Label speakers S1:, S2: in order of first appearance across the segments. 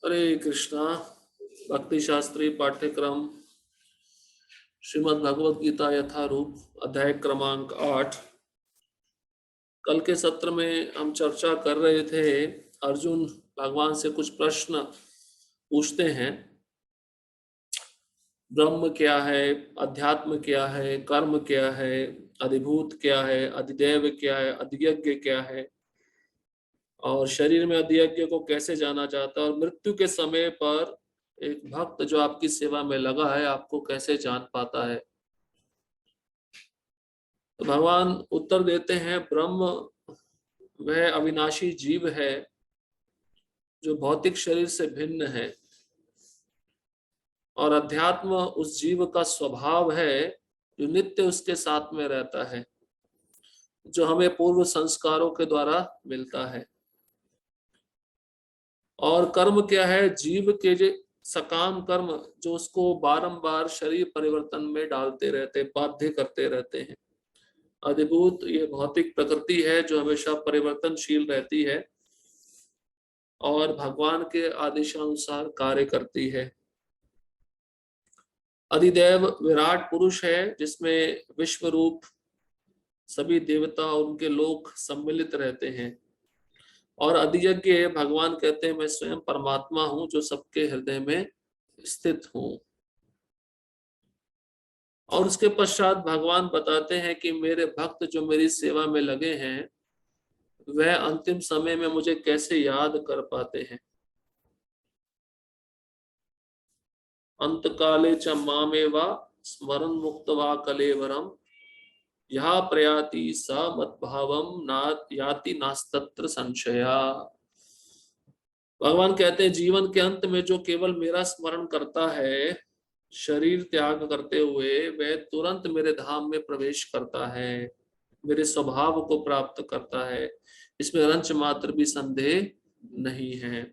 S1: हरे कृष्णा। भक्ति शास्त्री पाठ्यक्रम श्रीमद् भगवद गीता यथारूप अध्याय क्रमांक 8। कल के सत्र में हम चर्चा कर रहे थे। अर्जुन भगवान से कुछ प्रश्न पूछते हैं। ब्रह्म क्या है, अध्यात्म क्या है, कर्म क्या है, अधिभूत क्या है, अधिदेव क्या है, अधियज्ञ क्या है, और शरीर में अधियज्ञ को कैसे जाना जाता है, और मृत्यु के समय पर एक भक्त जो आपकी सेवा में लगा है आपको कैसे जान पाता है। तो भगवान उत्तर देते हैं, ब्रह्म वह अविनाशी जीव है जो भौतिक शरीर से भिन्न है, और अध्यात्म उस जीव का स्वभाव है जो नित्य उसके साथ में रहता है, जो हमें पूर्व संस्कारों के द्वारा मिलता है। और कर्म क्या है, जीव के जो सकाम कर्म जो उसको बारंबार शरीर परिवर्तन में डालते रहते, बाध्य करते रहते हैं। अधिभूत ये भौतिक प्रकृति है जो हमेशा परिवर्तनशील रहती है और भगवान के आदेशानुसार कार्य करती है। अधिदेव विराट पुरुष है जिसमें विश्व रूप सभी देवता और उनके लोक सम्मिलित रहते हैं। और अधियज्ञ भगवान कहते हैं, मैं स्वयं परमात्मा हूं जो सबके हृदय में स्थित हूं। और उसके पश्चात भगवान बताते हैं कि मेरे भक्त जो मेरी सेवा में लगे हैं वह अंतिम समय में मुझे कैसे याद कर पाते हैं। अंत काले च मामेवा स्मरण मुक्तवा कलेवरम यहा प्रयाति स मद्भावम ना याति नास्तत्र संशया। भगवान कहते हैं, जीवन के अंत में जो केवल मेरा स्मरण करता है शरीर त्याग करते हुए, वह तुरंत मेरे धाम में प्रवेश करता है, मेरे स्वभाव को प्राप्त करता है। इसमें रंच मात्र भी संदेह नहीं है।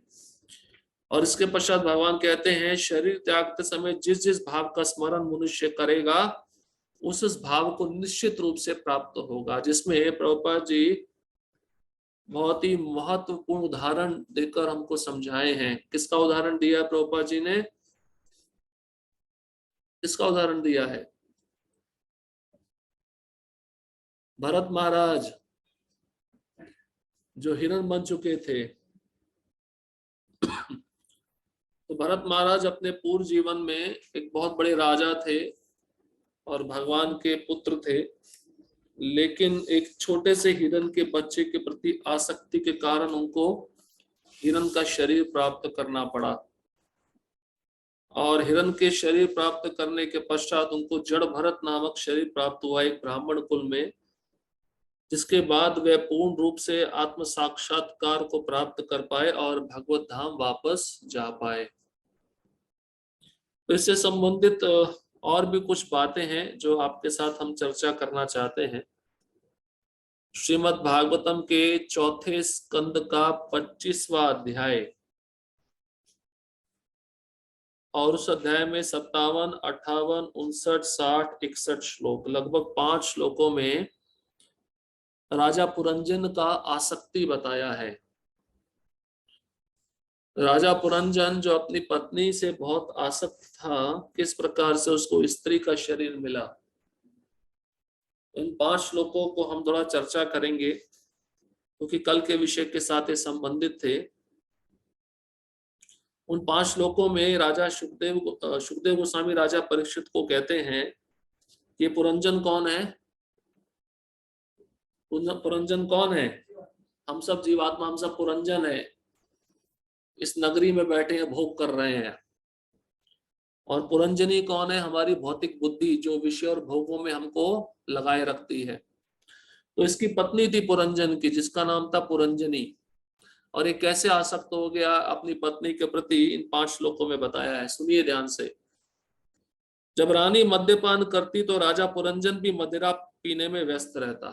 S1: और इसके पश्चात भगवान कहते हैं, शरीर त्यागते समय जिस जिस भाव का स्मरण मनुष्य करेगा उस भाव को निश्चित रूप से प्राप्त होगा। जिसमें प्रभुपाद जी बहुत ही महत्वपूर्ण उदाहरण देकर हमको समझाए हैं। किसका उदाहरण दिया प्रभुपाद जी ने? किसका उदाहरण दिया है? भरत महाराज जो हिरण बन चुके थे। तो भरत महाराज अपने पूर्व जीवन में एक बहुत बड़े राजा थे और भगवान के पुत्र थे, लेकिन एक छोटे से हिरण के बच्चे के प्रति आसक्ति के कारण उनको हिरण का शरीर प्राप्त करना पड़ा। और हिरण के शरीर प्राप्त करने के पश्चात उनको जड़ भरत नामक शरीर प्राप्त हुआ एक ब्राह्मण कुल में, जिसके बाद वे पूर्ण रूप से आत्म साक्षात्कार को प्राप्त कर पाए और भगवत धाम वापस जा पाए। तो इससे संबंधित और भी कुछ बातें हैं जो आपके साथ हम चर्चा करना चाहते हैं। श्रीमद् भागवतम के चौथे स्कंद का 25वां अध्याय, और उस अध्याय में 57, 58, 59, 60, 61 श्लोक, लगभग 5 श्लोकों में राजा पुरंजन का आसक्ति बताया है। राजा पुरंजन जो अपनी पत्नी से बहुत आसक्त था, किस प्रकार से उसको स्त्री का शरीर मिला। इन 5 श्लोकों को हम थोड़ा चर्चा करेंगे क्योंकि कल के विषय के साथ ये संबंधित थे। उन 5 श्लोकों में राजा सुखदेव गोस्वामी राजा परीक्षित को कहते हैं कि पुरंजन कौन है? पुरंजन कौन है? हम सब जीवात्मा, हम सब पुरंजन है, इस नगरी में बैठे हैं, भोग कर रहे हैं। और पुरंजनी कौन है? हमारी भौतिक बुद्धि जो विषय और भोगों में हमको लगाए रखती है। तो इसकी पत्नी थी पुरंजन की, जिसका नाम था पुरंजनी। और ये कैसे आसक्त हो गया अपनी पत्नी के प्रति, इन 5 श्लोकों में बताया है। सुनिए ध्यान से। जब रानी मद्यपान करती तो राजा पुरंजन भी मदिरा पीने में व्यस्त रहता।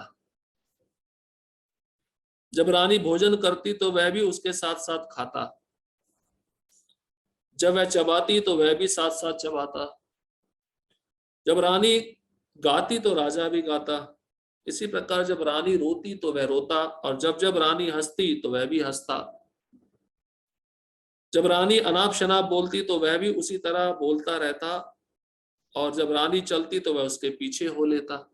S1: जब रानी भोजन करती तो वह भी उसके साथ साथ खाता। जब वह चबाती तो वह भी साथ साथ चबाता। जब रानी गाती तो राजा भी गाता। इसी प्रकार जब रानी रोती तो वह रोता, और जब जब रानी हंसती तो वह भी हंसता। जब रानी अनाप शनाप बोलती तो वह भी उसी तरह बोलता रहता, और जब रानी चलती तो वह उसके पीछे हो लेता।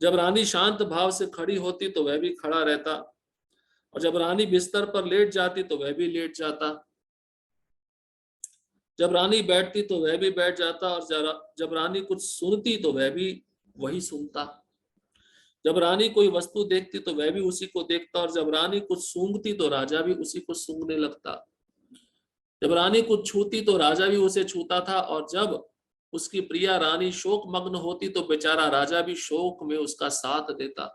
S1: जब रानी शांत भाव से खड़ी होती तो वह भी खड़ा रहता, और जब रानी बिस्तर पर लेट जाती तो वह भी लेट जाता। जब रानी बैठती तो वह भी बैठ जाता, और जब रानी कुछ सुनती तो वह भी वही सुनता। जब रानी कोई वस्तु देखती तो वह भी उसी को देखता, और जब रानी कुछ सूंघती तो राजा भी उसी को सूंघने लगता। जब रानी कुछ छूती तो राजा भी उसे छूता था, और जब उसकी प्रिया रानी शोक मग्न होती तो बेचारा राजा भी शोक में उसका साथ देता।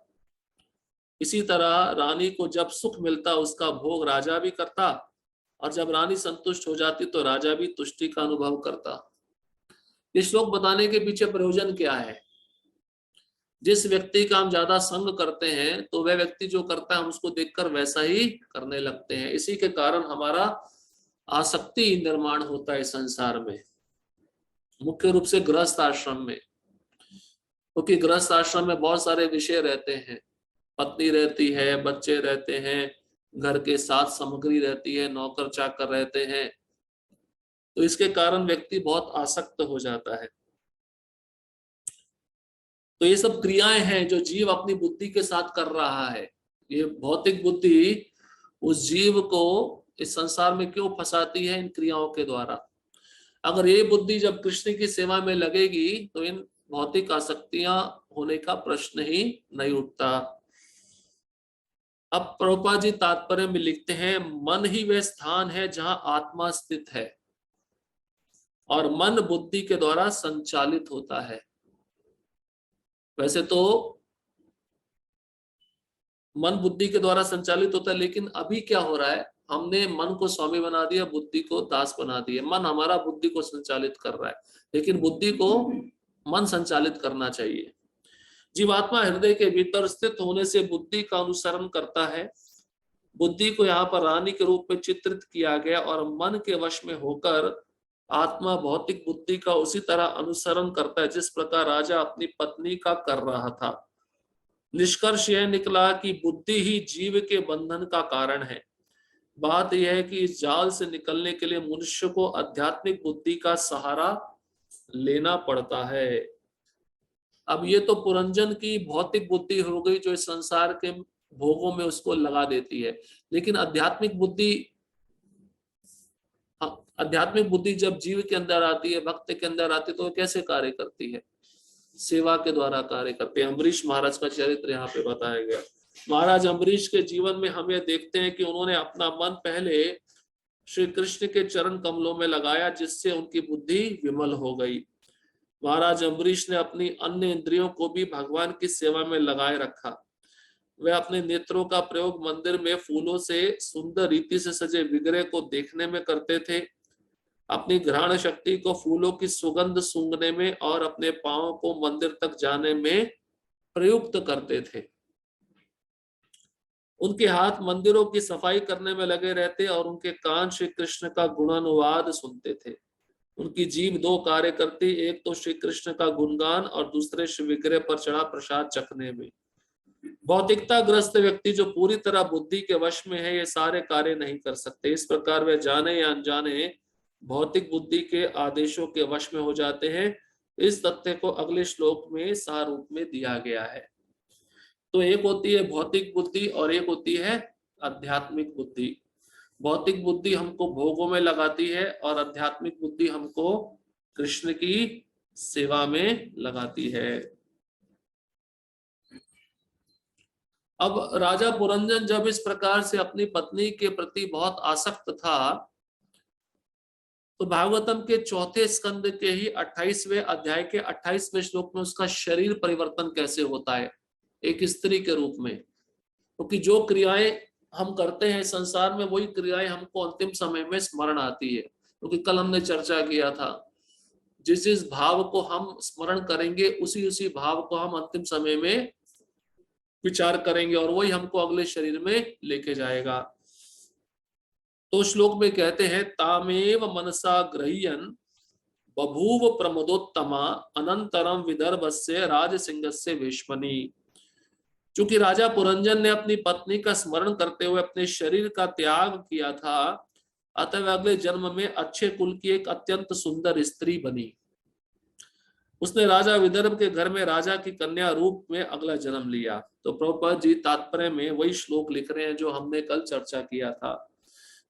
S1: इसी तरह रानी को जब सुख मिलता उसका भोग राजा भी करता, और जब रानी संतुष्ट हो जाती तो राजा भी तुष्टि का अनुभव करता। ये श्लोक बताने के पीछे प्रयोजन क्या है? जिस व्यक्ति का हम ज्यादा संग करते हैं तो वह व्यक्ति जो करता है हम उसको देखकर वैसा ही करने लगते हैं। इसी के कारण हमारा आसक्ति निर्माण होता है संसार में, मुख्य रूप से गृहस्थ आश्रम में, क्योंकि गृहस्थ आश्रम में बहुत सारे विषय रहते हैं। पत्नी रहती है, बच्चे रहते हैं, घर के साथ सामग्री रहती है, नौकर चाकर रहते हैं, तो इसके कारण व्यक्ति बहुत आसक्त हो जाता है। तो ये सब क्रियाएं हैं जो जीव अपनी बुद्धि के साथ कर रहा है। ये भौतिक बुद्धि उस जीव को इस संसार में क्यों फंसाती है? इन क्रियाओं के द्वारा। अगर ये बुद्धि जब कृष्ण की सेवा में लगेगी तो इन भौतिक आसक्तियां होने का प्रश्न ही नहीं उठता। अब प्रभुपाद जी तात्पर्य में लिखते हैं, मन ही वह स्थान है जहां आत्मा स्थित है, और मन बुद्धि के द्वारा संचालित होता है। वैसे तो मन बुद्धि के द्वारा संचालित होता है, लेकिन अभी क्या हो रहा है? हमने मन को स्वामी बना दिया, बुद्धि को दास बना दिया। मन हमारा बुद्धि को संचालित कर रहा है, लेकिन बुद्धि को मन संचालित करना चाहिए। जीवात्मा हृदय के भीतर स्थित होने से बुद्धि का अनुसरण करता है। बुद्धि को यहाँ पर रानी के रूप में चित्रित किया गया, और मन के वश में होकर आत्मा भौतिक बुद्धि का उसी तरह अनुसरण करता है जिस प्रकार राजा अपनी पत्नी का कर रहा था। निष्कर्ष यह निकला कि बुद्धि ही जीव के बंधन का कारण है। बात यह है कि इस जाल से निकलने के लिए मनुष्य को आध्यात्मिक बुद्धि का सहारा लेना पड़ता है। अब ये तो पुरंजन की भौतिक बुद्धि हो गई जो इस संसार के भोगों में उसको लगा देती है, लेकिन आध्यात्मिक बुद्धि जब जीव के अंदर आती है, भक्त के अंदर आती है, तो कैसे कार्य करती है? सेवा के द्वारा कार्य करते हैं। अम्बरीश महाराज का चरित्र यहाँ पे बताया गया। महाराज अम्बरीश के जीवन में हम ये देखते हैं कि उन्होंने अपना मन पहले श्री कृष्ण के चरण कमलों में लगाया, जिससे उनकी बुद्धि विमल हो गई। महाराज अम्बरीश ने अपनी अन्य इंद्रियों को भी भगवान की सेवा में लगाए रखा। वे अपने नेत्रों का प्रयोग मंदिर में फूलों से सुंदर रीति से सजे विग्रह को देखने में करते थे, अपनी घ्राण शक्ति को फूलों की सुगंध सूंघने में और अपने पांवों को मंदिर तक जाने में प्रयुक्त करते थे। उनके हाथ मंदिरों की सफाई करने में लगे रहते और उनके कान श्री कृष्ण का गुणानुवाद सुनते थे। उनकी जीभ दो कार्य करती, एक तो श्री कृष्ण का गुणगान और दूसरे श्री विग्रह पर चढ़ा प्रसाद चखने में। भौतिकता ग्रस्त व्यक्ति जो पूरी तरह बुद्धि के वश में है, ये सारे कार्य नहीं कर सकते। इस प्रकार वे जाने या अनजाने भौतिक बुद्धि के आदेशों के वश में हो जाते हैं। इस तथ्य को अगले श्लोक में सारूप में दिया गया है। तो एक होती है भौतिक बुद्धि और एक होती है आध्यात्मिक बुद्धि। भौतिक बुद्धि हमको भोगों में लगाती है और आध्यात्मिक बुद्धि हमको कृष्ण की सेवा में लगाती है। अब राजा पुरंजन जब इस प्रकार से अपनी पत्नी के प्रति बहुत आसक्त था, तो भागवतम के चौथे स्कंद के ही 28वें अध्याय के 28वें श्लोक में उसका शरीर परिवर्तन कैसे होता है एक स्त्री के रूप में। क्योंकि जो क्रियाएं हम करते हैं संसार में, वही क्रियाएं हमको अंतिम समय में स्मरण आती है। क्योंकि कल हमने चर्चा किया था, जिस जिस भाव को हम स्मरण करेंगे उसी उसी भाव को हम अंतिम समय में विचार करेंगे, और वही हमको अगले शरीर में लेके जाएगा। तो श्लोक में कहते हैं, तामेव मनसा गृह्यन् बभूव प्रमदोत्तमा अनंतरम विदर्भस्य राजसिंहस्य वेश्मनि। चूंकि राजा पुरंजन ने अपनी पत्नी का स्मरण करते हुए अपने शरीर का त्याग किया था, अतः वह अगले जन्म में अच्छे कुल की एक अत्यंत सुंदर स्त्री बनी। उसने राजा विदर्भ के घर में राजा की कन्या रूप में अगला जन्म लिया। तो प्रभुपाद जी तात्पर्य में वही श्लोक लिख रहे हैं जो हमने कल चर्चा किया था।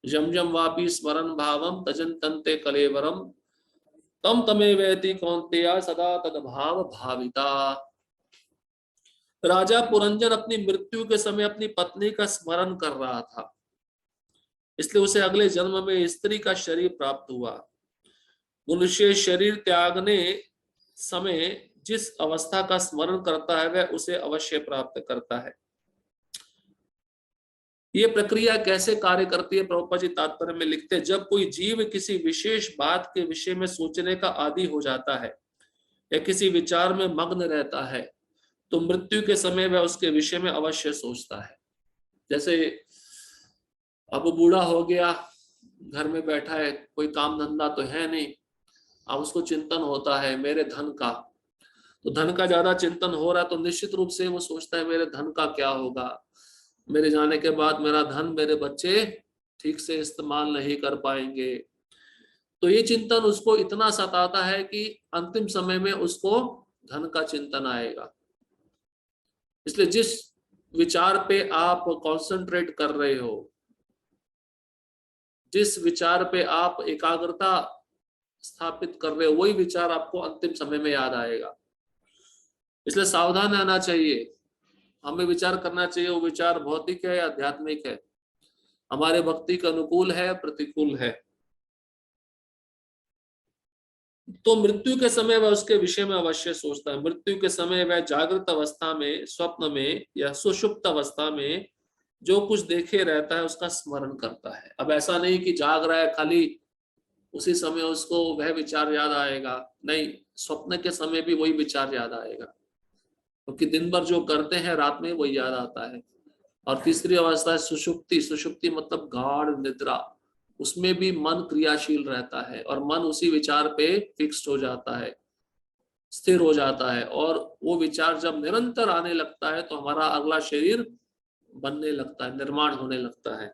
S1: जम जम वापी स्मरण भावम तजन तंते कलेवरम तम तमे वेति कौन्तेया सदा तद भाव भाविता। राजा पुरंजन अपनी मृत्यु के समय अपनी पत्नी का स्मरण कर रहा था, इसलिए उसे अगले जन्म में स्त्री का शरीर प्राप्त हुआ। मनुष्य शरीर त्यागने समय जिस अवस्था का स्मरण करता है वह उसे अवश्य प्राप्त करता है। ये प्रक्रिया कैसे कार्य करती है, प्रभुपाद जी तात्पर्य में लिखते हैं, जब कोई जीव किसी विशेष बात के विषय में सोचने का आदी हो जाता है या किसी विचार में मग्न रहता है तो मृत्यु के समय वह उसके विषय में अवश्य सोचता है। जैसे अब बूढ़ा हो गया, घर में बैठा है, कोई काम धंधा तो है नहीं, अब उसको चिंतन होता है मेरे धन का, तो धन का ज्यादा चिंतन हो रहा है तो निश्चित रूप से वो सोचता है मेरे धन का क्या होगा, मेरे जाने के बाद मेरा धन मेरे बच्चे ठीक से इस्तेमाल नहीं कर पाएंगे। तो ये चिंतन उसको इतना सताता है कि अंतिम समय में उसको धन का चिंतन आएगा। इसलिए जिस विचार पे आप कंसंट्रेट कर रहे हो, जिस विचार पे आप एकाग्रता स्थापित कर रहे हो, वही विचार आपको अंतिम समय में याद आएगा। इसलिए सावधान रहना चाहिए, हमें विचार करना चाहिए वो विचार भौतिक है या आध्यात्मिक है, हमारे भक्ति के अनुकूल है प्रतिकूल है। तो मृत्यु के समय वह उसके विषय में अवश्य सोचता है। मृत्यु के समय वह जागृत अवस्था में, स्वप्न में या सुषुप्त अवस्था में जो कुछ देखे रहता है उसका स्मरण करता है। अब ऐसा नहीं कि जाग रहा है खाली उसी समय उसको वह विचार याद आएगा, नहीं, स्वप्न के समय भी वही विचार याद आएगा, क्योंकि दिन भर जो करते हैं रात में वही याद आता है। और तीसरी अवस्था है सुषुप्ति। सुषुप्ति मतलब गाढ़ निद्रा, उसमें भी मन क्रियाशील रहता है और मन उसी विचार पे फिक्स्ड हो जाता है, स्थिर हो जाता है, और वो विचार जब निरंतर आने लगता है तो हमारा अगला शरीर बनने लगता है, निर्माण होने लगता है।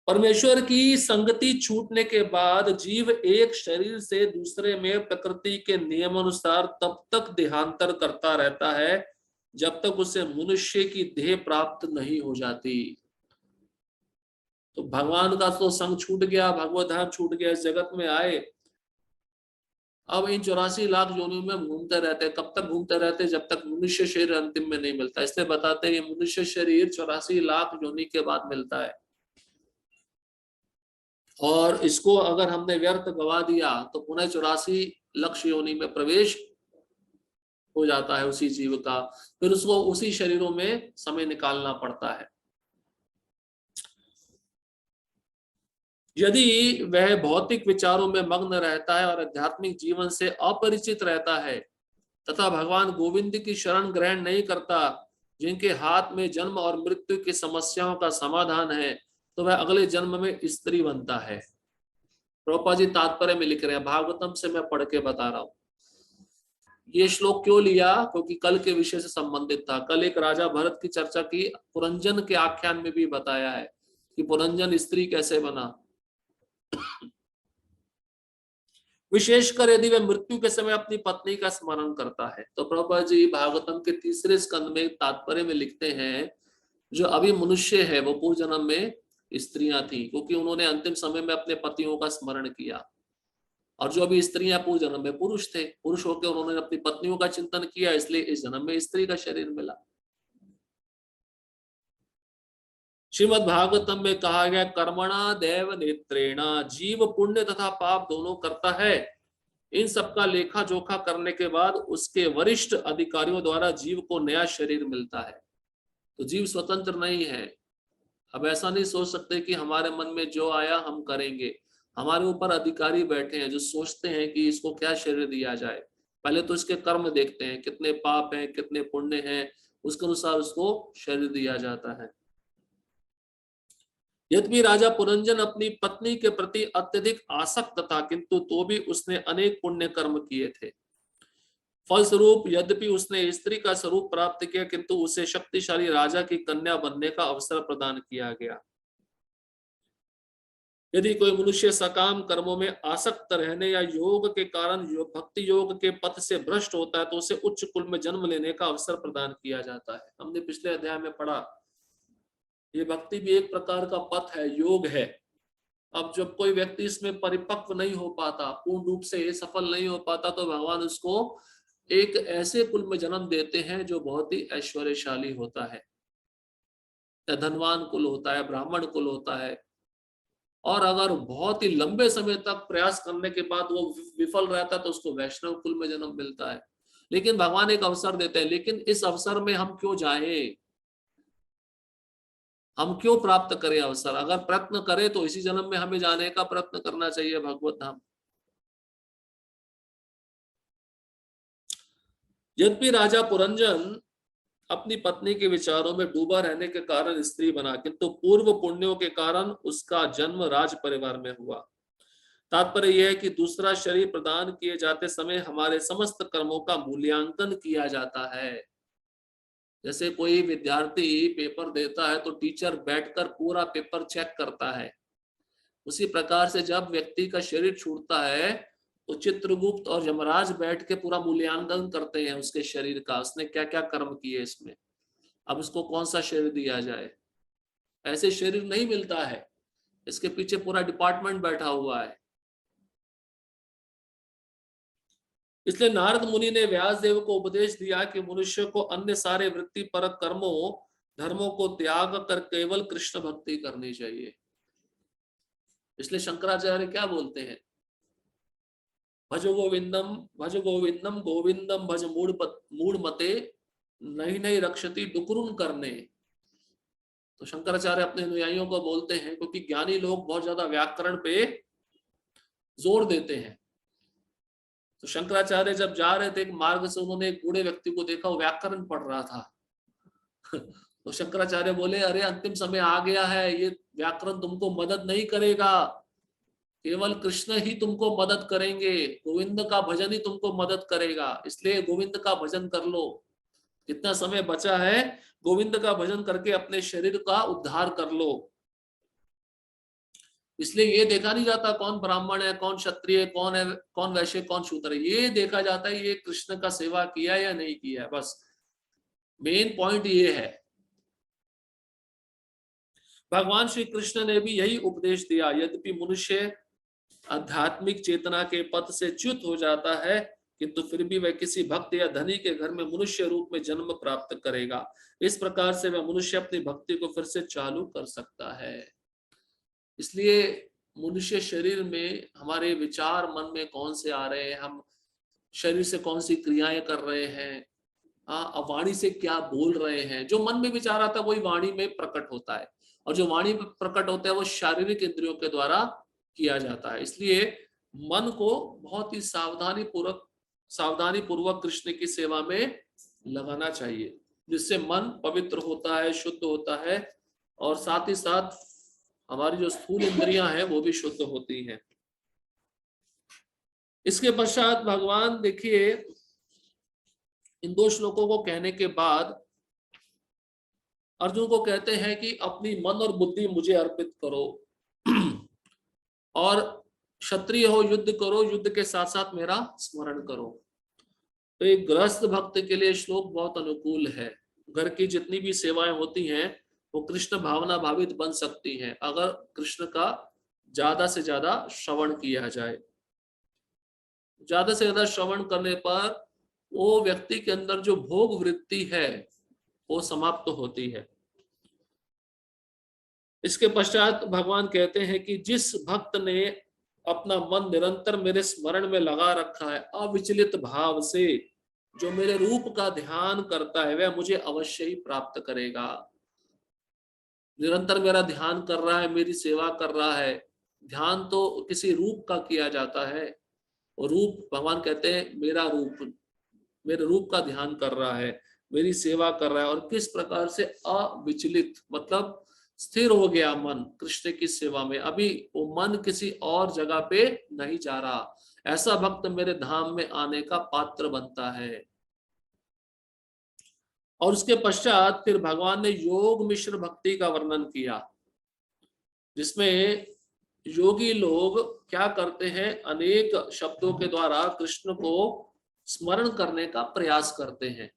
S1: परमेश्वर की संगति छूटने के बाद जीव एक शरीर से दूसरे में प्रकृति के नियम अनुसार तब तक देहांतर करता रहता है जब तक उसे मनुष्य की देह प्राप्त नहीं हो जाती। तो भगवान का तो संग छूट गया, भगवत धाम छूट गया, इस जगत में आए, अब इन 84 लाख योनियों में घूमते रहते हैं। कब तक घूमते रहते हैं? जब तक मनुष्य शरीर अंतिम में नहीं मिलता। इसलिए बताते हैं कि मनुष्य शरीर 84 लाख योनि के बाद मिलता है, और इसको अगर हमने व्यर्थ गवा दिया तो पुनः 84 लक्ष योनि में प्रवेश हो जाता है उसी जीव का, फिर उसको उसी शरीरों में समय निकालना पड़ता है। यदि वह भौतिक विचारों में मग्न रहता है और आध्यात्मिक जीवन से अपरिचित रहता है तथा भगवान गोविंद की शरण ग्रहण नहीं करता, जिनके हाथ में जन्म और मृत्यु की समस्याओं का समाधान है, तो वह अगले जन्म में स्त्री बनता है। प्रभुपाद जी तात्पर्य में लिख रहे हैं, भागवतम से मैं पढ़ के बता रहा हूं। ये श्लोक क्यों लिया? क्योंकि कल के विषय से संबंधित था। कल एक राजा भरत की चर्चा की, पुरंजन के आख्यान में भी बताया है कि पुरंजन स्त्री कैसे बना। विशेषकर यदि वह मृत्यु के समय अपनी पत्नी का स्मरण करता है। तो प्रभुपाद जी भागवतम के 3 स्कंद में तात्पर्य में लिखते हैं, जो अभी मनुष्य है वो पूर्व जन्म में स्त्रियां थी, क्योंकि उन्होंने अंतिम समय में अपने पतियों का स्मरण किया। और जो अभी स्त्रियां पूर्व जन्म में पुरुष थे, पुरुष होकर उन्होंने अपनी पत्नियों का चिंतन किया, इसलिए इस जन्म में स्त्री का शरीर मिला। श्रीमद् भागवतम में कहा गया, कर्मणा देव नेत्रेणा, जीव पुण्य तथा पाप दोनों करता है। इन सबका लेखा जोखा करने के बाद उसके वरिष्ठ अधिकारियों द्वारा जीव को नया शरीर मिलता है। तो जीव स्वतंत्र नहीं है। अब ऐसा नहीं सोच सकते कि हमारे मन में जो आया हम करेंगे। हमारे ऊपर अधिकारी बैठे हैं जो सोचते हैं कि इसको क्या शरीर दिया जाए। पहले तो इसके कर्म देखते हैं, कितने पाप हैं कितने पुण्य हैं, उसके अनुसार उसको शरीर दिया जाता है। यद्यपि राजा पुरंजन अपनी पत्नी के प्रति अत्यधिक आसक्त था, किंतु तो भी उसने अनेक पुण्य कर्म किए थे। फलस्वरूप यद्यपि उसने स्त्री का स्वरूप प्राप्त किया, किंतु उसे शक्तिशाली राजा की कन्या बनने का अवसर प्रदान किया गया। यदि कोई मनुष्य सकाम कर्मों में आसक्त रहने या योग के कारण भक्ति योग के पथ से भ्रष्ट होता है तो उसे उच्च कुल में जन्म लेने का अवसर प्रदान किया जाता है। हमने पिछले अध्याय में पढ़ा, ये भक्ति भी एक प्रकार का पथ है, योग है। अब जब कोई व्यक्ति इसमें परिपक्व नहीं हो पाता, पूर्ण रूप से सफल नहीं हो पाता, तो भगवान उसको एक ऐसे कुल में जन्म देते हैं जो बहुत ही ऐश्वर्यशाली होता है, धनवान कुल होता है, ब्राह्मण कुल होता है। और अगर बहुत ही लंबे समय तक प्रयास करने के बाद वो विफल रहता है तो उसको वैष्णव कुल में जन्म मिलता है। लेकिन भगवान एक अवसर देते हैं, लेकिन इस अवसर में हम क्यों जाएं, हम क्यों प्राप्त करें अवसर? अगर प्रयत्न करें तो इसी जन्म में हमें जाने का प्रयत्न करना चाहिए भगवत धाम। यद्यपि राजा पुरंजन अपनी पत्नी के विचारों में डूबा रहने के कारण स्त्री बना, किंतु पूर्व पुण्यों के कारण उसका जन्म राज परिवार में हुआ। तात्पर्य यह है कि दूसरा शरीर प्रदान किए जाते समय हमारे समस्त कर्मों का मूल्यांकन किया जाता है। जैसे कोई विद्यार्थी पेपर देता है तो टीचर बैठकर पूरा पेपर चेक करता है, उसी प्रकार से जब व्यक्ति का शरीर छूटता है तो चित्रगुप्त और यमराज बैठ के पूरा मूल्यांकन करते हैं उसके शरीर का, उसने क्या क्या कर्म किए इसमें, अब इसको कौन सा शरीर दिया जाए। ऐसे शरीर नहीं मिलता है, इसके पीछे पूरा डिपार्टमेंट बैठा हुआ है। इसलिए नारद मुनि ने व्यास देव को उपदेश दिया कि मनुष्य को अन्य सारे वृत्ति परक कर्मों धर्मों को त्याग कर केवल कृष्ण भक्ति करनी चाहिए। इसलिए शंकराचार्य क्या बोलते हैं, भज गोविंदम गोविंदम भज मूढ़ मते नहीं नहीं रक्षति डुकरुन करने। तो शंकराचार्य अपने अनुयायियों को बोलते हैं, क्योंकि ज्ञानी लोग बहुत ज्यादा व्याकरण पे जोर देते हैं। तो शंकराचार्य जब जा रहे थे एक मार्ग से, उन्होंने एक बूढ़े व्यक्ति को देखा, वो व्याकरण पढ़ रहा था। तो शंकराचार्य बोले, अरे अंतिम समय आ गया है, ये व्याकरण तुमको मदद नहीं करेगा, केवल कृष्ण ही तुमको मदद करेंगे, गोविंद का भजन ही तुमको मदद करेगा, इसलिए गोविंद का भजन कर लो। जितना समय बचा है गोविंद का भजन करके अपने शरीर का उद्धार कर लो। इसलिए ये देखा नहीं जाता कौन ब्राह्मण है, कौन क्षत्रिय, कौन है, कौन वैश्य, कौन शूद्र है, ये देखा जाता है ये कृष्ण का सेवा किया या नहीं किया, बस मेन पॉइंट ये है। भगवान श्री कृष्ण ने भी यही उपदेश दिया, यद्यपि मनुष्य आध्यात्मिक चेतना के पथ से च्युत हो जाता है, किंतु फिर भी वह किसी भक्त या धनी के घर में मनुष्य रूप में जन्म प्राप्त करेगा। इस प्रकार से वह मनुष्य अपनी भक्ति को फिर से चालू कर सकता है। इसलिए मनुष्य शरीर में हमारे विचार मन में कौन से आ रहे हैं, हम शरीर से कौन सी क्रियाएं कर रहे हैं, वाणी से क्या बोल रहे हैं, जो मन में विचार आता है वही वाणी में प्रकट होता है, और जो वाणी में प्रकट होता है वो शारीरिक इंद्रियों के द्वारा किया जाता है। इसलिए मन को बहुत ही सावधानी पूर्वक कृष्ण की सेवा में लगाना चाहिए, जिससे मन पवित्र होता है, शुद्ध होता है, और साथ ही साथ हमारी जो स्थूल इंद्रियां हैं वो भी शुद्ध होती हैं। इसके पश्चात भगवान देखिए इन दो श्लोकों को कहने के बाद अर्जुन को कहते हैं कि अपनी मन और बुद्धि मुझे अर्पित करो और क्षत्रिय हो युद्ध करो, युद्ध के साथ साथ मेरा स्मरण करो। तो एक गृहस्थ भक्त के लिए श्लोक बहुत अनुकूल है। घर की जितनी भी सेवाएं होती हैं वो कृष्ण भावना भावित बन सकती हैं अगर कृष्ण का ज्यादा से ज्यादा श्रवण किया जाए। ज्यादा से ज्यादा श्रवण करने पर वो व्यक्ति के अंदर जो भोग वृत्ति है वो समाप्त होती है। इसके पश्चात भगवान कहते हैं कि जिस भक्त ने अपना मन निरंतर मेरे स्मरण में लगा रखा है अविचलित भाव से, जो मेरे रूप का ध्यान करता है वह मुझे अवश्य ही प्राप्त करेगा। निरंतर मेरा ध्यान कर रहा है, मेरी सेवा कर रहा है, ध्यान तो किसी रूप का किया जाता है, और रूप भगवान कहते हैं मेरा रूप, मेरे रूप का ध्यान कर रहा है, मेरी सेवा कर रहा है, और किस प्रकार से अविचलित मतलब स्थिर हो गया मन कृष्ण की सेवा में, अभी वो मन किसी और जगह पे नहीं जा रहा, ऐसा भक्त मेरे धाम में आने का पात्र बनता है। और उसके पश्चात फिर भगवान ने योग मिश्र भक्ति का वर्णन किया, जिसमें योगी लोग क्या करते हैं, अनेक शब्दों के द्वारा कृष्ण को स्मरण करने का प्रयास करते हैं।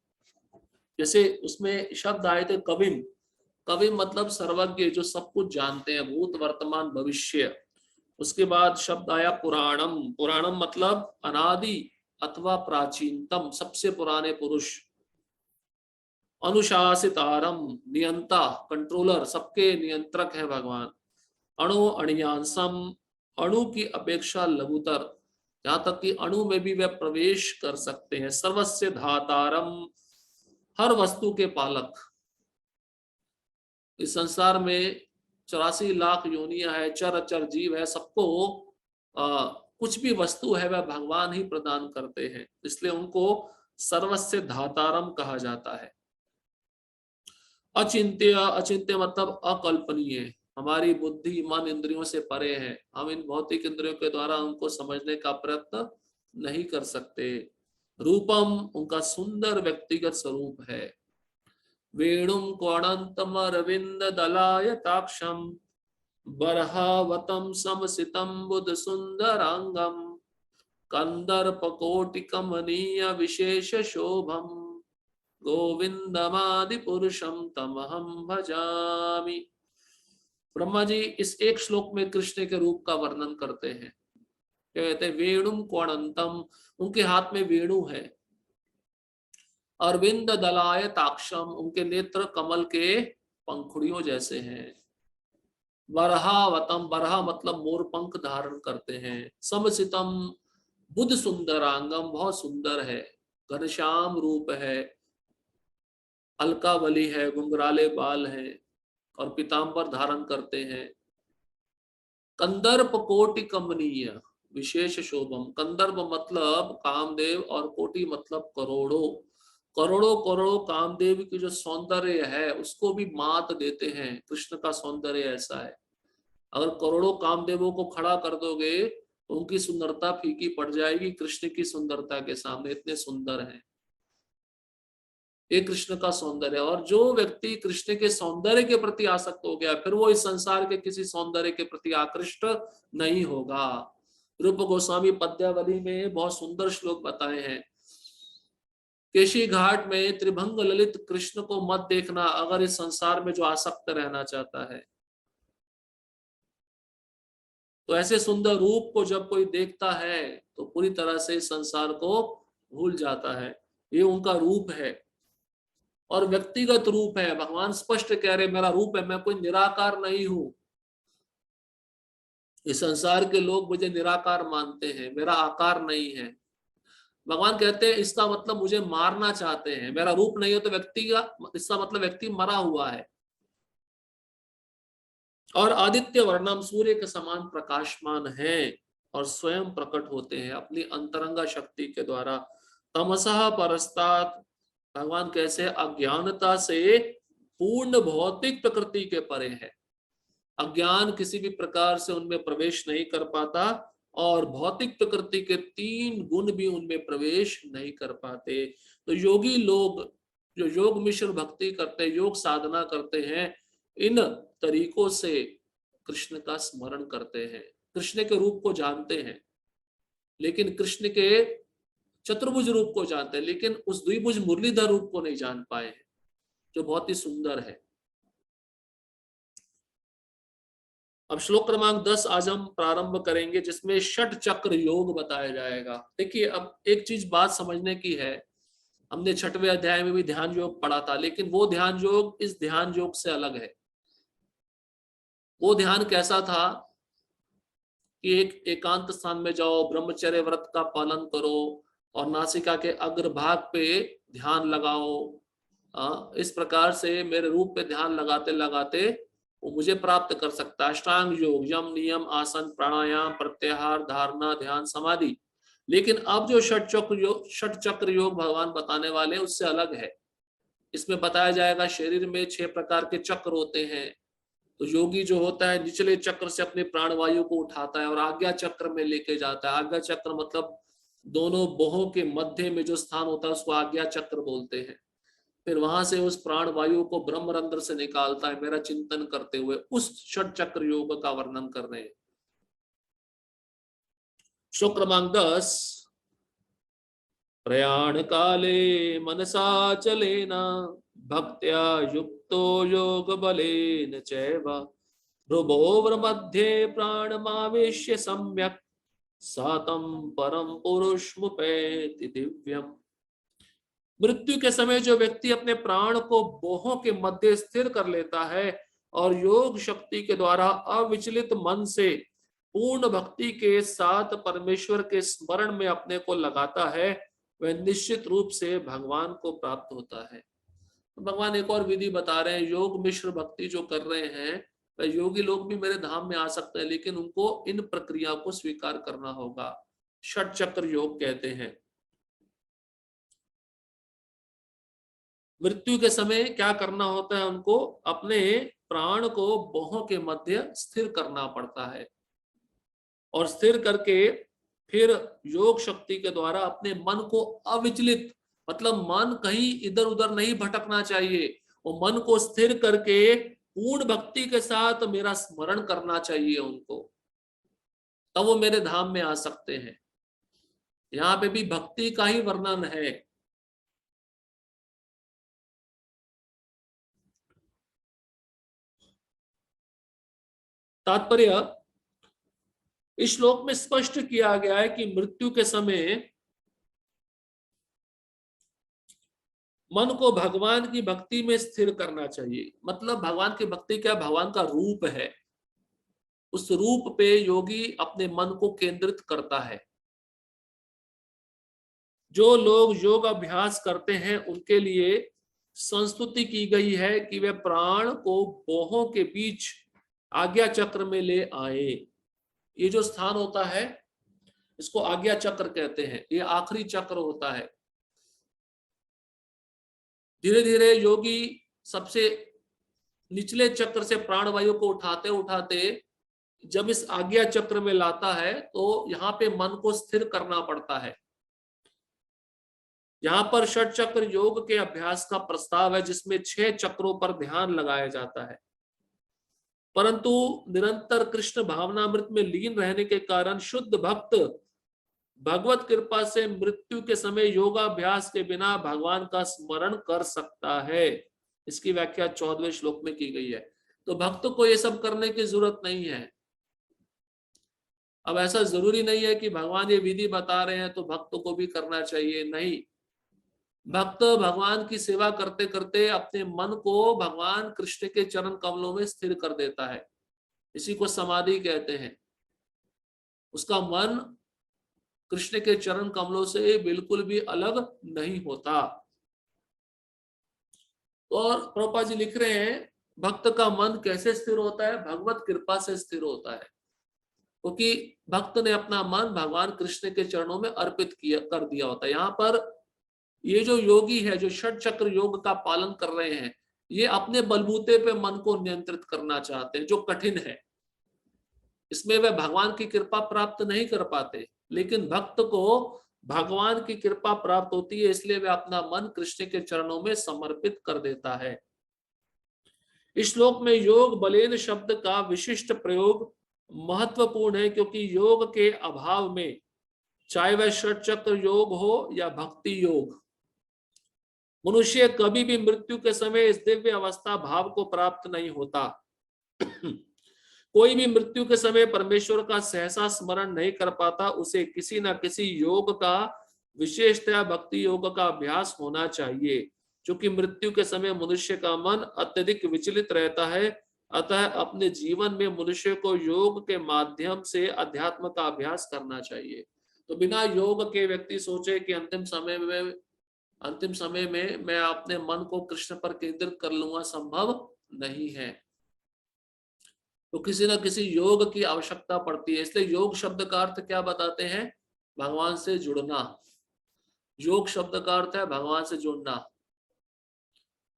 S1: जैसे उसमें शब्द आए थे कविम, कवि मतलब सर्वज्ञ, जो सब कुछ जानते हैं, भूत वर्तमान भविष्य। उसके बाद शब्द आया पुराणम, पुराणम मतलब अनादि अथवा प्राचीनतम, सबसे पुराने पुरुष। अनुशासितारम, नियंता, कंट्रोलर, सबके नियंत्रक है भगवान। अणु अणियांसम, अणु की अपेक्षा लघुतर, यहां तक कि अणु में भी वे प्रवेश कर सकते हैं। सर्वस्य धातारम, हर वस्तु के पालक। इस संसार में 84 लाख योनियां है, चर अचर जीव है, सबको कुछ भी वस्तु है वह भगवान ही प्रदान करते हैं, इसलिए उनको सर्वस्य धातारम कहा जाता है। अचिंत्य, अचिंत्य मतलब अकल्पनीय, हमारी बुद्धि मन इंद्रियों से परे है, हम इन भौतिक इंद्रियों के द्वारा उनको समझने का प्रयत्न नहीं कर सकते। रूपम, उनका सुंदर व्यक्तिगत स्वरूप है। वेणुम कोणंतमरविंद दलायताक्षम, बर्हावतम समसितम बुध सुंदरांगम, कंदर्पकोटिकमनीय विशेष शोभम, गोविंदमादि पुरुषम तमहम भजामि। ब्रह्मा जी इस एक श्लोक में कृष्ण के रूप का वर्णन करते हैं। कहते हैं वेणुम कोणंतम, उनके हाथ में वेणु है। अरविंद दलाय ताक्षम, उनके नेत्र कमल के पंखुड़ियों जैसे हैं। बरहावतम, बरहा मतलब मोर पंख धारण करते हैं। समसितम, बुद्ध सुंदरांगम, बहुत सुंदर है। घनश्याम रूप है, अलका बली है, घुंघराले बाल हैं और पीतांबर धारण करते हैं। कंदर्प कोटि कमनीय विशेष शोभम, कंदर्प मतलब कामदेव और कोटि मतलब करोड़ों, करोड़ों करोड़ों कामदेव की जो सौंदर्य है उसको भी मात देते हैं। कृष्ण का सौंदर्य ऐसा है, अगर करोड़ों कामदेवों को खड़ा कर दोगे तो उनकी सुंदरता फीकी पड़ जाएगी कृष्ण की सुंदरता के सामने, इतने सुंदर हैं। ये कृष्ण का सौंदर्य। और जो व्यक्ति कृष्ण के सौंदर्य के प्रति आसक्त हो गया, फिर वो इस संसार के किसी सौंदर्य के प्रति आकृष्ट नहीं होगा। रूप गोस्वामी पद्यावली में बहुत सुंदर श्लोक बताए हैं। केशी घाट में त्रिभंग ललित कृष्ण को मत देखना, अगर इस संसार में जो आसक्त रहना चाहता है। तो ऐसे सुंदर रूप को जब कोई देखता है तो पूरी तरह से इस संसार को भूल जाता है। ये उनका रूप है और व्यक्तिगत रूप है। भगवान स्पष्ट कह रहे मेरा रूप है, मैं कोई निराकार नहीं हूं। इस संसार के लोग मुझे निराकार मानते हैं, मेरा आकार नहीं है। भगवान कहते हैं इसका मतलब मुझे मारना चाहते हैं, मेरा रूप नहीं है तो व्यक्ति का, इसका मतलब व्यक्ति मरा हुआ है। और आदित्य वर्णम, सूर्य के समान प्रकाशमान है और स्वयं प्रकट होते हैं अपनी अंतरंगा शक्ति के द्वारा। तमसः परस्तात्, भगवान कैसे अज्ञानता से पूर्ण भौतिक प्रकृति के परे है। अज्ञान किसी भी प्रकार से उनमें प्रवेश नहीं कर पाता और भौतिक प्रकृति के 3 गुण भी उनमें प्रवेश नहीं कर पाते। तो योगी लोग जो योग मिश्र भक्ति करते हैं, योग साधना करते हैं, इन तरीकों से कृष्ण का स्मरण करते हैं, कृष्ण के रूप को जानते हैं, लेकिन कृष्ण के चतुर्भुज रूप को जानते हैं, लेकिन उस द्विभुज मुरलीधर रूप को नहीं जान पाए हैं जो बहुत ही सुंदर है। अब श्लोक क्रमांक 10 आज हम प्रारंभ करेंगे, जिसमें षट चक्र योग बताया जाएगा। देखिए अब एक चीज बात समझने की है, हमने 6वें अध्याय में भी ध्यान योग पढ़ा था, लेकिन वो ध्यान योग इस ध्यान योग से अलग है। वो ध्यान कैसा था कि एक एकांत स्थान में जाओ, ब्रह्मचर्य व्रत का पालन करो और नासिका के अग्रभाग पे ध्यान लगाओ। इस प्रकार से मेरे रूप पे ध्यान लगाते लगाते वो मुझे प्राप्त कर सकता है। अष्टांग योग, यम नियम आसन प्राणायाम प्रत्याहार धारणा ध्यान समाधि। लेकिन अब जो षट चक्र योग भगवान बताने वाले उससे अलग है। इसमें बताया जाएगा शरीर में 6 प्रकार के चक्र होते हैं। तो योगी जो होता है निचले चक्र से अपने प्राणवायु को उठाता है और आज्ञा चक्र में लेके जाता है। आज्ञा चक्र मतलब दोनों बोहों के मध्य में जो स्थान होता है उसको आज्ञा चक्र बोलते हैं। फिर वहां से उस प्राण वायु को ब्रह्मरंध्र से निकालता है, मेरा चिंतन करते हुए। उस षट चक्र योग का वर्णन कर रहे हैं। श्लोक क्रमांक 10। प्रयाण काले मनसा चलेन भक्त्या युक्तो योग बलेन चैव भ्रुवोर् मध्ये प्राणमावेश्य सम्यक् सातं परम पुरुषमुपैति दिव्यम। मृत्यु के समय जो व्यक्ति अपने प्राण को बोहों के मध्य स्थिर कर लेता है और योग शक्ति के द्वारा अविचलित मन से पूर्ण भक्ति के साथ परमेश्वर के स्मरण में अपने को लगाता है, वह निश्चित रूप से भगवान को प्राप्त होता है। तो भगवान एक और विधि बता रहे हैं, योग मिश्र भक्ति जो कर रहे हैं वह योगी लोग भी मेरे धाम में आ सकते हैं, लेकिन उनको इन प्रक्रिया को स्वीकार करना होगा। षट चक्र योग कहते हैं। मृत्यु के समय क्या करना होता है, उनको अपने प्राण को बोहों के मध्य स्थिर करना पड़ता है और स्थिर करके फिर योग शक्ति के द्वारा अपने मन को अविचलित, मतलब मन कहीं इधर उधर नहीं भटकना चाहिए, वो मन को स्थिर करके पूर्ण भक्ति के साथ मेरा स्मरण करना चाहिए उनको, तब वो मेरे धाम में आ सकते हैं। यहाँ पे भी भक्ति का ही वर्णन है। तात्पर्य इस श्लोक में स्पष्ट किया गया है कि मृत्यु के समय मन को भगवान की भक्ति में स्थिर करना चाहिए। मतलब भगवान की भक्ति क्या, भगवान का रूप है, उस रूप पे योगी अपने मन को केंद्रित करता है। जो लोग योग अभ्यास करते हैं उनके लिए संस्तुति की गई है कि वे प्राण को बोहों के बीच आज्ञा चक्र में ले आए। ये जो स्थान होता है इसको आज्ञा चक्र कहते हैं, ये आखिरी चक्र होता है। धीरे धीरे योगी सबसे निचले चक्र से प्राणवायु को उठाते उठाते जब इस आज्ञा चक्र में लाता है तो यहाँ पे मन को स्थिर करना पड़ता है। यहाँ पर षट चक्र योग के अभ्यास का प्रस्ताव है जिसमें 6 चक्रों पर ध्यान लगाया जाता है, परंतु निरंतर कृष्ण भावनामृत में लीन रहने के कारण शुद्ध भक्त भगवत कृपा से मृत्यु के समय योगाभ्यास के बिना भगवान का स्मरण कर सकता है। इसकी व्याख्या 14वें श्लोक में की गई है। तो भक्त को ये सब करने की जरूरत नहीं है। अब ऐसा जरूरी नहीं है कि भगवान ये विधि बता रहे हैं तो भक्त को भी करना चाहिए, नहीं। भक्त भगवान की सेवा करते करते अपने मन को भगवान कृष्ण के चरण कमलों में स्थिर कर देता है, इसी को समाधि कहते हैं। उसका मन कृष्ण के चरण कमलों से बिल्कुल भी अलग नहीं होता। और प्रभुपाद जी लिख रहे हैं भक्त का मन कैसे स्थिर होता है, भगवत कृपा से स्थिर होता है, क्योंकि भक्त ने अपना मन भगवान कृष्ण के चरणों में अर्पित किया कर दिया होता है। यहाँ पर ये जो योगी है जो षट चक्र योग का पालन कर रहे हैं, ये अपने बलबूते पे मन को नियंत्रित करना चाहते हैं, जो कठिन है। इसमें वे भगवान की कृपा प्राप्त नहीं कर पाते, लेकिन भक्त को भगवान की कृपा प्राप्त होती है, इसलिए वे अपना मन कृष्ण के चरणों में समर्पित कर देता है। इस श्लोक में योग बलेन शब्द का विशिष्ट प्रयोग महत्वपूर्ण है, क्योंकि योग के अभाव में चाहे वह षट चक्र योग हो या भक्ति योग, मनुष्य कभी भी मृत्यु के समय इस दिव्य अवस्था भाव को प्राप्त नहीं होता। कोई भी मृत्यु के समय परमेश्वर का सहसा स्मरण नहीं कर पाता, उसे किसी न किसी योग का, विशेषतया भक्ति योग का अभ्यास होना चाहिए। क्योंकि मृत्यु के समय मनुष्य का मन अत्यधिक विचलित रहता है, अतः अपने जीवन में मनुष्य को योग के माध्यम से अध्यात्म का अभ्यास करना चाहिए। तो बिना योग के व्यक्ति सोचे कि अंतिम समय में मैं अपने मन को कृष्ण पर केंद्रित कर लूंगा, संभव नहीं है। तो किसी न किसी योग की आवश्यकता पड़ती है। इसलिए योग शब्द का अर्थ क्या बताते हैं, भगवान से जुड़ना। योग शब्द का अर्थ है भगवान से जुड़ना।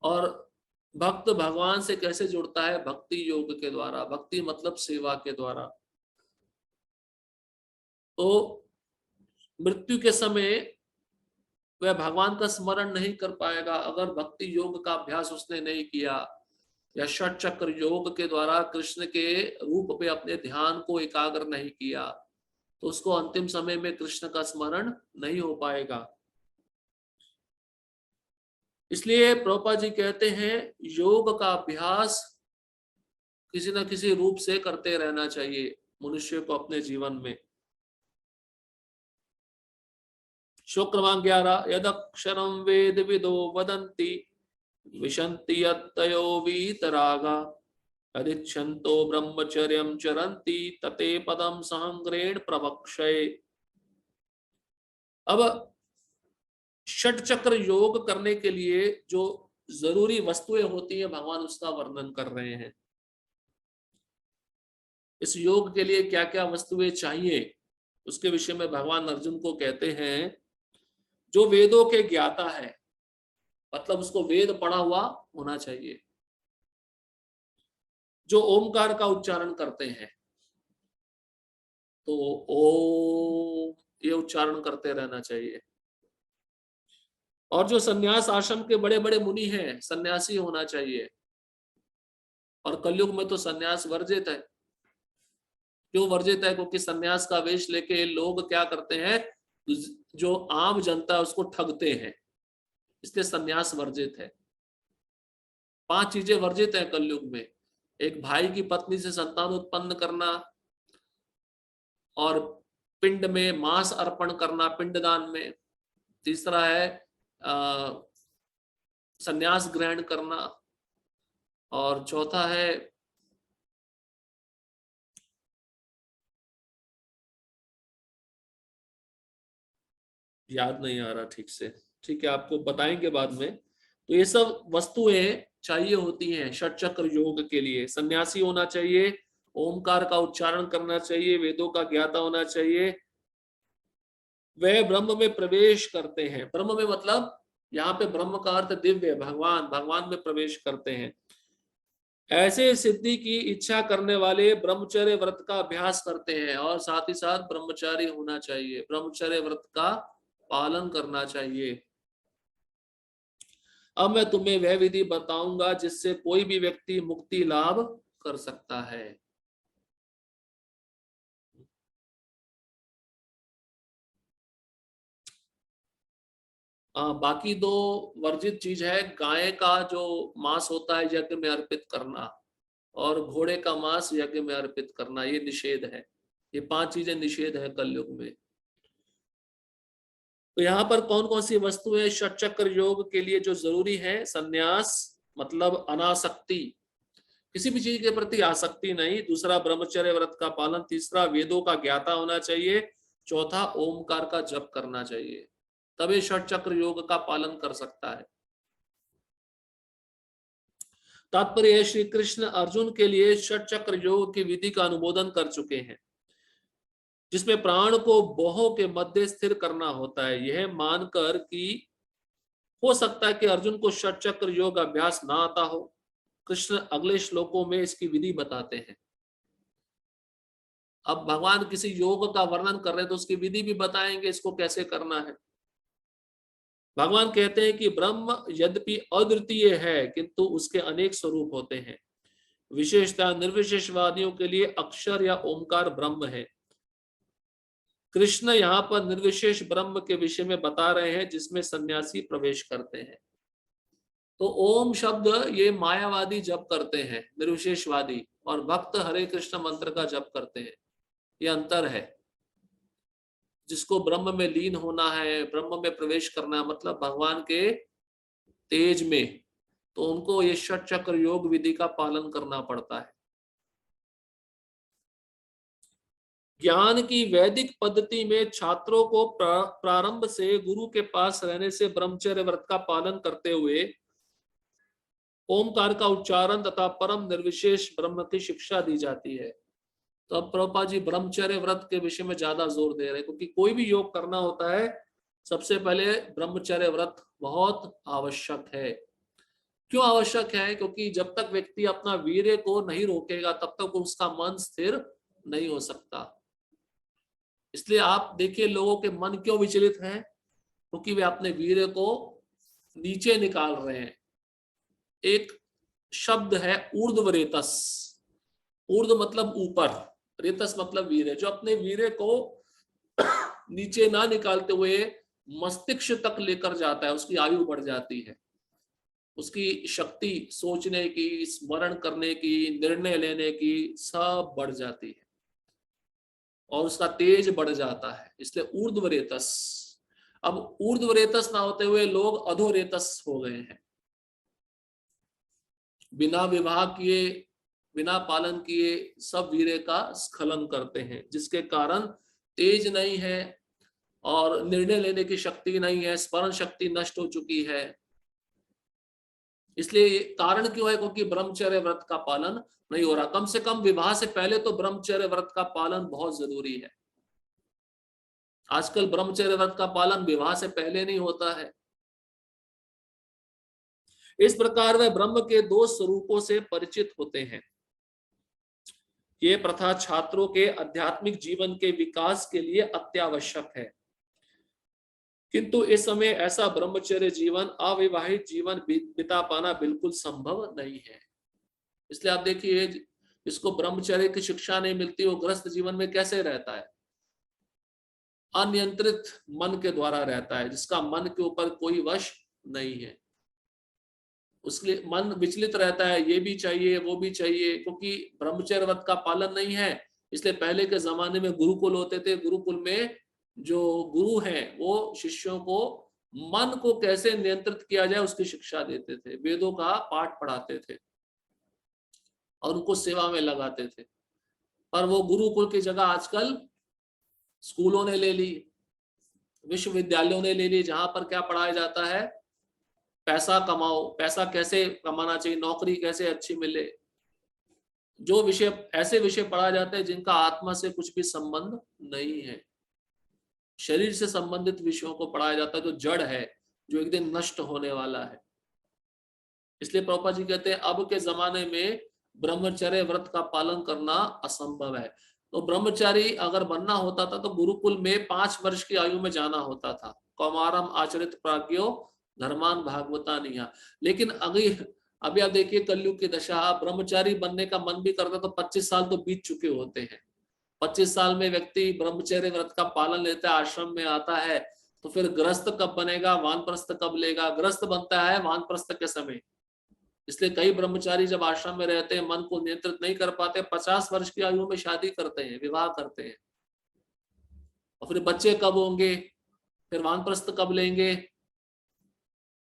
S1: और भक्त भगवान से कैसे जुड़ता है, भक्ति योग के द्वारा। भक्ति मतलब सेवा के द्वारा। तो मृत्यु के समय वह भगवान का स्मरण नहीं कर पाएगा अगर भक्ति योग का अभ्यास उसने नहीं किया, या षट चक्र योग के द्वारा कृष्ण के रूप पे अपने ध्यान को एकाग्र नहीं किया। तो उसको अंतिम समय में कृष्ण का स्मरण नहीं हो पाएगा। इसलिए प्रभुपाद जी कहते हैं योग का अभ्यास किसी न किसी रूप से करते रहना चाहिए मनुष्य को अपने जीवन में। श्लोक क्रमांक 11, यदक्षरम वेद विदो वदन्ति विशन्ति यत्तयो वीतरागा यदिच्छन्तो ब्रह्मचर्यं चरन्ति तते पदम सहंग्रेण प्रवक्षये। अब षट चक्र योग करने के लिए जो जरूरी वस्तुएं होती है भगवान उसका वर्णन कर रहे हैं। इस योग के लिए क्या क्या वस्तुएं चाहिए उसके विषय में भगवान अर्जुन को कहते हैं जो वेदों के ज्ञाता है, मतलब उसको वेद पढ़ा हुआ होना चाहिए, जो ओमकार का उच्चारण करते हैं, तो ओम ये उच्चारण करते रहना चाहिए। और जो सन्यास आश्रम के बड़े बड़े मुनि हैं सन्यासी होना चाहिए। और कलयुग में तो सन्यास वर्जित है। क्यों वर्जित है? क्योंकि सन्यास का वेश लेके लोग क्या करते हैं, जो आम जनता है उसको ठगते हैं, इसलिए सन्यास वर्जित है। 5 चीजें वर्जित है कलयुग में। एक, भाई की पत्नी से संतान उत्पन्न करना, और पिंड में मांस अर्पण करना पिंडदान में। तीसरा है सन्यास ग्रहण करना, और चौथा है याद नहीं आ रहा ठीक से, ठीक है आपको बताएंगे बाद में। तो ये सब वस्तुएं चाहिए होती हैं षट चक्र योग के लिए। सन्यासी होना चाहिए, ओमकार का उच्चारण करना चाहिए, वेदों का ज्ञाता होना चाहिए, वे ब्रह्म में प्रवेश करते हैं। ब्रह्म में मतलब यहाँ पे ब्रह्म का अर्थ दिव्य, भगवान, भगवान में प्रवेश करते हैं। ऐसे सिद्धि की इच्छा करने वाले ब्रह्मचर्य व्रत का अभ्यास करते हैं, और साथ ही साथ ब्रह्मचारी होना चाहिए, ब्रह्मचर्य व्रत का पालन करना चाहिए। अब मैं तुम्हें वह विधि बताऊंगा जिससे कोई भी व्यक्ति मुक्ति लाभ कर सकता है। बाकी 2 वर्जित चीज है, गाय का जो मांस होता है यज्ञ में अर्पित करना, और घोड़े का मांस यज्ञ में अर्पित करना, ये निषेध है। ये 5 चीजें निषेध है कलयुग में। तो यहाँ पर कौन कौन सी वस्तुएं षट चक्र योग के लिए जो जरूरी है? सन्यास मतलब अनासक्ति, किसी भी चीज के प्रति आसक्ति नहीं। दूसरा ब्रह्मचर्य व्रत का पालन। तीसरा वेदों का ज्ञाता होना चाहिए। चौथा ओमकार का जप करना चाहिए, तभी षट चक्र योग का पालन कर सकता है। तात्पर्य, श्री कृष्ण अर्जुन के लिए षट चक्र योग की विधि का अनुमोदन कर चुके हैं, जिसमें प्राण को बोहों के मध्य स्थिर करना होता है। यह मानकर कि हो सकता है कि अर्जुन को षट चक्र योग अभ्यास ना आता हो, कृष्ण अगले श्लोकों में इसकी विधि बताते हैं। अब भगवान किसी योग का वर्णन कर रहे हैं तो उसकी विधि भी बताएंगे, इसको कैसे करना है। भगवान कहते हैं कि ब्रह्म यद्यपि अद्वितीय है किंतु उसके अनेक स्वरूप होते हैं। विशेषतः निर्विशेषवादियों के लिए अक्षर या ओमकार ब्रह्म है। कृष्ण यहाँ पर निर्विशेष ब्रह्म के विषय में बता रहे हैं जिसमें सन्यासी प्रवेश करते हैं। तो ओम शब्द ये मायावादी जप करते हैं, निर्विशेषवादी, और भक्त हरे कृष्ण मंत्र का जप करते हैं। ये अंतर है। जिसको ब्रह्म में लीन होना है, ब्रह्म में प्रवेश करना है, मतलब भगवान के तेज में, तो उनको ये षट चक्र योग विधि का पालन करना पड़ता है। ज्ञान की वैदिक पद्धति में छात्रों को प्रारंभ से गुरु के पास रहने से ब्रह्मचर्य व्रत का पालन करते हुए ओमकार का उच्चारण तथा परम निर्विशेष ब्रह्म की शिक्षा दी जाती है। तो अब प्रभुपाद जी ब्रह्मचर्य व्रत के विषय में ज्यादा जोर दे रहे हैं, क्योंकि कोई भी योग करना होता है सबसे पहले ब्रह्मचर्य व्रत बहुत आवश्यक है। क्यों आवश्यक है? क्योंकि जब तक व्यक्ति अपना वीर्य को नहीं रोकेगा तब तक उसका मन स्थिर नहीं हो सकता। इसलिए आप देखिए लोगों के मन क्यों विचलित हैं, क्योंकि वे अपने वीर्य को नीचे निकाल रहे हैं। एक शब्द है ऊर्ध्व रेतस। ऊर्ध्व मतलब ऊपर, रेतस मतलब वीर्य। जो अपने वीर्य को नीचे ना निकालते हुए मस्तिष्क तक लेकर जाता है, उसकी आयु बढ़ जाती है, उसकी शक्ति सोचने की, स्मरण करने की, निर्णय लेने की सब बढ़ जाती है और उसका तेज बढ़ जाता है। इसलिए ऊर्ध्वरेतस। अब ऊर्ध्वरेतस ना होते हुए लोग अधोरेतस हो गए हैं। बिना विवाह किए, बिना पालन किए सब वीर्य का स्खलन करते हैं, जिसके कारण तेज नहीं है और निर्णय लेने की शक्ति नहीं है, स्मरण शक्ति नष्ट हो चुकी है। इसलिए कारण क्यों है? क्योंकि ब्रह्मचर्य व्रत का पालन नहीं हो रहा। कम से कम विवाह से पहले तो ब्रह्मचर्य व्रत का पालन बहुत जरूरी है। आजकल ब्रह्मचर्य व्रत का पालन विवाह से पहले नहीं होता है। इस प्रकार वह ब्रह्म के दो स्वरूपों से परिचित होते हैं। ये प्रथा छात्रों के आध्यात्मिक जीवन के विकास के लिए अत्यावश्यक है, किंतु इस समय ऐसा ब्रह्मचर्य जीवन, अविवाहित जीवन बिता पाना बिल्कुल संभव नहीं है। इसलिए आप देखिए, जिसको ब्रह्मचर्य की शिक्षा नहीं मिलती वो गृहस्थ जीवन में कैसे रहता है? अनियंत्रित मन के द्वारा रहता है, जिसका मन के ऊपर कोई वश नहीं है। उसके लिए मन विचलित रहता है, ये भी चाहिए वो भी चाहिए, क्योंकि ब्रह्मचर्य व्रत का पालन नहीं है। इसलिए पहले के जमाने में गुरुकुल होते थे, गुरुकुल में जो गुरु हैं वो शिष्यों को मन को कैसे नियंत्रित किया जाए उसकी शिक्षा देते थे, वेदों का पाठ पढ़ाते थे और उनको सेवा में लगाते थे। पर वो गुरुकुल की जगह आजकल स्कूलों ने ले ली, विश्वविद्यालयों ने ले ली, जहां पर क्या पढ़ाया जाता है? पैसा कमाओ, पैसा कैसे कमाना चाहिए, नौकरी कैसे अच्छी मिले। जो विषय, ऐसे विषय पढ़ाए जाते हैं जिनका आत्मा से कुछ भी संबंध नहीं है। शरीर से संबंधित विषयों को पढ़ाया जाता है जो जड़ है, जो एक दिन नष्ट होने वाला है। इसलिए प्रभुपाद जी कहते हैं अब के जमाने में ब्रह्मचर्य व्रत का पालन करना असंभव है। तो ब्रह्मचारी अगर बनना होता था तो गुरुकुल में 5 वर्ष की आयु में जाना होता था। कौमारम आचरित प्राज्ञो धर्मान भागवता निया। लेकिन अभी आप देखिए कलयुग की दशा, ब्रह्मचारी बनने का मन भी करता तो 25 साल तो बीत चुके होते हैं। 25 साल में व्यक्ति ब्रह्मचर्य व्रत का पालन लेता है, आश्रम में आता है, तो फिर गृहस्थ कब बनेगा, वानप्रस्थ कब लेगा? गृहस्थ बनता है वानप्रस्थ के समय। इसलिए कई ब्रह्मचारी जब आश्रम में रहते हैं, मन को नियंत्रित नहीं कर पाते, 50 वर्ष की आयु में शादी करते हैं, विवाह करते हैं। और फिर बच्चे कब होंगे, फिर वानप्रस्थ कब लेंगे?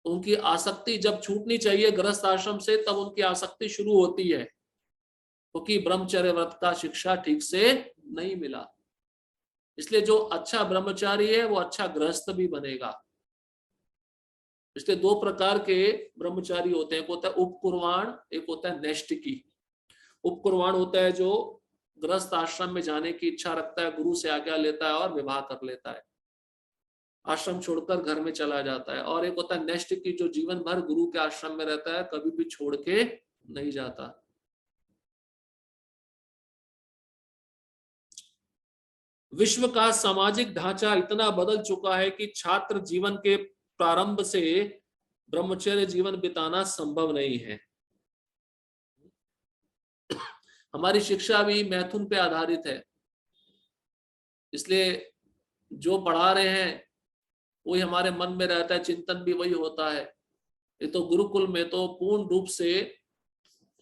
S1: उनकी आसक्ति जब छूटनी चाहिए गृहस्थ आश्रम से, तब उनकी आसक्ति शुरू होती है, क्योंकि ब्रह्मचर्य व्रत का शिक्षा ठीक से नहीं मिला। इसलिए जो अच्छा ब्रह्मचारी है वो अच्छा गृहस्थ भी बनेगा। इसलिए 2 प्रकार के ब्रह्मचारी होते हैं, एक होता है उपकुर्वाण, एक होता है नैष्टिकी। उपकुर्वाण होता है जो गृहस्थ आश्रम में जाने की इच्छा रखता है, गुरु से आज्ञा लेता है और विवाह कर लेता है, आश्रम छोड़कर घर में चला जाता है। और एक होता है नैष्टिकी जो जीवन भर गुरु के आश्रम में रहता है, कभी भी छोड़ के नहीं जाता। विश्व का सामाजिक ढांचा इतना बदल चुका है कि छात्र जीवन के प्रारंभ से ब्रह्मचर्य जीवन बिताना संभव नहीं है। हमारी शिक्षा भी मैथुन पे आधारित है, इसलिए जो पढ़ा रहे हैं वही हमारे मन में रहता है, चिंतन भी वही होता है। ये तो गुरुकुल में तो पूर्ण रूप से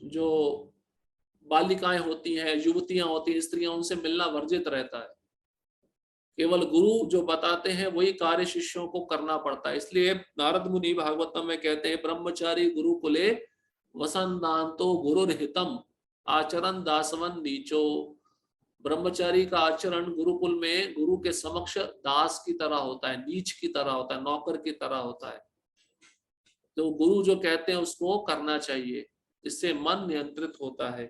S1: जो बालिकाएं होती हैं, युवतियां होती हैं, स्त्रियां, उनसे मिलना वर्जित रहता है। केवल गुरु जो बताते हैं वही कार्य शिष्यों को करना पड़ता है। इसलिए नारद मुनि भागवतम में कहते हैं ब्रह्मचारी गुरुकुले वसंदांतो गुरुर्हितम आचरण दासवन नीचो। ब्रह्मचारी का आचरण गुरुकुल में गुरु के समक्ष दास की तरह होता है, नीच की तरह होता है, नौकर की तरह होता है। तो गुरु जो कहते हैं उसको करना चाहिए, इससे मन नियंत्रित होता है।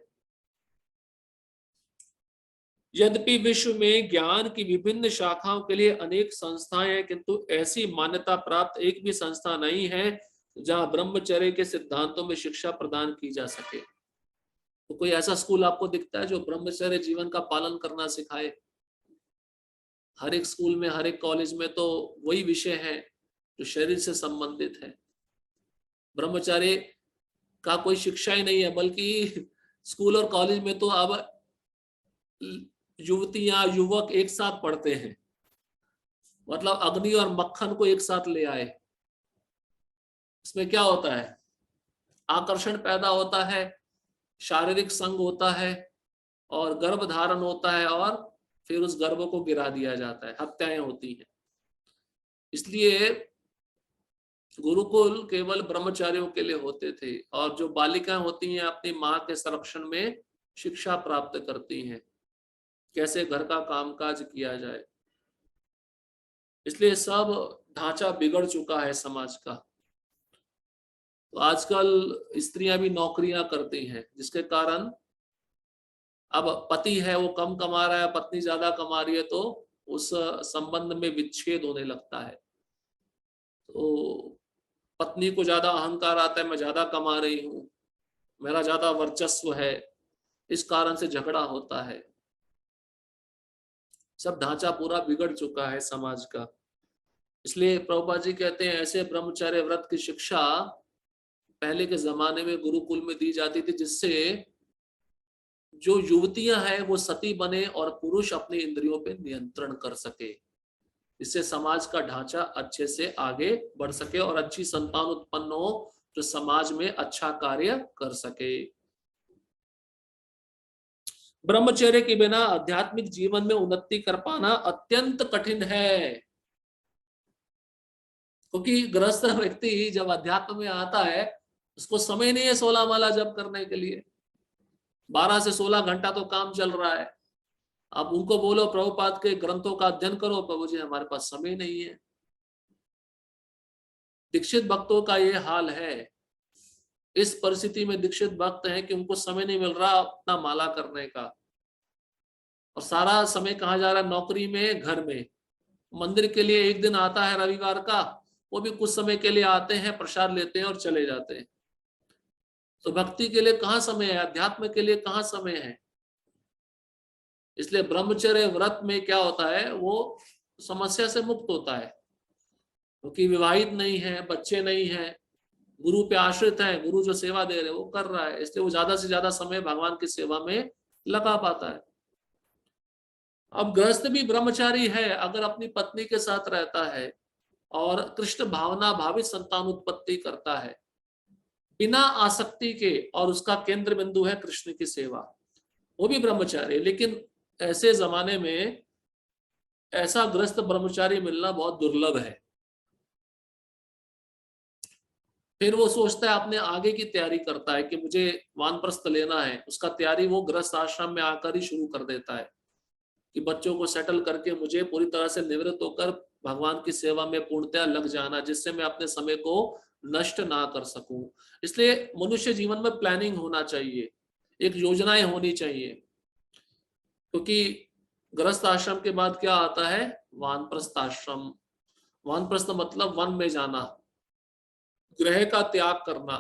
S1: यद्यपि विश्व में ज्ञान की विभिन्न शाखाओं के लिए अनेक संस्थाएं हैं, किंतु ऐसी मान्यता प्राप्त एक भी संस्था नहीं है जहां ब्रह्मचर्य के सिद्धांतों में शिक्षा प्रदान की जा सके। तो कोई ऐसा स्कूल आपको दिखता है जो ब्रह्मचर्य जीवन का पालन करना सिखाए? हर एक स्कूल में, हर एक कॉलेज में तो वही विषय है जो शरीर से संबंधित है। ब्रह्मचर्य का कोई शिक्षा ही नहीं है, बल्कि स्कूल और कॉलेज में तो अब युवतियां युवक एक साथ पढ़ते हैं। मतलब अग्नि और मक्खन को एक साथ ले आए। इसमें क्या होता है, आकर्षण पैदा होता है, शारीरिक संग होता है, और गर्भ धारण होता है, और फिर उस गर्भ को गिरा दिया जाता है, हत्याएं होती हैं। इसलिए गुरुकुल केवल ब्रह्मचारियों के लिए होते थे, और जो बालिकाएं होती हैं अपनी माँ के संरक्षण में शिक्षा प्राप्त करती हैं, कैसे घर का कामकाज किया जाए। इसलिए सब ढांचा बिगड़ चुका है समाज का। तो आजकल स्त्रियां भी नौकरियां करती हैं, जिसके कारण अब पति है वो कम कमा रहा है, पत्नी ज्यादा कमा रही है, तो उस संबंध में विच्छेद होने लगता है। तो पत्नी को ज्यादा अहंकार आता है, मैं ज्यादा कमा रही हूँ, मेरा ज्यादा वर्चस्व है, इस कारण से झगड़ा होता है। सब ढांचा पूरा बिगड़ चुका है समाज का। इसलिए प्रभुपाद जी कहते हैं ऐसे ब्रह्मचर्य व्रत की शिक्षा पहले के जमाने में गुरुकुल में दी जाती थी, जिससे जो युवतियां हैं वो सती बने और पुरुष अपने इंद्रियों पे नियंत्रण कर सके। इससे समाज का ढांचा अच्छे से आगे बढ़ सके और अच्छी संतान उत्पन्न हो जो समाज में अच्छा कार्य कर सके। ब्रह्मचर्य के बिना आध्यात्मिक जीवन में उन्नति कर पाना अत्यंत कठिन है, क्योंकि गृहस्थ व्यक्ति जब अध्यात्म में आता है उसको समय नहीं है 16 माला जप करने के लिए। 12 से 16 घंटा तो काम चल रहा है। अब उनको बोलो प्रभुपाद के ग्रंथों का अध्ययन करो, प्रभु जी हमारे पास समय नहीं है। दीक्षित भक्तों का ये हाल है। इस परिस्थिति में दीक्षित भक्त हैं कि उनको समय नहीं मिल रहा अपना माला करने का, और सारा समय कहाँ जा रहा है, नौकरी में, घर में। मंदिर के लिए एक दिन आता है रविवार का, वो भी कुछ समय के लिए आते हैं, प्रसाद लेते हैं और चले जाते हैं। तो भक्ति के लिए कहाँ समय है, अध्यात्म के लिए कहाँ समय है। इसलिए ब्रह्मचर्य व्रत में क्या होता है, वो समस्या से मुक्त होता है, क्योंकि विवाहित नहीं है, बच्चे नहीं है, गुरु पे आश्रित है, गुरु जो सेवा दे रहे वो कर रहा है, इसलिए वो ज्यादा से ज्यादा समय भगवान की सेवा में लगा पाता है। अब गृहस्थ भी ब्रह्मचारी है, अगर अपनी पत्नी के साथ रहता है और कृष्ण भावना भावित संतान उत्पत्ति करता है बिना आसक्ति के, और उसका केंद्र बिंदु है कृष्ण की सेवा, वो भी ब्रह्मचारी। लेकिन ऐसे जमाने में ऐसा गृहस्थ ब्रह्मचारी मिलना बहुत दुर्लभ है। फिर वो सोचता है, अपने आगे की तैयारी करता है कि मुझे वानप्रस्थ लेना है, उसका तैयारी वो गृहस्थ आश्रम में आकर ही शुरू कर देता है कि बच्चों को सेटल करके मुझे पूरी तरह से निवृत्त होकर भगवान की सेवा में पूर्णतया लग जाना, जिससे मैं अपने समय को नष्ट ना कर सकूं। इसलिए मनुष्य जीवन में प्लानिंग होना चाहिए, एक योजनाएं होनी चाहिए, क्योंकि गृहस्थ आश्रम के बाद क्या आता है, वानप्रस्थ आश्रम। वानप्रस्थ मतलब वन में जाना, गृह का त्याग करना।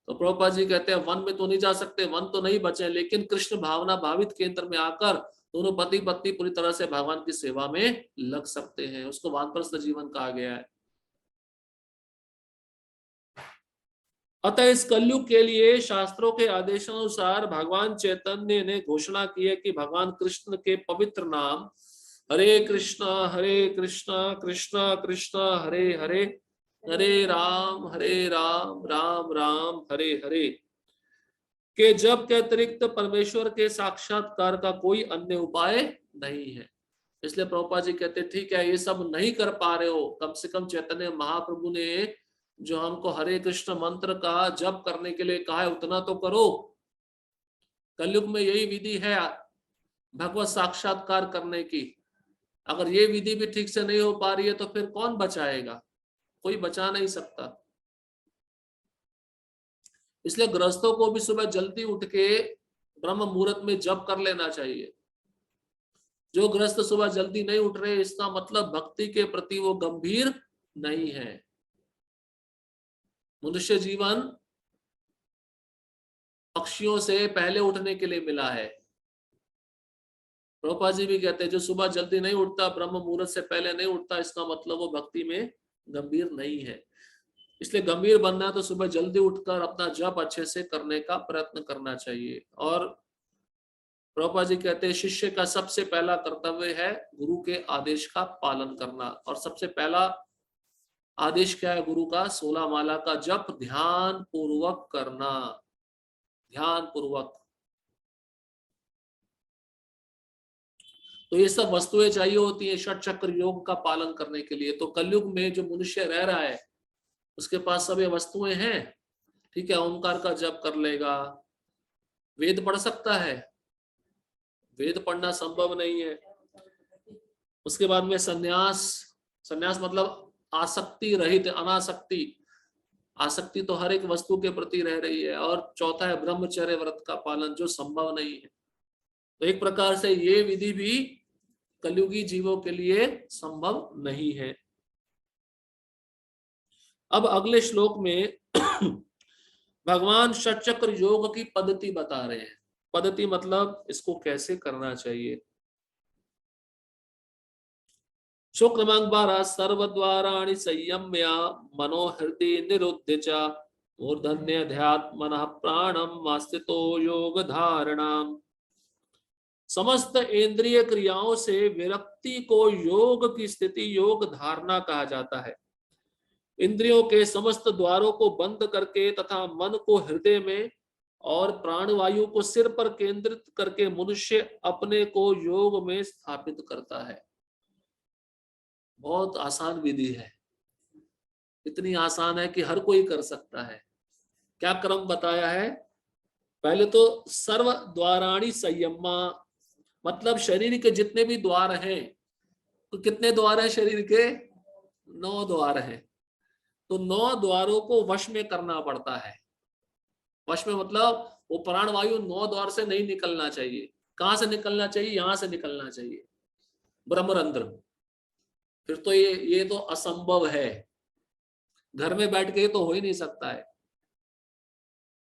S1: तो प्रभुपाद जी कहते हैं वन में तो नहीं जा सकते, वन तो नहीं बचे, लेकिन कृष्ण भावना भावित केंद्र में आकर दोनों पति पत्नी पूरी तरह से भगवान की सेवा में लग सकते हैं। उसको वानप्रस्थ जीवन कहा गया है। अतः इस कलयुग के लिए शास्त्रों के आदेशानुसार भगवान चैतन्य ने घोषणा की है कि भगवान कृष्ण के पवित्र नाम हरे कृष्णा कृष्णा कृष्णा हरे हरे, हरे राम राम हरे हरे के जप के अतिरिक्त परमेश्वर के साक्षात्कार का कोई अन्य उपाय नहीं है। इसलिए प्रभुपाद जी कहते ठीक है, ये सब नहीं कर पा रहे हो, कम से कम चैतन्य महाप्रभु ने जो हमको हरे कृष्ण मंत्र का जप करने के लिए कहा है उतना तो करो। कलयुग में यही विधि है भगवत साक्षात्कार करने की। अगर ये विधि भी ठीक से नहीं हो पा रही है तो फिर कौन बचाएगा, कोई बचा नहीं सकता। इसलिए गृहस्थों को भी सुबह जल्दी उठ के ब्रह्म मुहूर्त में जप कर लेना चाहिए। जो गृहस्थ सुबह जल्दी नहीं उठ रहे, इसका मतलब भक्ति के प्रति वो गंभीर नहीं है। मनुष्य जीवन पक्षियों से पहले उठने के लिए मिला है। प्रभुपाद जी भी कहते हैं जो सुबह जल्दी नहीं उठता, ब्रह्म मुहूर्त से पहले नहीं उठता, इसका मतलब वो भक्ति में गंभीर नहीं है। इसलिए गंभीर बनना है तो सुबह जल्दी उठकर अपना जप अच्छे से करने का प्रयत्न करना चाहिए। और प्रभुपाद जी कहते हैं शिष्य का सबसे पहला कर्तव्य है गुरु के आदेश का पालन करना। और सबसे पहला आदेश क्या है गुरु का? 16 माला का जप ध्यान पूर्वक करना, ध्यान पूर्वक। तो ये सब वस्तुएं चाहिए होती है षट चक्र योग का पालन करने के लिए। तो कलयुग में जो मनुष्य रह रहा है उसके पास सब ये वस्तुएं हैं, ठीक है। ओंकार का जप कर लेगा, वेद पढ़ सकता है, वेद पढ़ना संभव नहीं है। उसके बाद में सन्यास, सन्यास मतलब आसक्ति रहित, अनासक्ति। आसक्ति तो हर एक वस्तु के प्रति रह रही है। और चौथा है ब्रह्मचर्य व्रत का पालन, जो संभव नहीं है। तो एक प्रकार से ये विधि भी कलयुगी जीवों के लिए संभव नहीं है। अब अगले श्लोक में भगवान षटचक्र योग की पद्धति बता रहे हैं। पद्धति मतलब इसको कैसे करना चाहिए। श्लोक क्रमांक 12, सर्वद्वाराणि संयम्य मनोहृदि निरुद्य च मूर्धन्य ध्यात्मनः प्राणम आस्थितो योग धारणाम। समस्त इंद्रिय क्रियाओं से विरक्ति को योग की स्थिति, योग धारणा कहा जाता है। इंद्रियों के समस्त द्वारों को बंद करके तथा मन को हृदय में और प्राणवायु को सिर पर केंद्रित करके मनुष्य अपने को योग में स्थापित करता है। बहुत आसान विधि है, इतनी आसान है कि हर कोई कर सकता है। क्या क्रम बताया है? पहले तो सर्व द्वाराणि संयमा, मतलब शरीर के जितने भी द्वार हैं, तो कितने द्वार हैं शरीर के? 9 द्वार हैं। तो 9 द्वारों को वश में करना पड़ता है। वश में मतलब वो प्राणवायु 9 द्वार से नहीं निकलना चाहिए। कहां से निकलना चाहिए? यहां से निकलना चाहिए, ब्रह्मरंध्र। फिर तो ये तो असंभव है, घर में बैठ के तो हो ही नहीं सकता है।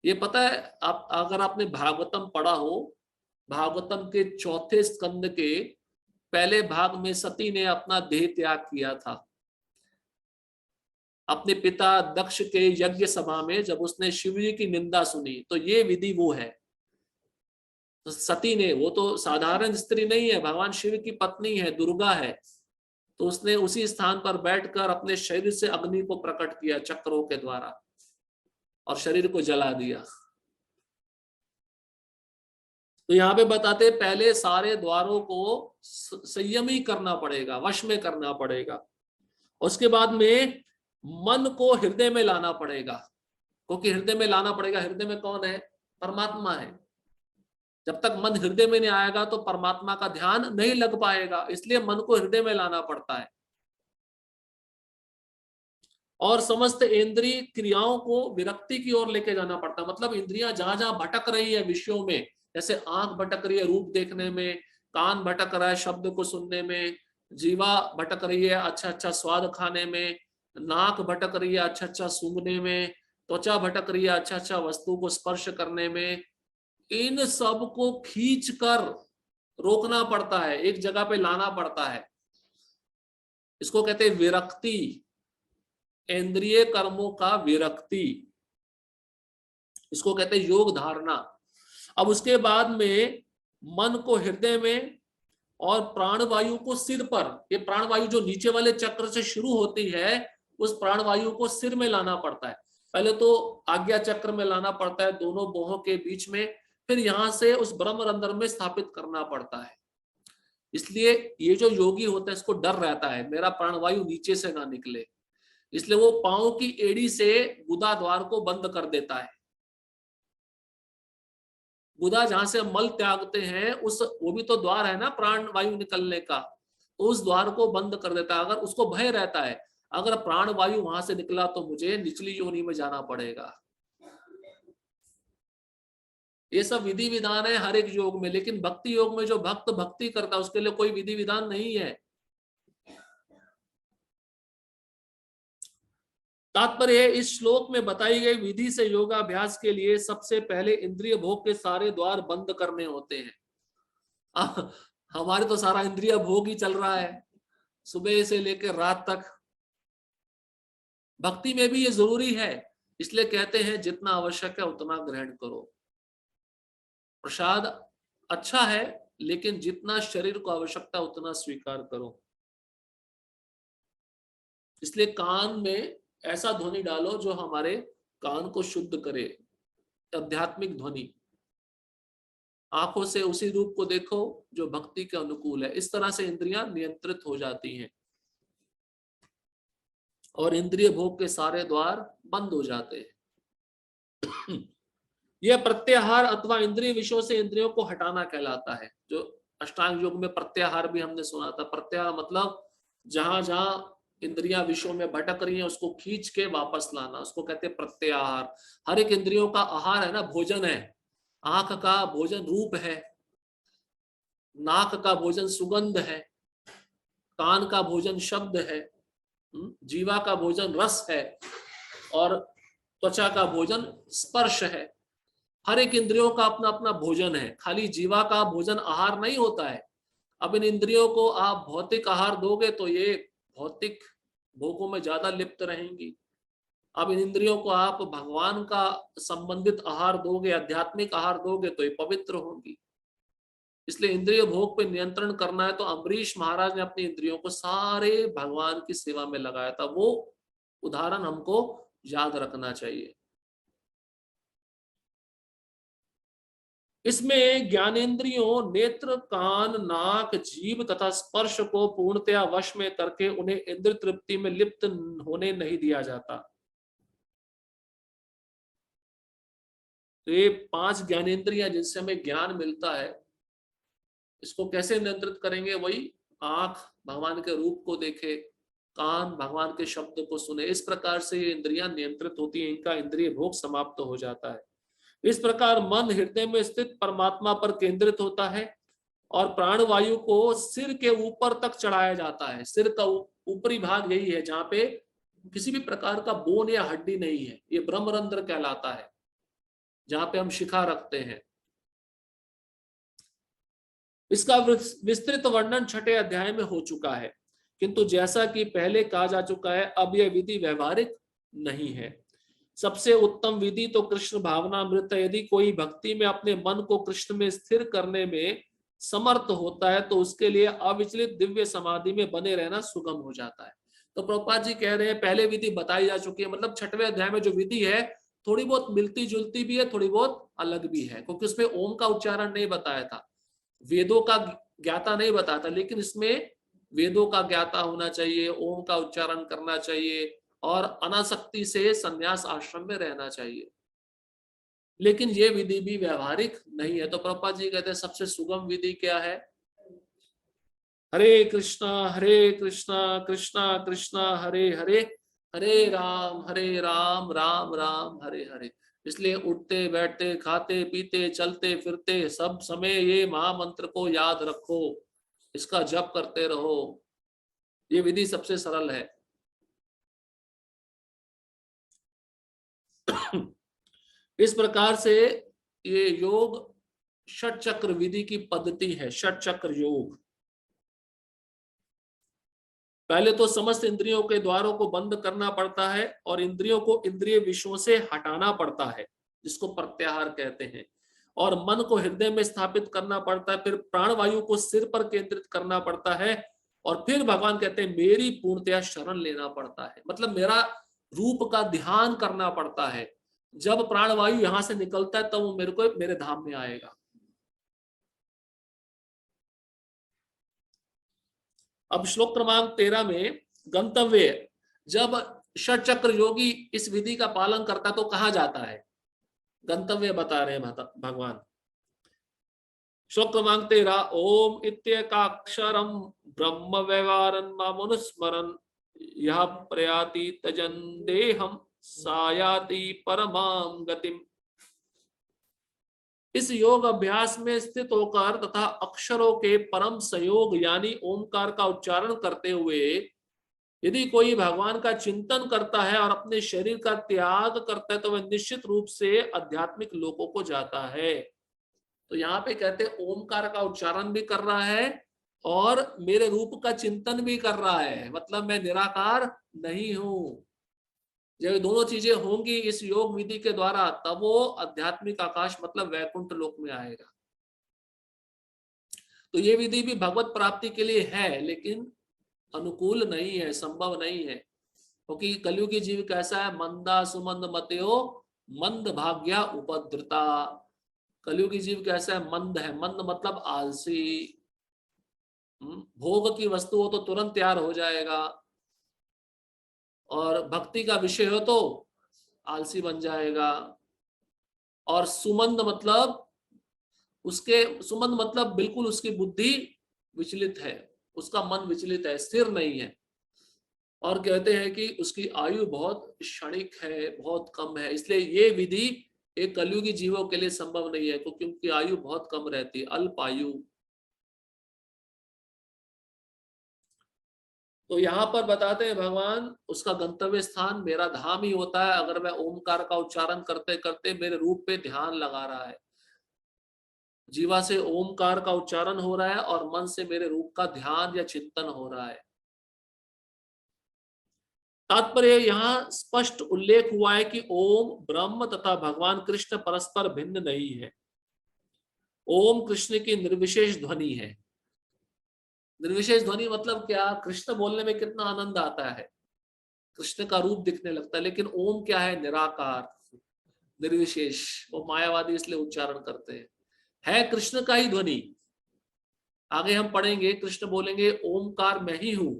S1: ये पता है, आप अगर आपने भागवतम पढ़ा हो, भागवतम के 4थे स्कंद के पहले भाग में सती ने अपना देह त्याग किया था अपने पिता दक्ष के यज्ञ सभा में। जब उसने शिव जी की निंदा सुनी तो ये विधि वो है। तो सती ने, वो तो साधारण स्त्री नहीं है, भगवान शिव की पत्नी है, दुर्गा है। तो उसने उसी स्थान पर बैठकर अपने शरीर से अग्नि को प्रकट किया चक्रों के द्वारा और शरीर को जला दिया। तो यहाँ पे बताते पहले सारे द्वारों को संयमी करना पड़ेगा, वश में करना पड़ेगा। उसके बाद में मन को हृदय में लाना पड़ेगा, क्योंकि हृदय में लाना पड़ेगा। हृदय में कौन है? परमात्मा है। जब तक मन हृदय में नहीं आएगा तो परमात्मा का ध्यान नहीं लग पाएगा, इसलिए मन को हृदय में लाना पड़ता है। और समस्त इंद्रिय क्रियाओं को विरक्ति की ओर लेके जाना पड़ता है। मतलब इंद्रियां जहां जहां भटक रही है विषयों में, जैसे आंख भटक रही है रूप देखने में, कान भटक रहा है शब्द को सुनने में, जीवा भटक रही है अच्छा अच्छा स्वाद खाने में, नाक भटक रही है अच्छा अच्छा सूंघने में, त्वचा भटक रही है अच्छा अच्छा वस्तु को स्पर्श करने में। इन सब को खींच कर रोकना पड़ता है, एक जगह पे लाना पड़ता है। इसको कहते हैं विरक्ति, इंद्रिय कर्मों का विरक्ति, इसको कहते हैं योग धारणा। अब उसके बाद में मन को हृदय में और प्राणवायु को सिर पर, ये प्राणवायु जो नीचे वाले चक्र से शुरू होती है उस प्राणवायु को सिर में लाना पड़ता है। पहले तो आज्ञा चक्र में लाना पड़ता है, दोनों बोहों के बीच में, फिर यहां से उस ब्रह्मरंध्र में स्थापित करना पड़ता है। इसलिए ये जो योगी होता है इसको डर रहता है मेरा प्राणवायु नीचे से ना निकले, इसलिए वो पांव की एड़ी से गुदा द्वार को बंद कर देता है। गुदा जहां से मल त्यागते हैं उस, वो भी तो द्वार है ना प्राण वायु निकलने का, तो उस द्वार को बंद कर देता है। अगर उसको भय रहता है अगर प्राण वायु वहां से निकला तो मुझे निचली योनि में जाना पड़ेगा। ये सब विधि विधान है हर एक योग में, लेकिन भक्ति योग में जो भक्त भक्ति करता है उसके लिए कोई विधि विधान नहीं है। तात्पर्य इस श्लोक में बताई गई विधि से योगाभ्यास के लिए सबसे पहले इंद्रिय भोग के सारे द्वार बंद करने होते हैं। हमारे तो सारा इंद्रिय भोग ही चल रहा है सुबह से लेकर रात तक। भक्ति में भी ये जरूरी है, इसलिए कहते हैं जितना आवश्यक है उतना ग्रहण करो। प्रसाद अच्छा है, लेकिन जितना शरीर को आवश्यकता उतना स्वीकार करो। इसलिए कान में ऐसा ध्वनि डालो जो हमारे कान को शुद्ध करे, आध्यात्मिक ध्वनि। आंखों से उसी रूप को देखो जो भक्ति के अनुकूल है। इस तरह से इंद्रियां नियंत्रित हो जाती हैं और इंद्रिय भोग के सारे द्वार बंद हो जाते हैं। यह प्रत्याहार अथवा इंद्रिय विषयों से इंद्रियों को हटाना कहलाता है। जो अष्टांग योग में प्रत्याहार भी हमने सुना था। प्रत्याहार मतलब जहां जहां इंद्रियां विषयों में भटक रही हैं उसको खींच के वापस लाना, उसको कहते हैं प्रत्याहार। हर एक इंद्रियों का आहार है ना, भोजन है। आंख का भोजन रूप है, नाक का भोजन सुगंध है, कान का भोजन शब्द है, जीवा का भोजन रस है और त्वचा का भोजन स्पर्श है। हर एक इंद्रियों का अपना अपना भोजन है। खाली जीवा का भोजन आहार नहीं होता है। अब इन इंद्रियों को आप भौतिक आहार दोगे तो ये भौतिक भोगों में ज्यादा लिप्त रहेंगी। अब इन इंद्रियों को आप भगवान का संबंधित आहार दोगे, आध्यात्मिक आहार दोगे तो ये पवित्र होंगी। इसलिए इंद्रिय भोग पे नियंत्रण करना है तो अम्बरीश महाराज ने अपनी इंद्रियों को सारे भगवान की सेवा में लगाया था। वो उदाहरण हमको याद रखना चाहिए। इसमें ज्ञानेंद्रियों नेत्र, कान, नाक, जीभ तथा स्पर्श को पूर्णतया वश में करके उन्हें इंद्र तृप्ति में लिप्त होने नहीं दिया जाता। तो ये 5 ज्ञानेंद्रियां जिनसे हमें ज्ञान मिलता है, इसको कैसे नियंत्रित करेंगे? वही आंख भगवान के रूप को देखे, कान भगवान के शब्द को सुने। इस प्रकार से ये इंद्रियां नियंत्रित होती हैं, इनका इंद्रिय भोग समाप्त हो जाता है। इस प्रकार मन हृदय में स्थित परमात्मा पर केंद्रित होता है और प्राणवायु को सिर के ऊपर तक चढ़ाया जाता है। सिर का ऊपरी भाग यही है जहां पे किसी भी प्रकार का बोन या हड्डी नहीं है। ये ब्रह्मरंध्र कहलाता है, जहां पे हम शिखा रखते हैं। इसका विस्तृत वर्णन 6ठे अध्याय में हो चुका है, किंतु जैसा कि पहले कहा जा चुका है, अब यह विधि व्यवहारिक नहीं है। सबसे उत्तम विधि तो कृष्ण भावनामृत है। यदि कोई भक्ति में अपने मन को कृष्ण में स्थिर करने में समर्थ होता है तो उसके लिए अविचलित दिव्य समाधि में बने रहना सुगम हो जाता है। तो प्रभुपाद जी कह रहे हैं पहले विधि बताई जा चुकी है, मतलब 6वें अध्याय में जो विधि है थोड़ी बहुत मिलती जुलती भी है, थोड़ी बहुत अलग भी है, क्योंकि उसमें ओम का उच्चारण नहीं बताया था, वेदों का ज्ञाता नहीं बताया था, लेकिन इसमें वेदों का ज्ञाता होना चाहिए, ओम का उच्चारण करना चाहिए और अनासक्ति से संन्यास आश्रम में रहना चाहिए। लेकिन ये विधि भी व्यवहारिक नहीं है। तो प्रभुपाद जी कहते हैं सबसे सुगम विधि क्या है? हरे कृष्णा कृष्णा कृष्णा हरे हरे, हरे राम राम राम हरे हरे। इसलिए उठते बैठते खाते पीते चलते फिरते सब समय ये महामंत्र को याद रखो, इसका जप करते रहो। ये विधि सबसे सरल है। इस प्रकार से ये योग षट चक्र विधि की पद्धति है। षट चक्र योग, पहले तो समस्त इंद्रियों के द्वारों को बंद करना पड़ता है और इंद्रियों को इंद्रिय विषयों से हटाना पड़ता है, जिसको प्रत्याहार कहते हैं, और मन को हृदय में स्थापित करना पड़ता है। फिर प्राणवायु को सिर पर केंद्रित करना पड़ता है और फिर भगवान कहते हैं मेरी पूर्णतया शरण लेना पड़ता है, मतलब मेरा रूप का ध्यान करना पड़ता है। जब प्राणवायु यहां से निकलता है तब वो मेरे को मेरे धाम में आएगा। अब श्लोक क्रमांक 13 में गंतव्य, जब षट चक्र योगी इस विधि का पालन करता तो कहां जाता है? गंतव्य बता रहे हैं भगवान। श्लोक क्रमांक 13, ओम इत्येकाक्षरम ब्रह्म व्यवहारन मामनुस्मरन यह प्रयाति तजन देहम सायाति परमाम गतिम। इस योग अभ्यास में स्थित होकर तथा अक्षरों के परम संयोग यानी ओमकार का उच्चारण करते हुए यदि कोई भगवान का चिंतन करता है और अपने शरीर का त्याग करता है तो वह निश्चित रूप से आध्यात्मिक लोकों को जाता है। तो यहाँ पे कहते हैं ओमकार का उच्चारण भी कर रहा है और मेरे रूप का चिंतन भी कर रहा है, मतलब मैं निराकार नहीं हूं। जब दोनों चीजें होंगी इस योग विधि के द्वारा तब वो आध्यात्मिक आकाश मतलब वैकुंठ लोक में आएगा। तो ये विधि भी भगवत प्राप्ति के लिए है, लेकिन अनुकूल नहीं है, संभव नहीं है, क्योंकि कलयुगी जीव कैसा है? मंदा सुमंद मतयो मंद भाग्या उपद्रता। कलयुगी जीव कैसा है? मंद है। मंद मतलब आलसी। भोग की वस्तु हो तो तुरंत तैयार हो जाएगा, और भक्ति का विषय हो तो आलसी बन जाएगा। और सुमंद मतलब सुमंद मतलब बिल्कुल उसकी बुद्धि विचलित है, उसका मन विचलित है, स्थिर नहीं है। और कहते हैं कि उसकी आयु बहुत क्षणिक है, बहुत कम है। इसलिए ये विधि एक कलयुगी जीवों के लिए संभव नहीं है, क्योंकि उनकी आयु बहुत कम रहती है, अल्प आयु। तो यहाँ पर बताते हैं भगवान, उसका गंतव्य स्थान मेरा धाम ही होता है, अगर मैं ओमकार का उच्चारण करते करते मेरे रूप पे ध्यान लगा रहा है। जीवा से ओमकार का उच्चारण हो रहा है और मन से मेरे रूप का ध्यान या चिंतन हो रहा है। तात्पर्य यहाँ स्पष्ट उल्लेख हुआ है कि ओम ब्रह्म तथा भगवान कृष्ण परस्पर भिन्न नहीं है। ओम कृष्ण की निर्विशेष ध्वनि है। निर्विशेष ध्वनि मतलब क्या? कृष्ण बोलने में कितना आनंद आता है, कृष्ण का रूप दिखने लगता है। लेकिन ओम क्या है? निराकार, निर्विशेष। वो मायावादी इसलिए उच्चारण करते हैं, है कृष्ण का ही ध्वनि। आगे हम पढ़ेंगे, कृष्ण बोलेंगे ओमकार मैं ही हूं,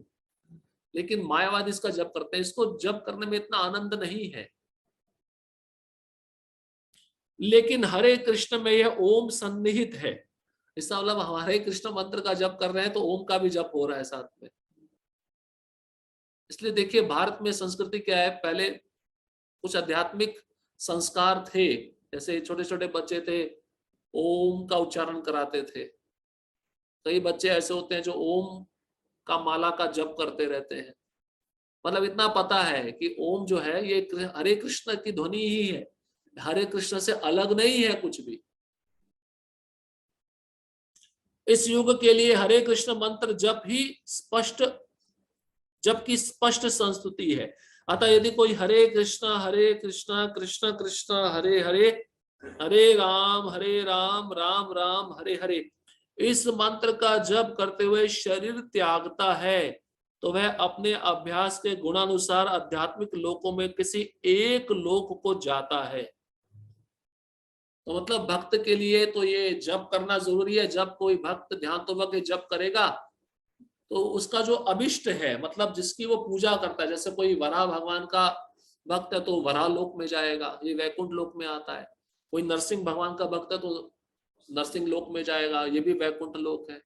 S1: लेकिन मायावादी इसका जप करते हैं। इसको जप करने में इतना आनंद नहीं है। लेकिन हरे कृष्ण में यह ओम सन्निहित है। इसका मतलब हमारे कृष्ण मंत्र का जप कर रहे हैं तो ओम का भी जप हो रहा है साथ में। इसलिए देखिए, भारत में संस्कृति क्या है, पहले कुछ आध्यात्मिक संस्कार थे, जैसे छोटे छोटे बच्चे थे ओम का उच्चारण कराते थे। कई बच्चे ऐसे होते हैं जो ओम का माला का जप करते रहते हैं। मतलब इतना पता है कि ओम जो है ये हरे कृष्ण की ध्वनि ही है, हरे कृष्ण से अलग नहीं है कुछ भी। इस युग के लिए हरे कृष्ण मंत्र जप ही स्पष्ट, जप की स्पष्ट संस्तुति है। अतः यदि कोई हरे कृष्ण कृष्ण कृष्ण हरे हरे, हरे राम राम राम हरे हरे, इस मंत्र का जप करते हुए शरीर त्यागता है, तो वह अपने अभ्यास के गुणानुसार आध्यात्मिक लोकों में किसी एक लोक को जाता है। तो मतलब भक्त के लिए तो ये जप करना जरूरी है। जब कोई भक्त ध्यानपूर्वक जप करेगा तो उसका जो अभिष्ट है, मतलब जिसकी वो पूजा करता है, जैसे कोई वराह भगवान का भक्त है तो वराह लोक में जाएगा, ये वैकुंठ लोक में आता है। कोई नरसिंह भगवान का भक्त है तो नरसिंह लोक में जाएगा, ये भी वैकुंठ लोक है।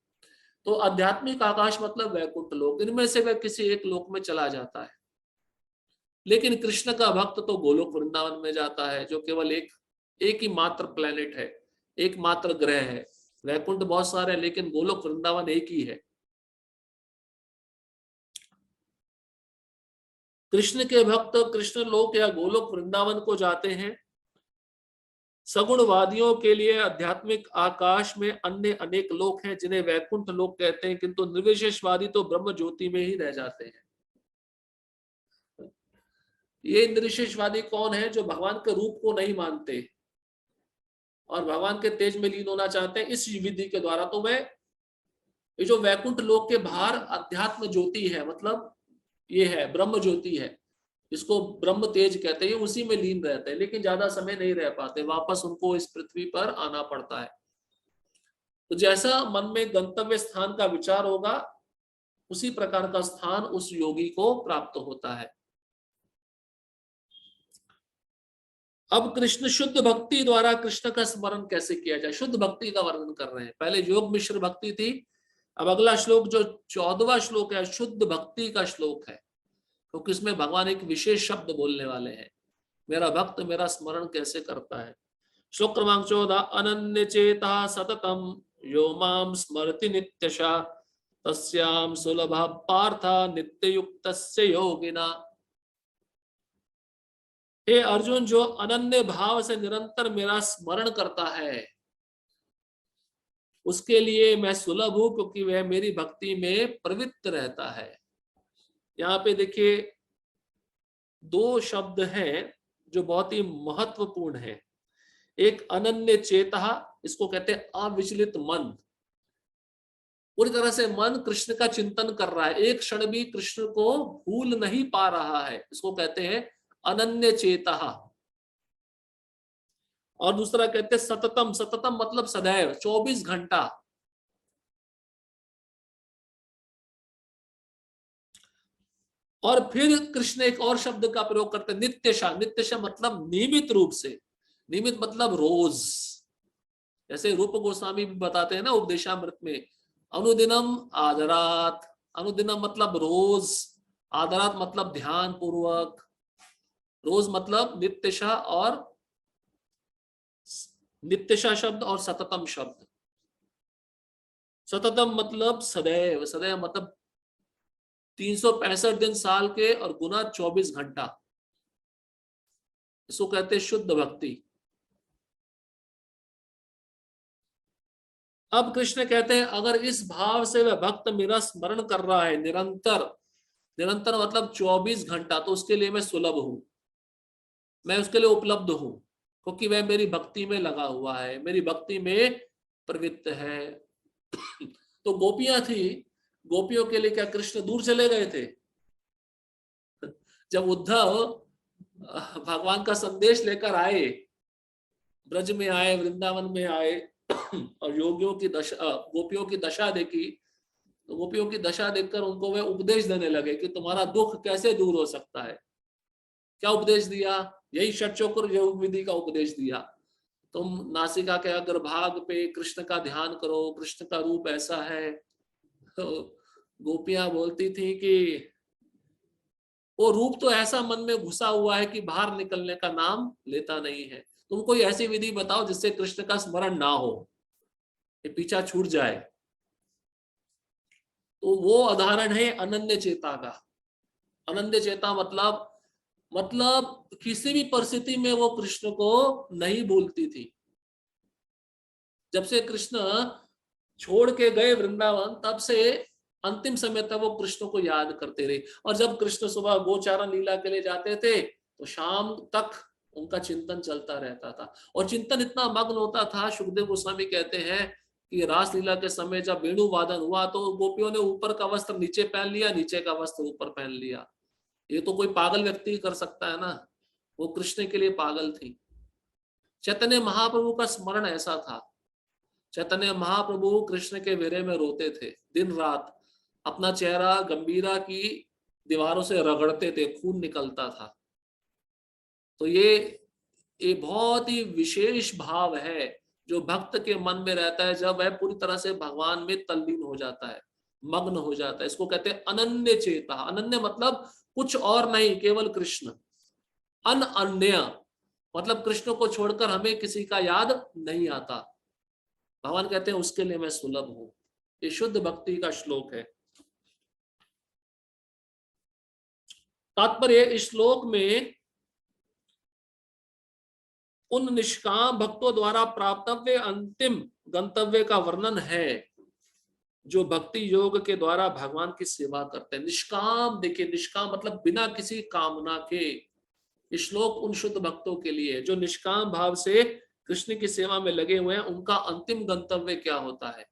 S1: तो आध्यात्मिक आकाश मतलब वैकुंठ लोक, इनमें से वह किसी एक लोक में चला जाता है। लेकिन कृष्ण का भक्त तो गोलोक वृंदावन में जाता है, जो केवल एक ही मात्र प्लेनेट है, एक मात्र ग्रह है। वैकुंठ बहुत सारे हैं, लेकिन गोलोक वृंदावन एक ही है। कृष्ण के भक्त कृष्ण लोक या गोलोक वृंदावन को जाते हैं। सगुणवादियों के लिए आध्यात्मिक आकाश में अन्य अनेक लोक हैं जिन्हें वैकुंठ लोक कहते हैं, किंतु निर्विशेषवादी तो ब्रह्म ज्योति में ही रह जाते हैं। ये निर्विशेषवादी कौन है? जो भगवान के रूप को नहीं मानते और भगवान के तेज में लीन होना चाहते हैं इस विधि के द्वारा। तो वह ये जो वैकुंठ लोक के बाहर अध्यात्म ज्योति है, मतलब ये है ब्रह्म ज्योति है, इसको ब्रह्म तेज कहते हैं, उसी में लीन रहते हैं, लेकिन ज्यादा समय नहीं रह पाते, वापस उनको इस पृथ्वी पर आना पड़ता है। तो जैसा मन में गंतव्य स्थान का विचार होगा, उसी प्रकार का स्थान उस योगी को प्राप्त होता है। अब कृष्ण शुद्ध भक्ति द्वारा कृष्ण का स्मरण कैसे किया जाए, शुद्ध भक्ति का वर्णन कर रहे हैं। पहले योग मिश्र भक्ति थी, अब अगला श्लोक जो 14वां श्लोक है शुद्ध भक्ति का श्लोक है, क्योंकि इसमें भगवान एक विशेष शब्द बोलने वाले हैं, मेरा भक्त मेरा स्मरण कैसे करता है। श्लोक क्रमांक 14, अनन्य चेता सततम यो माम स्मरति नित्यशा तस्याम सुलभ पार्था नित्य युक्तस्य योगिना। हे अर्जुन, जो अनन्य भाव से निरंतर मेरा स्मरण करता है उसके लिए मैं सुलभ हूं, क्योंकि वह मेरी भक्ति में प्रवृत्त रहता है। यहाँ पे देखिए दो शब्द हैं जो बहुत ही महत्वपूर्ण है। एक अनन्य चेता, इसको कहते हैं अविचलित मन। पूरी तरह से मन कृष्ण का चिंतन कर रहा है, एक क्षण भी कृष्ण को भूल नहीं पा रहा है, इसको कहते हैं अनन्य चेता। और दूसरा कहते हैं सततम, सततम मतलब सदैव, 24 घंटा। और फिर कृष्ण एक और शब्द का प्रयोग करते हैं नित्यशा। नित्यशा मतलब नियमित रूप से, नियमित मतलब रोज। जैसे रूप गोस्वामी भी बताते हैं ना उपदेशामृत में, अनुदिनम आदरात। अनुदिनम मतलब रोज, आदरात मतलब ध्यान पूर्वक, रोज मतलब नित्यशा, और नित्यशा शब्द और सततम शब्द। सततम मतलब सदैव, सदैव मतलब 365 दिन साल के और गुना 24 घंटा, इसको कहते हैं शुद्ध भक्ति। अब कृष्ण कहते हैं अगर इस भाव से वह भक्त मेरा स्मरण कर रहा है निरंतर, निरंतर मतलब 24 घंटा, तो उसके लिए मैं सुलभ हूं, मैं उसके लिए उपलब्ध हूं, क्योंकि वह मेरी भक्ति में लगा हुआ है, मेरी भक्ति में प्रवृत्त है। तो गोपियां थी, गोपियों के लिए क्या कृष्ण दूर चले गए थे? जब उद्धव भगवान का संदेश लेकर आए, ब्रज में आए, वृंदावन में आए, और योगियों की दशा, गोपियों की दशा देखी, तो गोपियों की दशा देखकर उनको वे उपदेश देने लगे कि तुम्हारा दुख कैसे दूर हो सकता है। क्या उपदेश दिया? यही षटचक्र योग विधि का उपदेश दिया। तुम नासिका के अग्रभाग पे कृष्ण का ध्यान करो, कृष्ण का रूप ऐसा है। तो गोपियां बोलती थी कि वो रूप तो ऐसा मन में घुसा हुआ है कि बाहर निकलने का नाम लेता नहीं है। तुम कोई ऐसी विधि बताओ जिससे कृष्ण का स्मरण ना हो, ये पीछा छूट जाए। तो वो उदाहरण है अनन्य चेता का। अनन्य चेता मतलब किसी भी परिस्थिति में वो कृष्ण को नहीं भूलती थी। जब से कृष्ण छोड़ के गए वृंदावन, तब से अंतिम समय तक वो कृष्ण को याद करते रहे। और जब कृष्ण सुबह गोचारण लीला के लिए जाते थे तो शाम तक उनका चिंतन चलता रहता था। और चिंतन इतना मग्न होता था, सुखदेव गोस्वामी कहते हैं कि रासलीला के समय जब वेणु वादन हुआ तो गोपियों ने ऊपर का वस्त्र नीचे पहन लिया, नीचे का वस्त्र ऊपर पहन लिया। ये तो कोई पागल व्यक्ति कर सकता है ना, वो कृष्ण के लिए पागल थी। चैतन्य महाप्रभु का स्मरण ऐसा था। चैतन्य महाप्रभु कृष्ण के विरह में रोते थे दिन रात, अपना चेहरा गंभीरा की दीवारों से रगड़ते थे, खून निकलता था। तो ये बहुत ही विशेष भाव है जो भक्त के मन में रहता है जब वह पूरी तरह से भगवान में तल्लीन हो जाता है, मग्न हो जाता है। इसको कहते हैं अनन्य चेता। अनन्य मतलब कुछ और नहीं, केवल कृष्ण। अनन्य मतलब कृष्ण को छोड़कर हमें किसी का याद नहीं आता। भगवान कहते हैं उसके लिए मैं सुलभ हूं। ये शुद्ध भक्ति का श्लोक है। तात्पर्य इस श्लोक में उन निष्काम भक्तों द्वारा प्राप्तव्य अंतिम गंतव्य का वर्णन है जो भक्ति योग के द्वारा भगवान की सेवा करते हैं। निष्काम, देखिए निष्काम मतलब बिना किसी कामना के। इस श्लोक उन शुद्ध भक्तों के लिए जो निष्काम भाव से कृष्ण की सेवा में लगे हुए हैं, उनका अंतिम गंतव्य क्या होता है,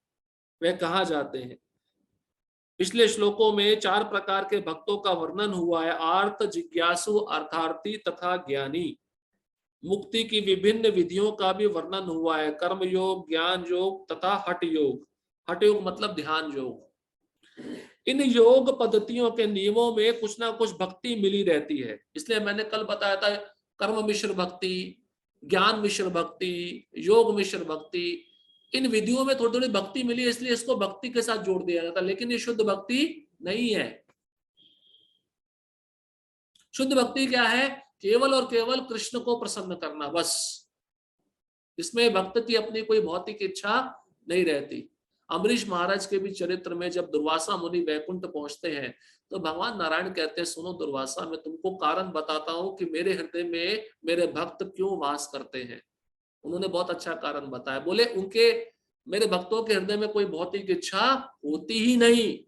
S1: वह कहाँ जाते हैं। पिछले श्लोकों में 4 प्रकार के भक्तों का वर्णन हुआ है, आर्त, जिज्ञासु, अर्थार्थी तथा ज्ञानी। मुक्ति की विभिन्न विधियों का भी वर्णन हुआ है, कर्म योग, ज्ञान योग तथा हठ योग। हठ योग मतलब ध्यान योग। इन योग पद्धतियों के नियमों में कुछ ना कुछ भक्ति मिली रहती है। इसलिए मैंने कल बताया था कर्म मिश्र भक्ति, ज्ञान मिश्र भक्ति, योग मिश्र भक्ति। इन विधियों में थोड़ी थोड़ी भक्ति मिली है, इसलिए इसको भक्ति के साथ जोड़ दिया जाता है, लेकिन ये शुद्ध भक्ति नहीं है। शुद्ध भक्ति क्या है? केवल और केवल कृष्ण को प्रसन्न करना, बस। इसमें भक्त की अपनी कोई भौतिक इच्छा नहीं रहती। अम्बरीश महाराज के भी चरित्र में जब दुर्वासा मुनि वैकुंठ पहुंचते हैं तो भगवान नारायण कहते हैं, सुनो दुर्वासा, मैं तुमको कारण बताता हूं कि मेरे हृदय में मेरे भक्त क्यों वास करते हैं। उन्होंने बहुत अच्छा कारण बताया। बोले उनके, मेरे भक्तों के हृदय में कोई भौतिक इच्छा होती ही नहीं,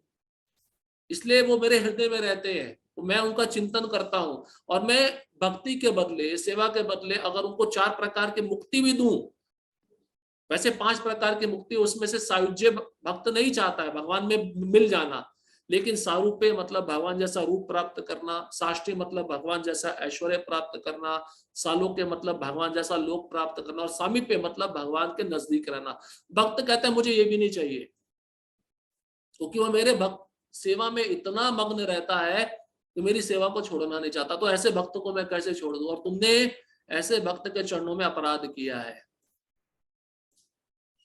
S1: इसलिए वो मेरे हृदय में रहते हैं, मैं उनका चिंतन करता हूं। और मैं भक्ति के बदले, सेवा के बदले अगर उनको 4 प्रकार की मुक्ति भी दूं वैसे 5 प्रकार की मुक्ति, उसमें से सायुज्य भक्त नहीं चाहता है भगवान में मिल जाना, लेकिन सारूप्य मतलब भगवान जैसा रूप प्राप्त करना, साष्टी मतलब भगवान जैसा ऐश्वर्य प्राप्त करना, सालोक्य मतलब भगवान जैसा लोक प्राप्त करना, और सामीप्य मतलब भगवान के नजदीक रहना। भक्त कहते हैं मुझे ये भी नहीं चाहिए, क्योंकि वो मेरे भक्त सेवा में इतना मग्न रहता है कि मेरी सेवा को छोड़ना नहीं चाहता। तो ऐसे भक्त को मैं कैसे छोड़ दूं? और तुमने ऐसे भक्त के चरणों में अपराध किया है,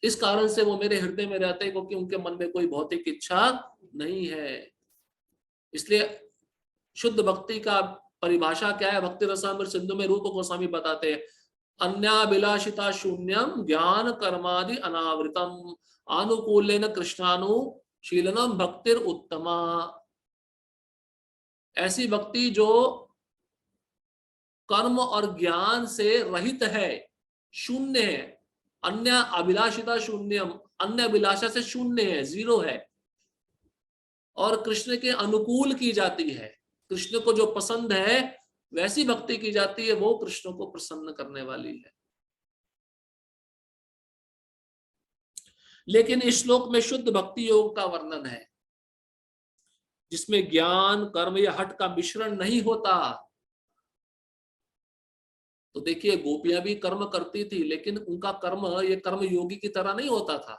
S1: इस कारण से वो मेरे हृदय में रहते हैं, क्योंकि उनके मन में कोई भौतिक इच्छा नहीं है। इसलिए शुद्ध भक्ति का परिभाषा क्या है? भक्ति रसामृत सिंधु में रूप गोस्वामी बताते हैं, अन्याभिलाषिता शून्यम ज्ञान कर्मादि अनावृतम आनुकूल्येन कृष्णानुशीलनम भक्तिर उत्तमा। ऐसी भक्ति जो कर्म और ज्ञान से रहित है, शून्य है। अन्य अभिलाषिता शून्यम, अन्य अभिलाषा से शून्य है, जीरो है, और कृष्ण के अनुकूल की जाती है, कृष्ण को जो पसंद है वैसी भक्ति की जाती है, वो कृष्ण को प्रसन्न करने वाली है। लेकिन इस श्लोक में शुद्ध भक्ति योग का वर्णन है, जिसमें ज्ञान कर्म या हठ का मिश्रण नहीं होता। तो देखिए, गोपियां भी कर्म करती थी, लेकिन उनका कर्म ये कर्म योगी की तरह नहीं होता था,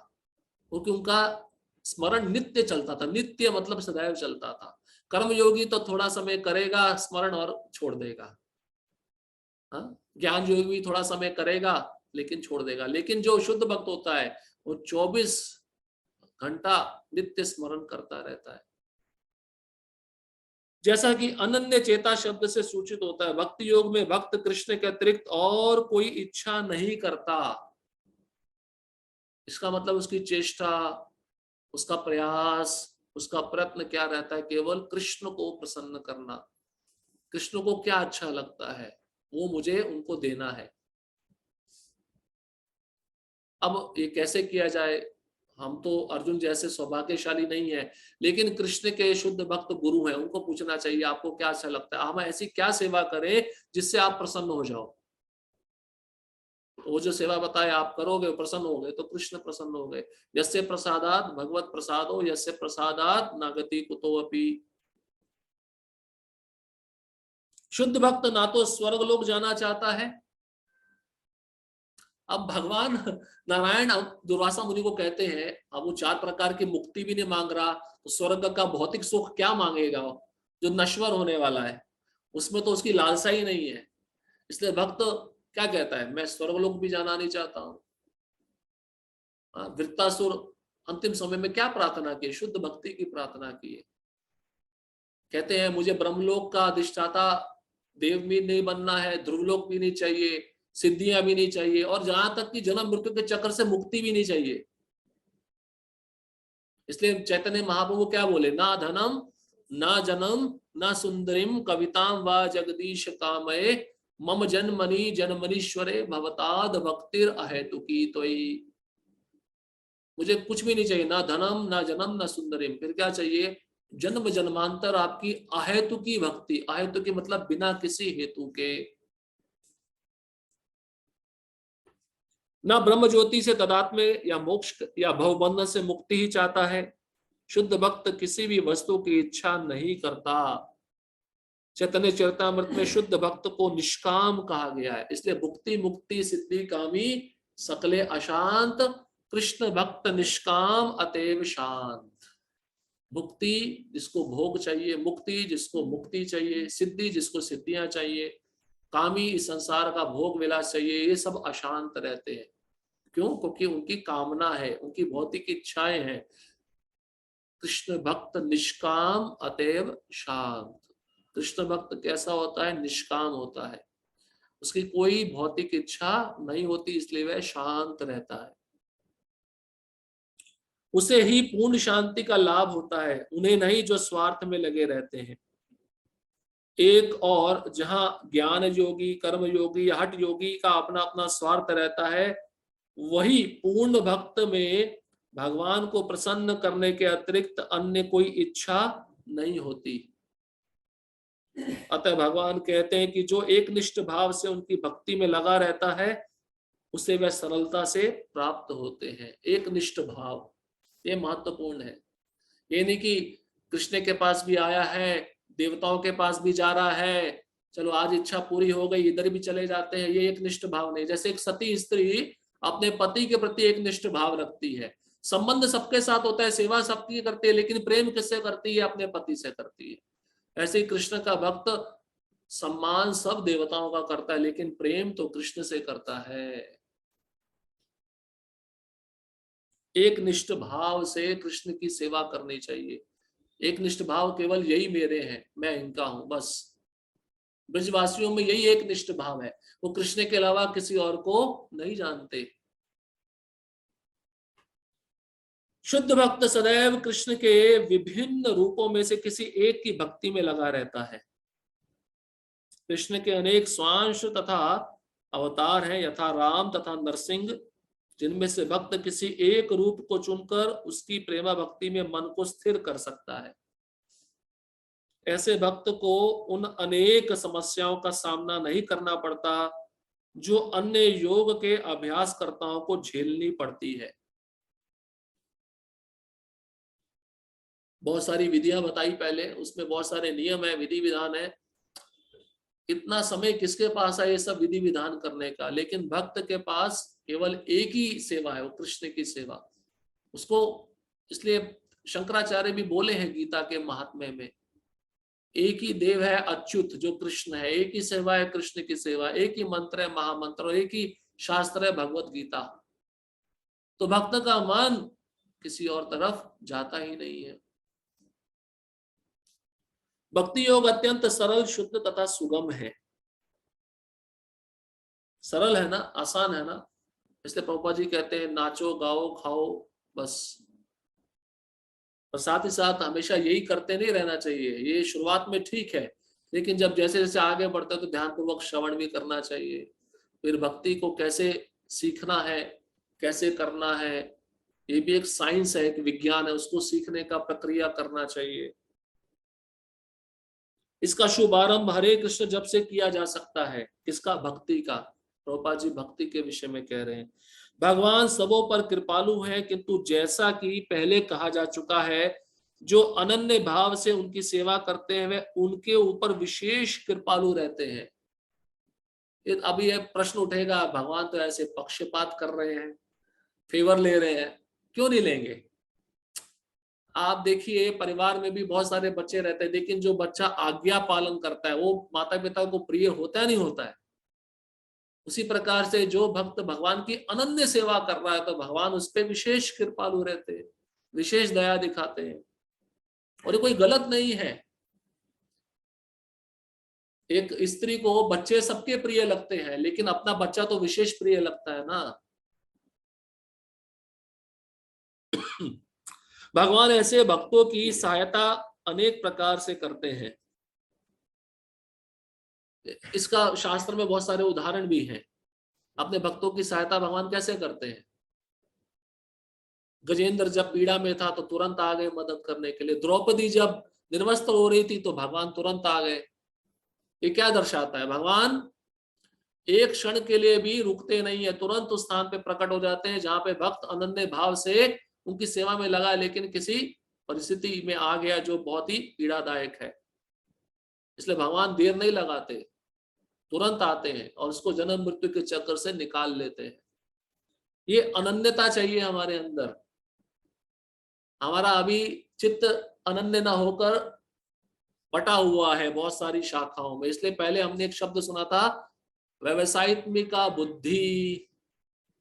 S1: क्योंकि उनका स्मरण नित्य चलता था। नित्य मतलब सदैव चलता था। कर्म योगी तो थोड़ा समय करेगा स्मरण और छोड़ देगा, ज्ञान योगी भी थोड़ा समय करेगा लेकिन छोड़ देगा। लेकिन जो शुद्ध भक्त होता है वो 24 घंटा नित्य स्मरण करता रहता है। जैसा कि अनन्य चेता शब्द से सूचित होता है, भक्ति योग में भक्त कृष्ण के अतिरिक्त और कोई इच्छा नहीं करता। इसका मतलब उसकी चेष्टा, उसका प्रयास, उसका प्रयत्न क्या रहता है? केवल कृष्ण को प्रसन्न करना। कृष्ण को क्या अच्छा लगता है वो मुझे उनको देना है। अब ये कैसे किया जाए? हम तो अर्जुन जैसे सौभाग्यशाली नहीं है, लेकिन कृष्ण के शुद्ध भक्त गुरु हैं, उनको पूछना चाहिए आपको क्या अच्छा लगता है, हम ऐसी क्या सेवा करें जिससे आप प्रसन्न हो जाओ। वो जो सेवा बताए आप करोगे, प्रसन्न हो गए तो कृष्ण प्रसन्न हो गए। यस्य प्रसादात भगवत प्रसादो यस्य प्रसादात नागति कुतो अपि। शुद्ध भक्त ना तो स्वर्ग लोक जाना चाहता है। अब भगवान नारायण दुर्वासा मुनि को कहते हैं, अब वो 4 प्रकार की मुक्ति भी नहीं मांग रहा, तो स्वर्ग का भौतिक सुख क्या मांगेगा जो नश्वर होने वाला है? उसमें तो उसकी लालसा ही नहीं है। इसलिए भक्त क्या कहता है? मैं स्वर्गलोक भी जाना नहीं चाहता हूँ। वृत्तासुर अंतिम समय में क्या प्रार्थना की? शुद्ध भक्ति की प्रार्थना की है। कहते हैं मुझे ब्रह्मलोक का अधिष्ठाता देव भी नहीं बनना है, ध्रुवलोक भी नहीं चाहिए, सिद्धियां भी नहीं चाहिए, और जहां तक कि जन्म मृत्यु के चक्र से मुक्ति भी नहीं चाहिए। इसलिए चैतन्य महाप्रभु क्या बोले? ना धनम ना जन्म ना सुंदरिम कविताम व जगदीश कामये मम जन्मनि जन्मनीश्वरे भवताद भक्तिर अहेतुकी तोयि। मुझे कुछ भी नहीं चाहिए, ना धनम ना जन्म ना सुंदरिम, फिर क्या चाहिए? जन्म जन्मांतर आपकी अहेतुकी भक्ति। अहेतुकी मतलब बिना किसी हेतु के। ना ब्रह्म ज्योति से तदात्म्य या मोक्ष या भवबंधन से मुक्ति ही चाहता है। शुद्ध भक्त किसी भी वस्तु की इच्छा नहीं करता। चैतन्य चरितामृत में शुद्ध भक्त को निष्काम कहा गया है। इसलिए भुक्ति मुक्ति सिद्धि कामी सकले अशांत कृष्ण भक्त निष्काम अतएव शांत। मुक्ति जिसको भोग चाहिए, मुक्ति जिसको मुक्ति चाहिए, सिद्धि जिसको सिद्धियां चाहिए, कामी इस संसार का भोग विलास चाहिए, ये सब अशांत रहते हैं। क्यों? क्योंकि उनकी कामना है, उनकी भौतिक इच्छाएं हैं। कृष्ण भक्त निष्काम अतएव शांत। कृष्ण भक्त कैसा होता है? निष्काम होता है, उसकी कोई भौतिक इच्छा नहीं होती, इसलिए वह शांत रहता है। उसे ही पूर्ण शांति का लाभ होता है, उन्हें नहीं जो स्वार्थ में लगे रहते हैं। एक और जहां ज्ञान योगी, कर्म योगी या हठ योगी का अपना अपना स्वार्थ रहता है, वही पूर्ण भक्त में भगवान को प्रसन्न करने के अतिरिक्त अन्य कोई इच्छा नहीं होती। अतः भगवान कहते हैं कि जो एक निष्ठ भाव से उनकी भक्ति में लगा रहता है, उसे वह सरलता से प्राप्त होते हैं। एक निष्ठ भाव, ये महत्वपूर्ण है। ये नहीं कि कृष्ण के पास भी आया है, देवताओं के पास भी जा रहा है, चलो आज इच्छा पूरी हो गई इधर भी चले जाते हैं, ये एक निष्ठ भाव नहीं। जैसे एक सती स्त्री अपने पति के प्रति एक निष्ठ भाव रखती है, संबंध सबके साथ होता है, सेवा सबकी करती है, लेकिन प्रेम किससे करती है? अपने पति से करती है। ऐसे ही कृष्ण का भक्त सम्मान सब देवताओं का करता है, लेकिन प्रेम तो कृष्ण से करता है। एक निष्ठ भाव से कृष्ण की सेवा करनी चाहिए। एक निष्ठ भाव केवल यही मेरे हैं, मैं इनका हूं, बस। ब्रजवासियों में यही एक निष्ठ भाव है, वो कृष्ण के अलावा किसी और को नहीं जानते। शुद्ध भक्त सदैव कृष्ण के विभिन्न रूपों में से किसी एक की भक्ति में लगा रहता है। कृष्ण के अनेक स्वांश तथा अवतार हैं, यथा राम तथा नरसिंह, जिनमें से भक्त किसी एक रूप को चुनकर उसकी प्रेमा भक्ति में मन को स्थिर कर सकता है। ऐसे भक्त को उन अनेक समस्याओं का सामना नहीं करना पड़ता जो अन्य योग के अभ्यासकर्ताओं को झेलनी पड़ती है। बहुत सारी विधियां बताई पहले, उसमें बहुत सारे नियम है, विधि विधान है। इतना समय किसके पास है ये सब विधि विधान करने का? लेकिन भक्त के पास केवल एक ही सेवा है, वो कृष्ण की सेवा। उसको इसलिए शंकराचार्य भी बोले हैं गीता के महात्म्य में, एक ही देव है अच्युत जो कृष्ण है, एक ही सेवा है कृष्ण की सेवा, एक ही मंत्र है महामंत्र, और एक ही शास्त्र है भगवत गीता। तो भक्त का मन किसी और तरफ जाता ही नहीं है। भक्ति योग अत्यंत सरल, शुद्ध तथा सुगम है। सरल है ना, आसान है ना, इसलिए प्रभुपाद जी कहते हैं नाचो गाओ खाओ बस। और साथ ही साथ हमेशा यही करते नहीं रहना चाहिए, ये शुरुआत में ठीक है, लेकिन जब जैसे जैसे आगे बढ़ते तो ध्यानपूर्वक श्रवण भी करना चाहिए। फिर भक्ति को कैसे सीखना है, कैसे करना है, ये भी एक साइंस है, एक विज्ञान है, उसको सीखने का प्रक्रिया करना चाहिए। इसका शुभारंभ हरे कृष्ण जब से किया जा सकता है। किसका? भक्ति का। प्रभुपाद जी भक्ति के विषय में कह रहे हैं, भगवान सबों पर कृपालु है, किंतु जैसा कि पहले कहा जा चुका है, जो अनन्य भाव से उनकी सेवा करते हैं वे उनके ऊपर विशेष कृपालु रहते हैं। अभी यह प्रश्न उठेगा, भगवान तो ऐसे पक्षपात कर रहे हैं, फेवर ले रहे हैं। क्यों नहीं लेंगे? आप देखिए परिवार में भी बहुत सारे बच्चे रहते हैं, लेकिन जो बच्चा आज्ञा पालन करता है वो माता पिता को प्रिय होता है नहीं होता है? उसी प्रकार से जो भक्त भगवान की अनन्य सेवा कर रहा है तो भगवान उस पर विशेष कृपालु रहते हैं, विशेष दया दिखाते हैं। और ये कोई गलत नहीं है। एक स्त्री को बच्चे सबके प्रिय लगते हैं, लेकिन अपना बच्चा तो विशेष प्रिय लगता है ना। भगवान ऐसे भक्तों की सहायता अनेक प्रकार से करते हैं। इसका शास्त्र में बहुत सारे उदाहरण भी हैं। अपने भक्तों की सहायता भगवान कैसे करते हैं? गजेंद्र जब पीड़ा में था तो तुरंत आ गए मदद करने के लिए। द्रौपदी जब निर्वस्त्र हो रही थी तो भगवान तुरंत आ गए। ये क्या दर्शाता है? भगवान एक क्षण के लिए भी रुकते नहीं है, तुरंत उस स्थान पे प्रकट हो जाते हैं जहां पे भक्त अनन्य भाव से उनकी सेवा में लगा, लेकिन किसी परिस्थिति में आ गया जो बहुत ही पीड़ादायक है। इसलिए भगवान देर नहीं लगाते, तुरंत आते हैं और उसको जन्म मृत्यु के चक्कर से निकाल लेते हैं। ये अनन्यता चाहिए हमारे अंदर। हमारा अभी चित्त अनन्य ना होकर बटा हुआ है बहुत सारी शाखाओं में। इसलिए पहले हमने एक शब्द सुना था, व्यवसायित्मिका बुद्धि।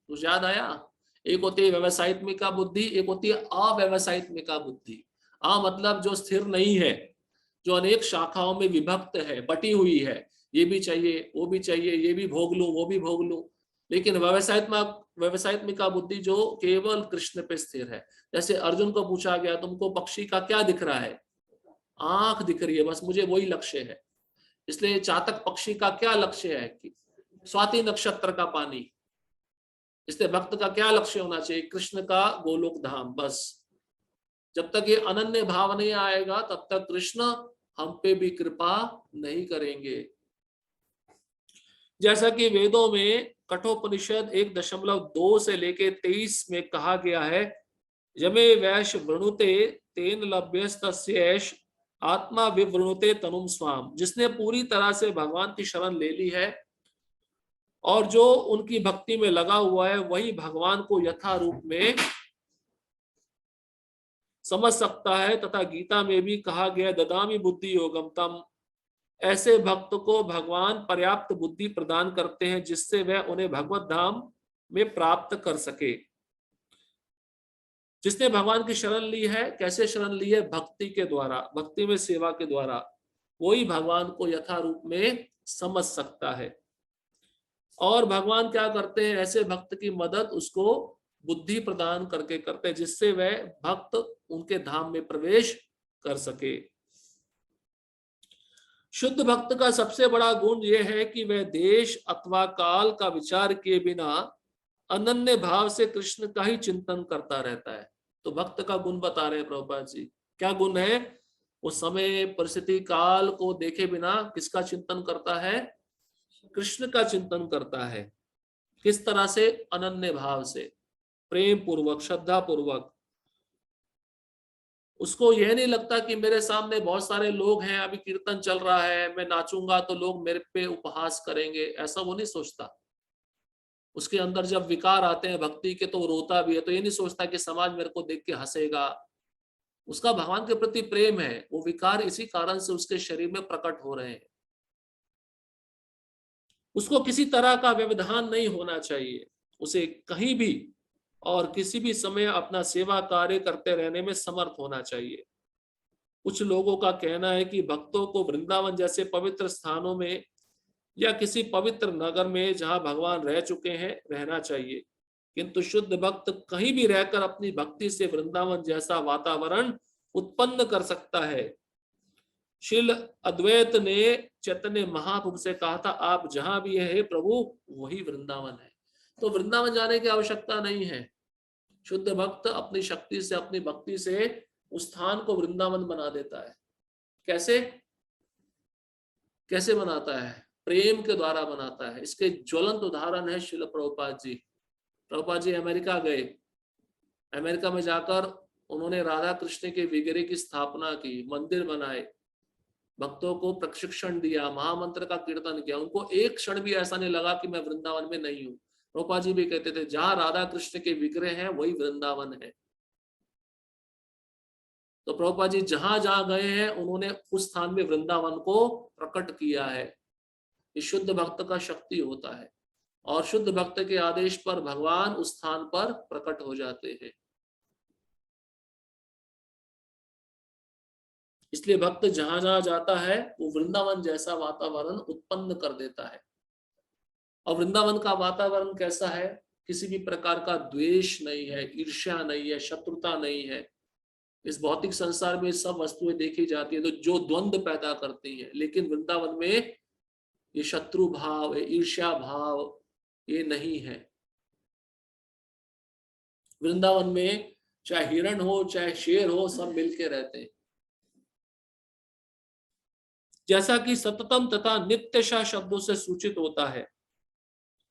S1: कुछ याद आया? एक होती है व्यवसायित्मिका बुद्धि, एक होती है अव्यवसायित्मिका बुद्धि। मतलब जो स्थिर नहीं है, जो अनेक शाखाओं में विभक्त है, बटी हुई है, ये भी चाहिए वो भी चाहिए, ये भी भोग लूं वो भी भोग लूं। लेकिन व्यवसायित्मिका बुद्धि जो केवल कृष्ण पे स्थिर है। जैसे अर्जुन को पूछा गया तुमको पक्षी का क्या दिख रहा है? आंख दिख रही है, बस मुझे वही लक्ष्य है। इसलिए चातक पक्षी का क्या लक्ष्य है? कि स्वाति नक्षत्र का पानी। इसलिए भक्त का क्या लक्ष्य होना चाहिए? कृष्ण का गोलोक धाम, बस। जब तक ये अनन्य भाव नहीं आएगा तब तक कृष्ण हम पे भी कृपा नहीं करेंगे। जैसा कि वेदों में कठोपनिषद 1.2 से लेके 23 में कहा गया है, यमे वैश वृणुते तेन लभ्यस्तस्यैष आत्मा विवृणुते तनुम स्वाम। जिसने पूरी तरह से भगवान की शरण ले ली है और जो उनकी भक्ति में लगा हुआ है, वही भगवान को यथा रूप में समझ सकता है। तथा गीता में भी कहा गया, ददामी बुद्धि योगम तम। ऐसे भक्त को भगवान पर्याप्त बुद्धि प्रदान करते हैं जिससे वह उन्हें भगवत धाम में प्राप्त कर सके। जिसने भगवान की शरण ली है, कैसे शरण ली है? भक्ति के द्वारा, भक्ति में सेवा के द्वारा, वही भगवान को यथा रूप में समझ सकता है। और भगवान क्या करते हैं? ऐसे भक्त की मदद उसको बुद्धि प्रदान करके करते हैं जिससे वह भक्त उनके धाम में प्रवेश कर सके। शुद्ध भक्त का सबसे बड़ा गुण यह है कि वह देश अथवा काल का विचार किए बिना अनन्य भाव से कृष्ण का ही चिंतन करता रहता है। तो भक्त का गुण बता रहे हैं प्रभुपाद जी। क्या गुण है? वो समय परिस्थिति काल को देखे बिना किसका चिंतन करता है? कृष्ण का चिंतन करता है। किस तरह से? अनन्य भाव से, प्रेम पूर्वक, श्रद्धा पूर्वक। उसको यह नहीं लगता कि मेरे सामने बहुत सारे लोग हैं, अभी कीर्तन चल रहा है, मैं नाचूंगा तो लोग मेरे पे उपहास करेंगे, ऐसा वो नहीं सोचता। उसके अंदर जब विकार आते हैं भक्ति के तो वो रोता भी है, तो ये नहीं सोचता कि समाज मेरे को देख के हंसेगा। उसका भगवान के प्रति प्रेम है, वो विकार इसी कारण से उसके शरीर में प्रकट हो रहे हैं। उसको किसी तरह का व्यवधान नहीं होना चाहिए, उसे कहीं भी और किसी भी समय अपना सेवा कार्य करते रहने में समर्थ होना चाहिए। कुछ लोगों का कहना है कि भक्तों को वृंदावन जैसे पवित्र स्थानों में या किसी पवित्र नगर में जहां भगवान रह चुके हैं रहना चाहिए, किंतु शुद्ध भक्त कहीं भी रहकर अपनी भक्ति से वृंदावन जैसा वातावरण उत्पन्न कर सकता है। श्रील अद्वैत ने चैतन्य महाप्रभु से कहा था, आप जहां भी है प्रभु वही वृंदावन है। तो वृंदावन जाने की आवश्यकता नहीं है। शुद्ध भक्त अपनी शक्ति से, अपनी भक्ति से उस स्थान को वृंदावन बना देता है। कैसे? कैसे बनाता है? प्रेम के द्वारा बनाता है। इसके ज्वलंत उदाहरण है श्रील प्रभुपाद जी। प्रभुपाद जी अमेरिका गए, अमेरिका में जाकर उन्होंने राधा कृष्ण के विग्रह की स्थापना की, मंदिर बनाए, भक्तों को प्रशिक्षण दिया, महामंत्र का कीर्तन किया। उनको एक क्षण भी ऐसा नहीं लगा कि मैं वृंदावन में नहीं हूं। प्रभुपाद जी भी कहते थे, जहां राधा कृष्ण के विग्रह हैं वही वृंदावन है। तो प्रभुपाद जी जहां जहां गए हैं उन्होंने उस स्थान में वृंदावन को प्रकट किया है। ये शुद्ध भक्त का शक्ति होता है और शुद्ध भक्त के आदेश पर भगवान उस स्थान पर प्रकट हो जाते हैं। इसलिए भक्त जहां जहां जाता है वो वृंदावन जैसा वातावरण उत्पन्न कर देता है। और वृंदावन का वातावरण कैसा है? किसी भी प्रकार का द्वेष नहीं है, ईर्ष्या नहीं है, शत्रुता नहीं है। इस भौतिक संसार में सब वस्तुएं देखी जाती है तो जो द्वंद्व पैदा करती हैं, लेकिन वृंदावन में ये शत्रु भाव, ईर्ष्या भाव ये नहीं है। वृंदावन में चाहे हिरण हो चाहे शेर हो, सब मिलके रहते हैं। जैसा कि सततम तथा नित्यशा शब्दों से सूचित होता है,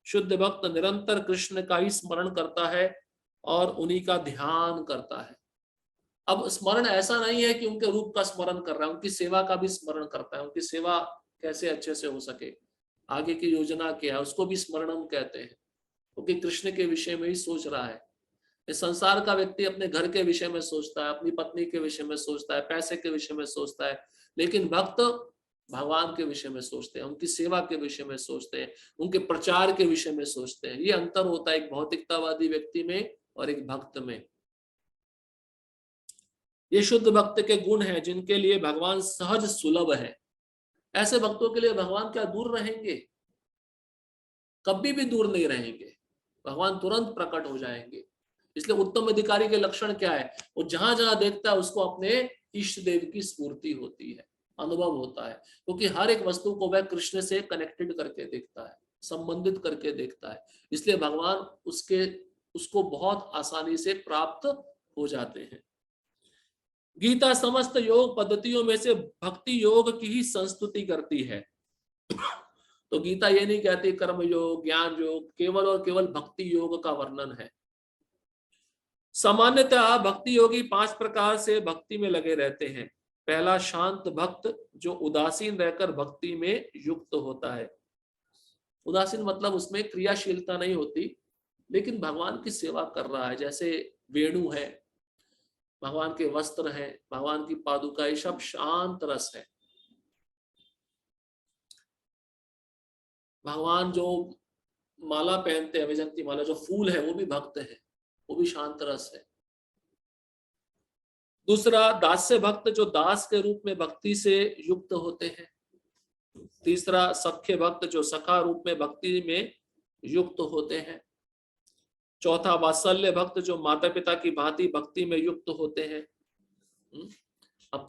S1: शुद्ध भक्त निरंतर कृष्ण का ही स्मरण करता है और उन्हीं का ध्यान करता है। अब स्मरण ऐसा नहीं है कि उनके रूप का स्मरण कर रहा है, उनकी सेवा का भी स्मरण करता है। उनकी सेवा कैसे अच्छे से हो सके, आगे की योजना क्या है, उसको भी स्मरणम कहते हैं, क्योंकि कृष्ण के विषय में ही सोच रहा है। इस संसार का व्यक्ति अपने घर के विषय में सोचता है, अपनी पत्नी के विषय में सोचता है, पैसे के विषय में सोचता है, लेकिन भक्त भगवान के विषय में सोचते हैं, उनकी सेवा के विषय में सोचते हैं, उनके प्रचार के विषय में सोचते हैं। ये अंतर होता है एक भौतिकतावादी व्यक्ति में और एक भक्त में। ये शुद्ध भक्त के गुण हैं जिनके लिए भगवान सहज सुलभ है। ऐसे भक्तों के लिए भगवान क्या दूर रहेंगे? कभी भी दूर नहीं रहेंगे, भगवान तुरंत प्रकट हो जाएंगे। इसलिए उत्तम अधिकारी के लक्षण क्या है? वो जहां जहां देखता है उसको अपने इष्ट देव की स्फूर्ति होती है, अनुभव होता है, क्योंकि हर एक वस्तु को वह कृष्ण से कनेक्टेड करके देखता है, संबंधित करके देखता है। इसलिए भगवान उसको बहुत आसानी से प्राप्त हो जाते हैं। गीता समस्त योग पद्धतियों में से भक्ति योग की ही संस्तुति करती है। तो गीता ये नहीं कहती कर्म योग ज्ञान योग, केवल और केवल भक्ति योग का वर्णन है। सामान्यतः भक्ति योगी 5 प्रकार से भक्ति में लगे रहते हैं। पहला, शांत भक्त, जो उदासीन रहकर भक्ति में युक्त होता है। उदासीन मतलब उसमें क्रियाशीलता नहीं होती, लेकिन भगवान की सेवा कर रहा है। जैसे वेणु है, भगवान के वस्त्र हैं, भगवान की पादुका, ये सब शांत रस है। भगवान जो माला पहनते हैं, वैजंती माला, जो फूल है, वो भी भक्त है, वो भी शांत रस है। दूसरा, दास्य भक्त, जो दास के रूप में भक्ति से युक्त होते हैं। तीसरा, सख्य भक्त, जो सखा रूप में भक्ति में युक्त होते हैं। चौथा, वात्सल्य भक्त, जो माता पिता की भांति भक्ति में युक्त होते हैं। अब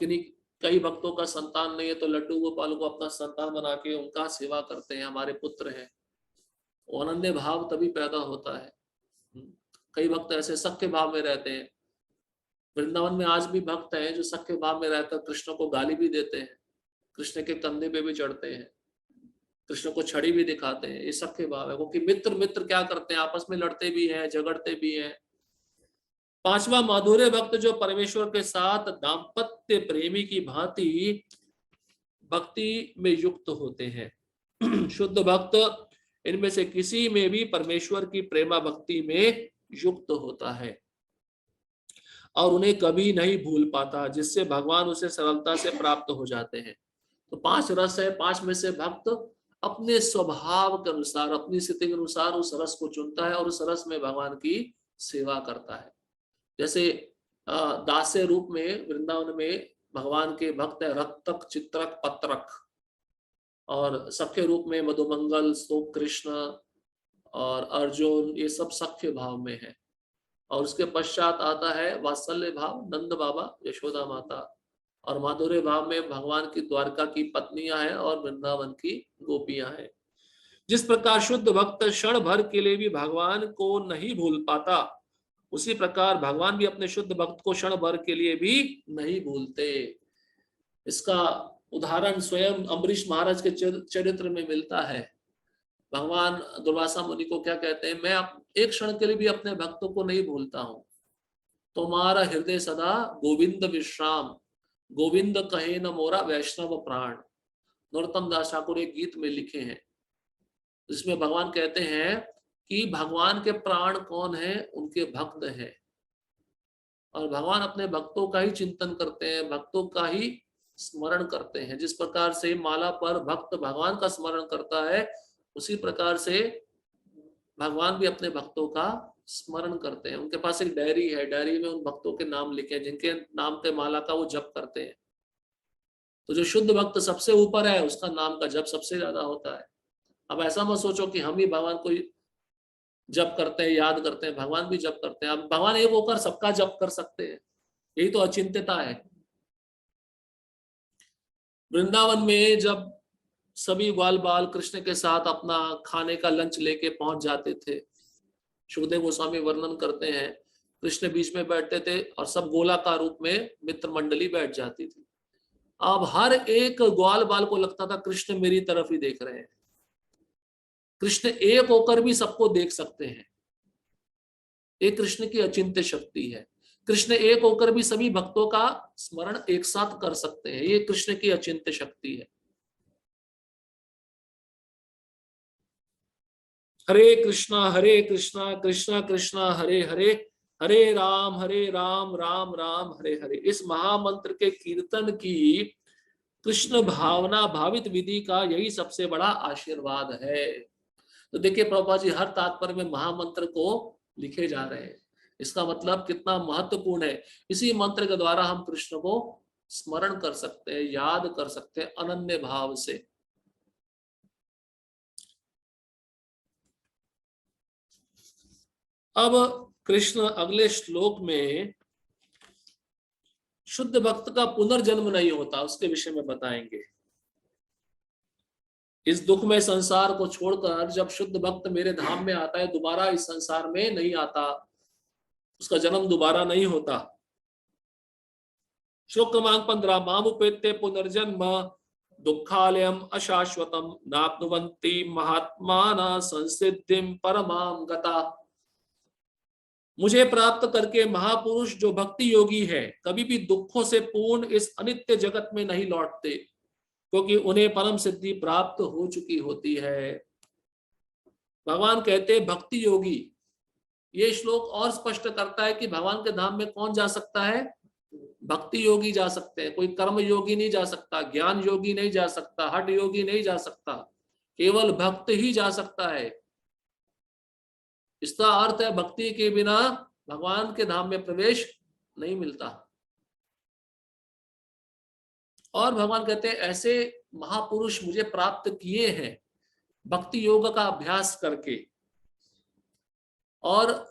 S1: कई भक्तों का संतान नहीं है तो लड्डू गोपाल को अपना संतान बना के उनका सेवा करते हैं, हमारे पुत्र हैं। अनन्य भाव तभी पैदा होता है। कई भक्त ऐसे सख्य भाव में रहते हैं। वृंदावन में आज भी भक्त हैं जो सख्य भाव में रहकर कृष्ण को गाली भी देते हैं, कृष्ण के कंधे पे भी चढ़ते हैं, कृष्ण को छड़ी भी दिखाते हैं। ये सख्य भाव है, क्योंकि मित्र मित्र क्या करते हैं, आपस में लड़ते भी हैं, झगड़ते भी हैं। पांचवा, माधुर्य भक्त, जो परमेश्वर के साथ दाम्पत्य प्रेमी की भांति भक्ति में युक्त होते हैं। शुद्ध भक्त इनमें से किसी में भी परमेश्वर की प्रेमा भक्ति में युक्त होता है और उन्हें कभी नहीं भूल पाता, जिससे भगवान उसे सरलता से प्राप्त हो जाते हैं। तो 5 रस है, 5 में से भक्त अपने स्वभाव के अनुसार, अपनी स्थिति के अनुसार उस रस को चुनता है और उस रस में भगवान की सेवा करता है। जैसे दास्य रूप में वृंदावन में भगवान के भक्त है रक्तक, चित्रक, पत्रक, और सख्य रूप में मधुमंगल, स्तोक कृष्ण और अर्जुन, ये सब सख्य भाव में है। और उसके पश्चात आता है वात्सल्य भाव, नंद बाबा, यशोदा माता, और माधुर्य भाव में भगवान की द्वारका की पत्नियां हैं और वृंदावन की गोपियां हैं। जिस प्रकार शुद्ध भक्त क्षण भर के लिए भी भगवान को नहीं भूल पाता, उसी प्रकार भगवान भी अपने शुद्ध भक्त को क्षण भर के लिए भी नहीं भूलते। इसका उदाहरण स्वयं अम्बरीश महाराज के चरित्र में मिलता है। भगवान दुर्वासा मुनि को क्या कहते हैं, मैं एक क्षण के लिए भी अपने भक्तों को नहीं भूलता हूं। तुम्हारा हृदय सदा गोविंद विश्राम, गोविंद कहे न मोरा वैष्णव प्राण। नरोत्तम दास ठाकुर एक गीत में लिखे हैं, जिसमें भगवान कहते हैं कि भगवान के प्राण कौन है, उनके भक्त हैं। और भगवान अपने भक्तों का ही चिंतन करते हैं, भक्तों का ही स्मरण करते हैं। जिस प्रकार से माला पर भक्त भगवान का स्मरण करता है, उसी प्रकार से भगवान भी अपने भक्तों का स्मरण करते हैं। उनके पास एक डायरी है, डायरी में उन भक्तों के नाम लिखे हैं जिनके नाम पे माला का वो जप करते हैं। तो जो शुद्ध भक्त सबसे ऊपर है, उसका नाम का जप सबसे ज्यादा होता है। अब ऐसा मत सोचो कि हम ही भगवान को जप करते हैं, याद करते हैं, भगवान भी जप करते हैं। अब भगवान एक होकर सबका जप कर सकते हैं, यही तो अचिंत्यता है। वृंदावन में जब सभी ग्वाल बाल कृष्ण के साथ अपना खाने का लंच लेके पहुंच जाते थे, सुखदेव गोस्वामी वर्णन करते हैं, कृष्ण बीच में बैठते थे और सब गोलाकार रूप में मित्र मंडली बैठ जाती थी। अब हर एक ग्वाल बाल को लगता था कृष्ण मेरी तरफ ही देख रहे हैं। कृष्ण एक होकर भी सबको देख सकते हैं, एक कृष्ण की अचिंत्य शक्ति है। कृष्ण एक होकर भी सभी भक्तों का स्मरण एक साथ कर सकते हैं, ये कृष्ण की अचिंत्य शक्ति है। हरे कृष्णा कृष्णा कृष्णा हरे हरे, हरे राम राम राम हरे हरे। इस महामंत्र के कीर्तन की कृष्ण भावना भावित विधि का यही सबसे बड़ा आशीर्वाद है। तो देखिए प्रभुपाद जी हर तात्पर्य में महामंत्र को लिखे जा रहे हैं। इसका मतलब कितना महत्वपूर्ण है। इसी मंत्र के द्वारा हम कृष्ण को स्मरण कर सकते हैं, याद कर सकते हैं अनन्य भाव से। अब कृष्ण अगले श्लोक में शुद्ध भक्त का पुनर्जन्म नहीं होता, उसके विषय में बताएंगे। इस दुख में संसार को छोड़कर जब शुद्ध भक्त मेरे धाम में आता है, दोबारा इस संसार में नहीं आता, उसका जन्म दोबारा नहीं होता। श्लोक क्रमांक 15, मामुपेत्य पुनर्जन्म दुखालयम अशाश्वतम नाप्नुवन्ति महात्माना संसिद्धिम परमाम गता। मुझे प्राप्त करके महापुरुष जो भक्ति योगी है कभी भी दुखों से पूर्ण इस अनित्य जगत में नहीं लौटते, क्योंकि उन्हें परम सिद्धि प्राप्त हो चुकी होती है। भगवान कहते भक्ति योगी, ये श्लोक और स्पष्ट करता है कि भगवान के धाम में कौन जा सकता है? भक्ति योगी जा सकते हैं, कोई कर्म योगी नहीं जा सकता, ज्ञान योगी नहीं जा सकता, हठ योगी नहीं जा सकता, केवल भक्त ही जा सकता है। इसका अर्थ है भक्ति के बिना भगवान के धाम में प्रवेश नहीं मिलता। और भगवान कहते हैं ऐसे महापुरुष मुझे प्राप्त किए हैं भक्ति योग का अभ्यास करके, और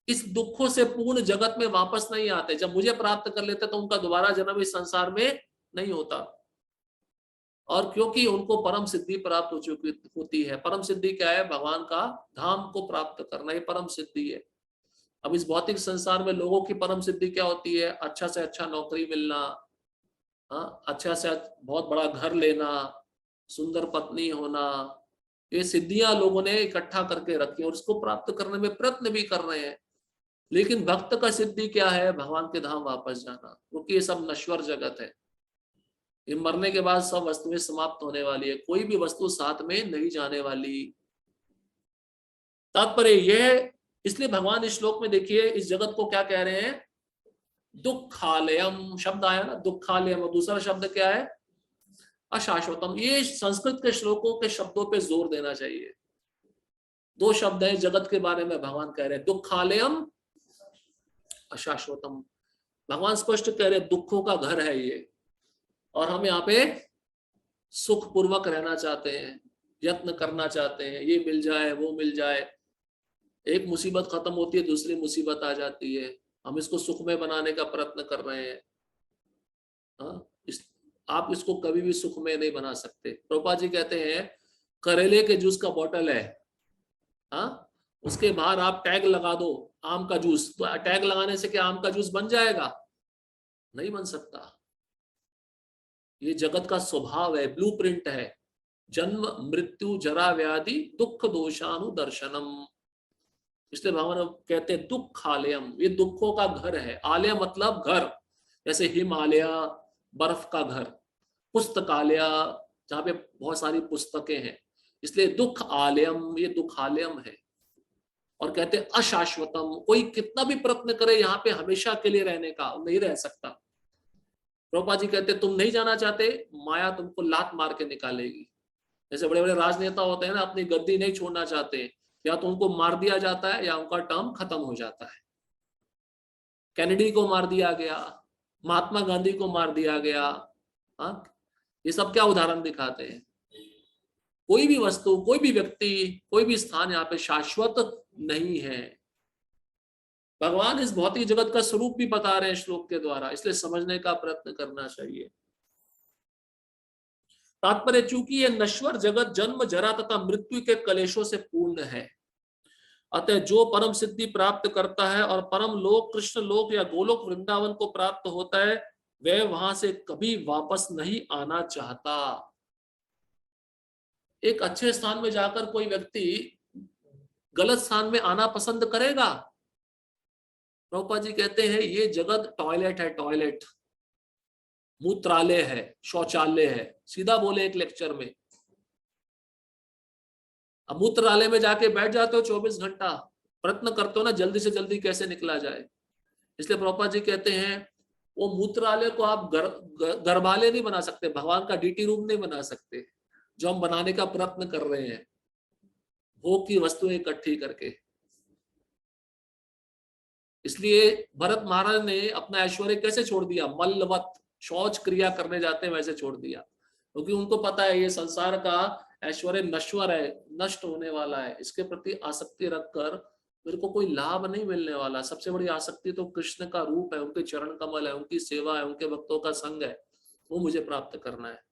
S1: इस दुखों से पूर्ण जगत में वापस नहीं आते। जब मुझे प्राप्त कर लेते तो उनका दोबारा जन्म इस संसार में नहीं होता, और क्योंकि उनको परम सिद्धि प्राप्त हो चुकी होती है। परम सिद्धि क्या है? भगवान का धाम को प्राप्त करना, ही परम सिद्धि है। अब इस भौतिक संसार में लोगों की परम सिद्धि क्या होती है? अच्छा से अच्छा नौकरी मिलना, अच्छा से बहुत बड़ा घर लेना, सुंदर पत्नी होना, ये सिद्धियां लोगों ने इकट्ठा करके रखी और उसको प्राप्त करने में प्रयत्न भी कर रहे हैं। लेकिन भक्त का सिद्धि क्या है? भगवान के धाम वापस जाना, क्योंकि ये सब नश्वर जगत है। ये मरने के बाद सब वस्तुएं समाप्त होने वाली है, कोई भी वस्तु साथ में नहीं जाने वाली। तात्पर्य यह, इसलिए भगवान इस श्लोक में देखिए इस जगत को क्या कह रहे हैं? दुखालयम शब्द आया ना, दुखालयम, और दूसरा शब्द क्या है? अशाश्वतम। ये संस्कृत के श्लोकों के शब्दों पे जोर देना चाहिए। दो शब्द है जगत के बारे में भगवान कह रहे हैं, दुखालयम अशाश्वतम। भगवान स्पष्ट कह रहे दुखों का घर है ये, और हम यहाँ पे सुख पूर्वक रहना चाहते हैं, यत्न करना चाहते हैं, ये मिल जाए वो मिल जाए। एक मुसीबत खत्म होती है, दूसरी मुसीबत आ जाती है, हम इसको सुखमय बनाने का प्रयत्न कर रहे हैं। आप इसको कभी भी सुखमय नहीं बना सकते। प्रभुपाद जी कहते हैं करेले के जूस का बॉटल है, उसके बाहर आप टैग लगा दो आम का जूस, तो टैग लगाने से क्या आम का जूस बन जाएगा? नहीं बन सकता। ये जगत का स्वभाव है, ब्लूप्रिंट है। जन्म मृत्यु जरा व्याधि दुख दोषानुदर्शनम। इसलिए भगवान कहते हैं दुखालयम, ये दुखों का घर है। आलय मतलब घर, जैसे हिमालय बर्फ का घर, पुस्तकालय जहां पे बहुत सारी पुस्तकें हैं, इसलिए दुख आलयम, ये दुखालयम है। और कहते हैं अशाश्वतम, कोई कितना भी प्रयत्न करे यहाँ पे हमेशा के लिए रहने का, नहीं रह सकता। प्रभुपाद जी कहते तुम नहीं जाना चाहते, माया तुमको लात मार के निकालेगी। जैसे बड़े बड़े राजनेता होते हैं ना, अपनी गद्दी नहीं छोड़ना चाहते, या तो उनको मार दिया जाता है या उनका टर्म खत्म हो जाता है। कैनेडी को मार दिया गया, महात्मा गांधी को मार दिया गया। ये सब क्या उदाहरण दिखाते हैं? कोई भी वस्तु, कोई भी व्यक्ति, कोई भी स्थान यहाँ पे शाश्वत नहीं है। भगवान इस भौतिक जगत का स्वरूप भी बता रहे हैं श्लोक के द्वारा, इसलिए समझने का प्रयत्न करना चाहिए। तात्पर्य, चूंकि ये नश्वर जगत जन्म जरा तथा मृत्यु के कलेशों से पूर्ण है, अतः जो परम सिद्धि प्राप्त करता है और परम लोक कृष्ण लोक या गोलोक वृंदावन को प्राप्त होता है, वह वहां से कभी वापस नहीं आना चाहता। एक अच्छे स्थान में जाकर कोई व्यक्ति गलत स्थान में आना पसंद करेगा? प्रभुपाद जी कहते हैं ये जगत टॉयलेट है, टॉयलेट, मूत्रालय है, शौचालय है। सीधा बोले एक लेक्चर में, अब मूत्रालय में जाके बैठ जाते हो 24 घंटा, प्रयत्न करते हो ना जल्दी से जल्दी कैसे निकला जाए। इसलिए प्रभुपाद जी कहते हैं वो मूत्रालय को आप गर्भालय नहीं बना सकते, भगवान का डीटी रूम नहीं बना सकते, जो हम बनाने का प्रयत्न कर रहे हैं भोग की वस्तुएं इकट्ठी करके। इसलिए भरत महाराज ने अपना ऐश्वर्य कैसे छोड़ दिया? मल्लवत, शौच क्रिया करने जाते हैं वैसे छोड़ दिया, क्योंकि उनको पता है ये संसार का ऐश्वर्य नश्वर है, नष्ट होने वाला है, इसके प्रति आसक्ति रखकर मेरे को कोई लाभ नहीं मिलने वाला। सबसे बड़ी आसक्ति तो कृष्ण का रूप है, उनके चरण कमल है, उनकी सेवा है, उनके भक्तों का संग है, वो मुझे प्राप्त करना है।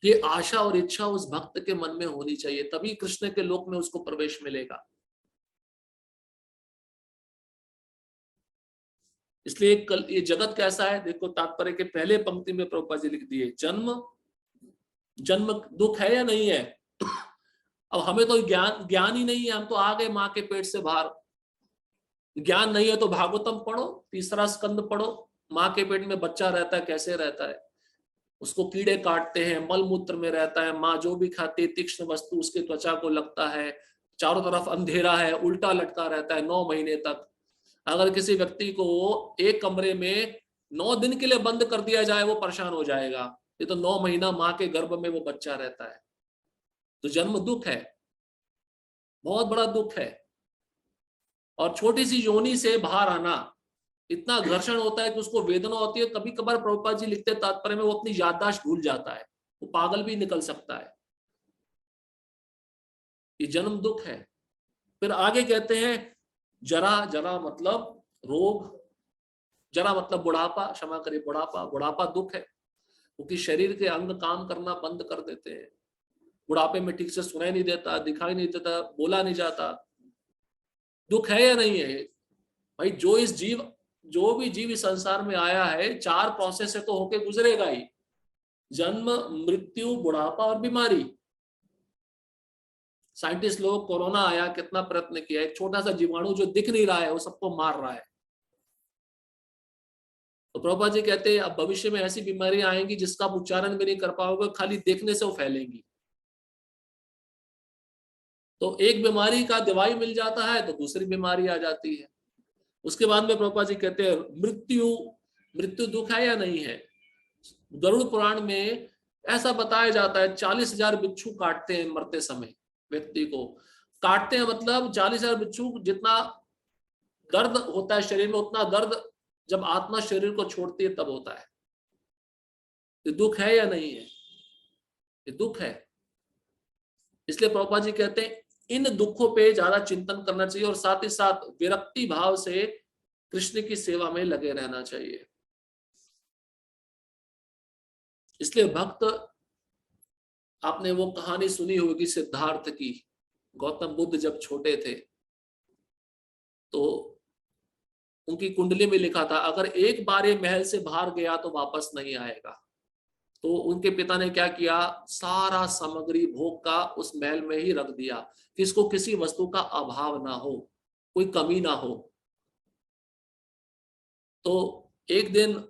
S1: ये आशा और इच्छा उस भक्त के मन में होनी चाहिए, तभी कृष्ण के लोक में उसको प्रवेश मिलेगा। इसलिए कल ये जगत कैसा है देखो, तात्पर्य के पहले पंक्ति में प्रभुपाद जी लिख दिए, जन्म जन्म दुख है या नहीं है। अब हमें तो ज्ञान ही नहीं है, हम तो आ गए माँ के पेट से बाहर। ज्ञान नहीं है तो भागवतम पढ़ो, तीसरा स्कंद पढ़ो, माँ के पेट में बच्चा रहता है कैसे रहता है, उसको कीड़े काटते हैं, मल मूत्र में रहता है, माँ जो भी खाती है तीक्ष्ण वस्तु उसके त्वचा को लगता है, चारों तरफ अंधेरा है, उल्टा लटका रहता है 9 महीने तक। अगर किसी व्यक्ति को एक कमरे में 9 दिन के लिए बंद कर दिया जाए वो परेशान हो जाएगा। ये तो 9 महीना माँ के गर्भ में वो बच्चा रहता है। तो जन्म दुख है, बहुत बड़ा दुख है। और छोटी सी योनि से बाहर आना, इतना घर्षण होता है कि उसको वेदना होती है। कभी कभार प्रभुपाद जी लिखते तात्पर्य में वो अपनी याददाश्त भूल जाता है, वो पागल भी निकल सकता है। ये जन्म दुख है। फिर आगे कहते हैं जरा, जरा मतलब रोग, जरा मतलब बुढ़ापा, क्षमा करिए बुढ़ापा, बुढ़ापा दुख है क्योंकि शरीर के अंग काम करना बंद कर देते हैं। बुढ़ापे में ठीक से सुनाई नहीं देता, दिखाई नहीं देता, बोला नहीं जाता। दुख है या नहीं है भाई? जो भी जीव इस संसार में आया है 4 प्रोसेस से तो होके गुजरेगा ही, जन्म, मृत्यु, बुढ़ापा और बीमारी। साइंटिस्ट लोग, कोरोना आया कितना प्रयत्न किया, एक छोटा सा जीवाणु जो दिख नहीं रहा है वो सबको मार रहा है। तो प्रभुपाद जी कहते हैं अब भविष्य में ऐसी बीमारियां आएंगी जिसका आप उच्चारण भी नहीं कर पाओगे, खाली देखने से वो फैलेंगी। तो एक बीमारी का दवाई मिल जाता है तो दूसरी बीमारी आ जाती है। उसके बाद में प्रभुपाद जी कहते हैं मृत्यु, मृत्यु दुख है या नहीं है? गरुड़ पुराण में ऐसा बताया जाता है 40,000 बिच्छू काटते हैं मरते समय व्यक्ति को। काटते हैं मतलब 40,000 बिच्छू, जितना दर्द होता है शरीर में उतना दर्द जब आत्मा शरीर को छोड़ती है तब होता है। ये दुख है या नहीं है? ये दुख है। इसलिए प्रभुपाद जी कहते हैं इन दुखों पे ज्यादा चिंतन करना चाहिए और साथ ही साथ विरक्ति भाव से कृष्ण की सेवा में लगे रहना चाहिए। इसलिए भक्त, आपने वो कहानी सुनी होगी सिद्धार्थ की, गौतम बुद्ध जब छोटे थे तो उनकी कुंडली में लिखा था अगर एक बार ये महल से बाहर गया तो वापस नहीं आएगा। तो उनके पिता ने क्या किया, सारा सामग्री भोग का उस महल में ही रख दिया कि इसको किसी वस्तु का अभाव ना हो, कोई कमी ना हो। तो एक दिन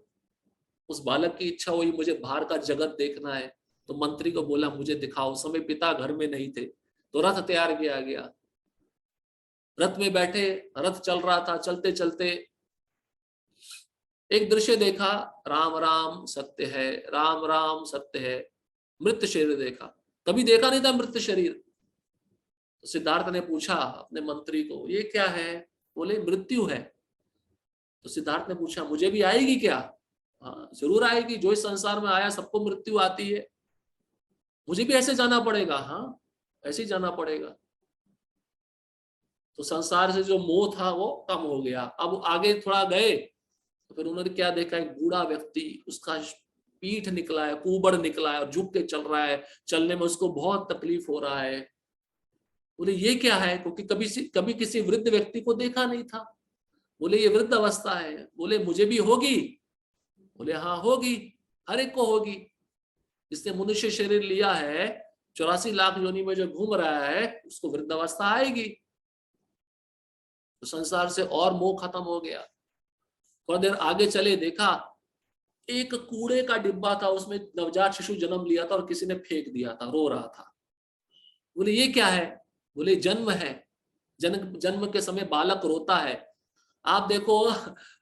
S1: उस बालक की इच्छा हुई मुझे बाहर का जगत देखना है, तो मंत्री को बोला मुझे दिखाओ। उस समय पिता घर में नहीं थे, तो रथ तैयार किया गया। रथ में बैठे, रथ चल रहा था, चलते चलते एक दृश्य देखा, राम राम सत्य है, राम राम सत्य है। मृत शरीर देखा, कभी देखा नहीं था मृत शरीर। तो सिद्धार्थ ने पूछा अपने मंत्री को ये क्या है? बोले मृत्यु है। तो सिद्धार्थ ने पूछा मुझे भी आएगी क्या? हाँ जरूर आएगी, जो इस संसार में आया सबको मृत्यु आती है, मुझे भी ऐसे जाना पड़ेगा। हाँ ऐसे ही जाना पड़ेगा। तो संसार से जो मोह था वो कम हो गया। अब आगे थोड़ा गए तो फिर उन्होंने क्या देखा, एक बूढ़ा व्यक्ति, उसका पीठ निकला है, कुबड़ निकला है और झुक के चल रहा है, चलने में उसको बहुत तकलीफ हो रहा है। बोले ये क्या है? क्योंकि कभी किसी वृद्ध व्यक्ति को देखा नहीं था। बोले ये वृद्ध अवस्था है। बोले मुझे भी होगी? बोले हाँ होगी, हर एक को होगी। जिसने मनुष्य शरीर लिया है 84 लाख योनि में जो घूम रहा है उसको वृद्ध अवस्था आएगी। तो संसार से और मोह खत्म हो गया। थोड़ा देर आगे चले, देखा एक कूड़े का डिब्बा था, उसमें नवजात शिशु जन्म लिया था और किसी ने फेंक दिया था, रो रहा था। बोले ये क्या है? बोले जन्म है, जन्म के समय बालक रोता है। आप देखो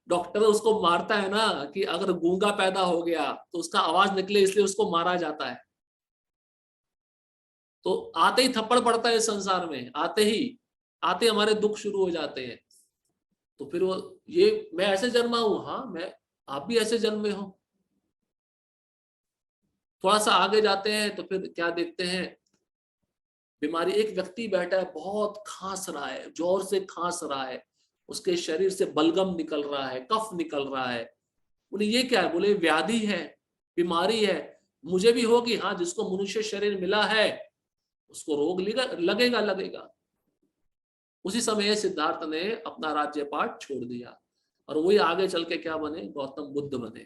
S1: डॉक्टर उसको मारता है ना कि अगर गूंगा पैदा हो गया तो उसका आवाज निकले इसलिए उसको मारा जाता है। तो आते ही थप्पड़ पड़ता है संसार में, आते हमारे दुख शुरू हो जाते हैं। तो फिर वो ये मैं ऐसे जन्मा हूं, हाँ मैं, आप भी ऐसे जन्मे हो। थोड़ा सा आगे जाते हैं तो फिर क्या देखते हैं, बीमारी, एक व्यक्ति बैठा है बहुत खांस रहा है, जोर से खांस रहा है, उसके शरीर से बलगम निकल रहा है, कफ निकल रहा है। बोले ये क्या है? बोले व्याधि है, बीमारी है, मुझे भी होगी। हाँ जिसको मनुष्य शरीर मिला है उसको रोग लगेगा। उसी समय सिद्धार्थ ने अपना राज्यपाट छोड़ दिया। और वही आगे चल के क्या बने, गौतम बुद्ध बने।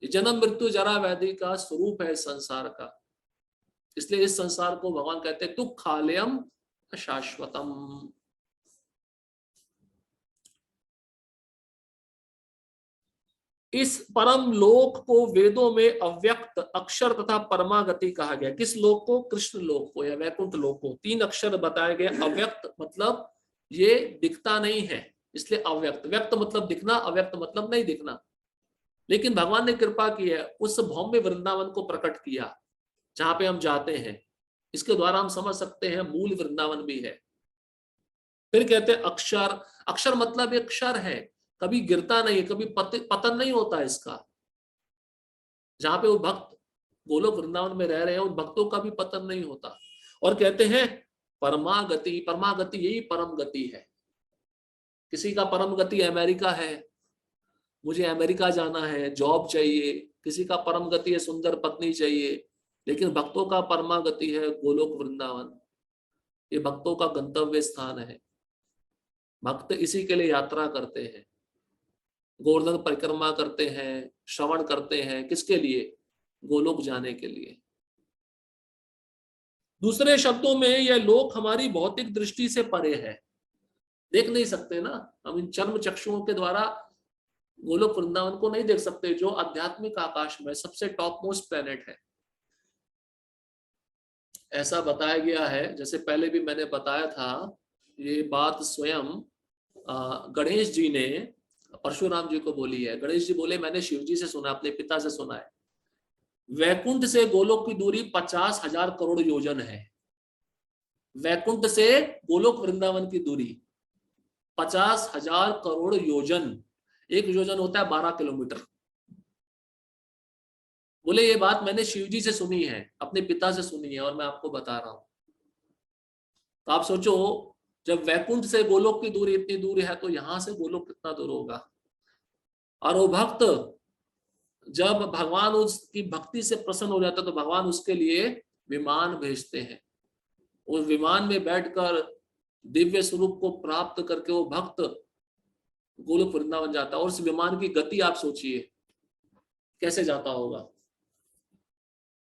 S1: ये जन्म मृत्यु जरा व्याधि का स्वरूप है इस संसार का। इसलिए इस संसार को भगवान कहते हैं दुःखालयम अशाश्वतम। इस परम लोक को वेदों में अव्यक्त अक्षर तथा परमागति कहा गया। किस लोक को? कृष्ण लोक को या वैकुंठ लोक को। 3 अक्षर बताए गए। अव्यक्त मतलब ये दिखता नहीं है, इसलिए अव्यक्त। व्यक्त मतलब दिखना, अव्यक्त मतलब नहीं दिखना। लेकिन भगवान ने कृपा की है, उस भौम्य वृंदावन को प्रकट किया जहां पे हम जाते हैं। इसके द्वारा हम समझ सकते हैं मूल वृंदावन भी है। फिर कहते हैं अक्षर। अक्षर मतलब एक क्षर है, कभी गिरता नहीं, कभी पतन नहीं होता इसका। जहां पे वो भक्त गोलोक वृंदावन में रह रहे हैं, उन भक्तों का भी पतन नहीं होता। और कहते हैं परमागति। परमागति यही परम गति है। किसी का परम गति अमेरिका है, मुझे अमेरिका जाना है, जॉब चाहिए। किसी का परम गति है सुंदर पत्नी चाहिए। लेकिन भक्तों का परमागति है गोलोक वृंदावन। ये भक्तों का गंतव्य स्थान है। भक्त इसी के लिए यात्रा करते हैं, गोवर्धन परिक्रमा करते हैं, श्रवण करते हैं। किसके लिए? गोलोक जाने के लिए। दूसरे शब्दों में यह लोक हमारी भौतिक दृष्टि से परे है, देख नहीं सकते ना हम। इन चर्म चक्षुओं के द्वारा गोलोक वृंदावन को नहीं देख सकते, जो आध्यात्मिक आकाश में सबसे टॉप मोस्ट प्लेनेट है। ऐसा बताया गया है, जैसे पहले भी मैंने बताया था, ये बात स्वयं गणेश जी ने परशुराम जी को बोली है। गणेश जी बोले मैंने शिव जी से सुना, अपने पिता से सुना है, वैकुंठ से गोलोक की दूरी 50,000 करोड़ योजन है। वैकुंठ से गोलोक वृंदावन की दूरी 50,000 करोड़ योजन। एक योजन होता है 12 किलोमीटर। बोले ये बात मैंने शिव जी से सुनी है, अपने पिता से सुनी है, और मैं आपको बता रहा हूं। तो आप सोचो, जब वैकुंठ से गोलोक की दूरी इतनी दूर है, तो यहां से गोलोक कितना दूर होगा। और वो भक्त जब भगवान उसकी भक्ति से प्रसन्न हो जाता है, तो भगवान उसके लिए विमान भेजते हैं। उस विमान में बैठकर दिव्य स्वरूप को प्राप्त करके वो भक्त गोलोक वृंदावन जाता है। और उस विमान की गति आप सोचिए कैसे जाता होगा।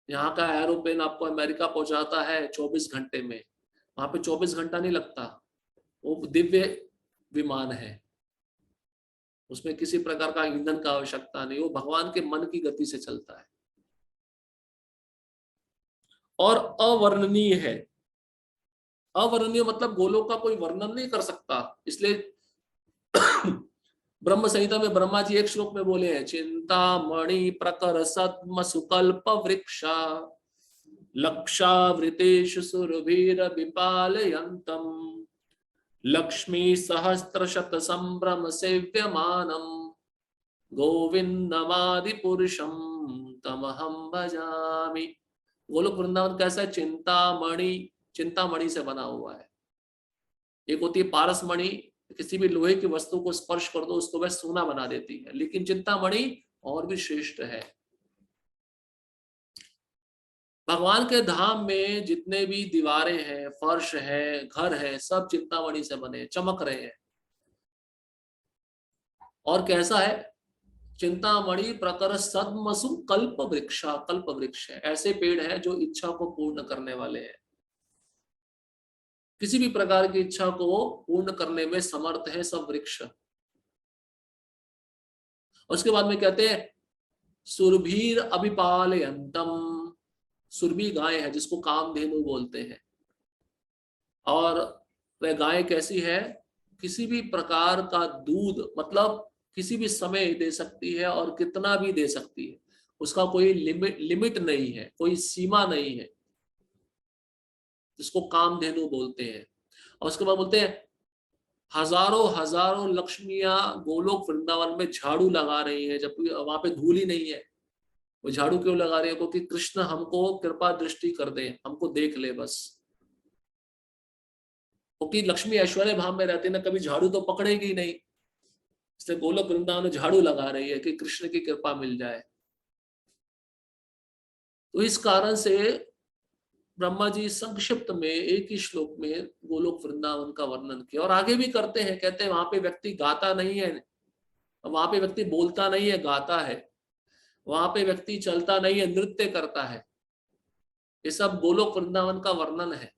S1: यहाँ का एरोप्लेन आपको अमेरिका पहुंचाता है 24 घंटे में, वहां पे 24 घंटा नहीं लगता। वो दिव्य विमान है, उसमें किसी प्रकार का ईंधन का आवश्यकता नहीं, वो भगवान के मन की गति से चलता है और अवर्णनीय है। अवर्णनीय मतलब गोलोक का कोई वर्णन नहीं कर सकता। इसलिए ब्रह्म संहिता में ब्रह्मा जी एक श्लोक में बोले हैं, चिंतामणि प्रकर सत्म सुकल्प वृक्षा लक्षावृतेषु सुरभिर विपालयन्तम लक्ष्मी सहस्त्रशत संभ्रम सेव्यमानम गोविंदमादि पुरुषम तमहम भजामि। गोलोक वृंदावन कैसा है? चिंतामणि, चिंतामणि से बना हुआ है। एक होती है पारसमणि, किसी भी लोहे की वस्तु को स्पर्श कर दो उसको वह सोना बना देती है, लेकिन चिंतामणि और भी श्रेष्ठ है। भगवान के धाम में जितने भी दीवारें हैं, फर्श है, घर है, सब चिंतामणि से बने, चमक रहे हैं। और कैसा है? चिंतामणि प्रकर सद्मसु कल्प वृक्षा। कल्प वृक्ष है, ऐसे पेड़ हैं जो इच्छा को पूर्ण करने वाले हैं। किसी भी प्रकार की इच्छा को पूर्ण करने में समर्थ है सब वृक्ष। और उसके बाद में कहते हैं सुरभीर अभिपालयंतम। सुरभि गाय है जिसको कामधेनु बोलते हैं। और वह गाय कैसी है? किसी भी प्रकार का दूध, मतलब किसी भी समय दे सकती है और कितना भी दे सकती है। उसका कोई लिमिट नहीं है, कोई सीमा नहीं है, जिसको कामधेनु बोलते हैं। और उसके बाद बोलते हैं हजारों हजारों लक्ष्मियां गोलोक वृंदावन में झाड़ू लगा रही हैं, जबकि वहां पे धूल ही नहीं है। वो झाड़ू क्यों लगा रही है? क्योंकि कृष्ण हमको कृपा दृष्टि कर दे, हमको देख ले बस। क्योंकि लक्ष्मी ऐश्वर्य भाव में रहती है ना, कभी झाड़ू तो पकड़ेगी ही नहीं। इसलिए गोलोक वृंदावन में झाड़ू लगा रही है कि कृष्ण की कृपा मिल जाए। तो इस कारण से ब्रह्मा जी संक्षिप्त में एक ही श्लोक में गोलोक वृंदावन का वर्णन किया, और आगे भी करते हैं, कहते हैं वहां पे व्यक्ति गाता नहीं है, वहां पे व्यक्ति बोलता नहीं है, गाता है, वहां पे व्यक्ति चलता नहीं है, नृत्य करता है। ये सब गोलोक वृंदावन का वर्णन है।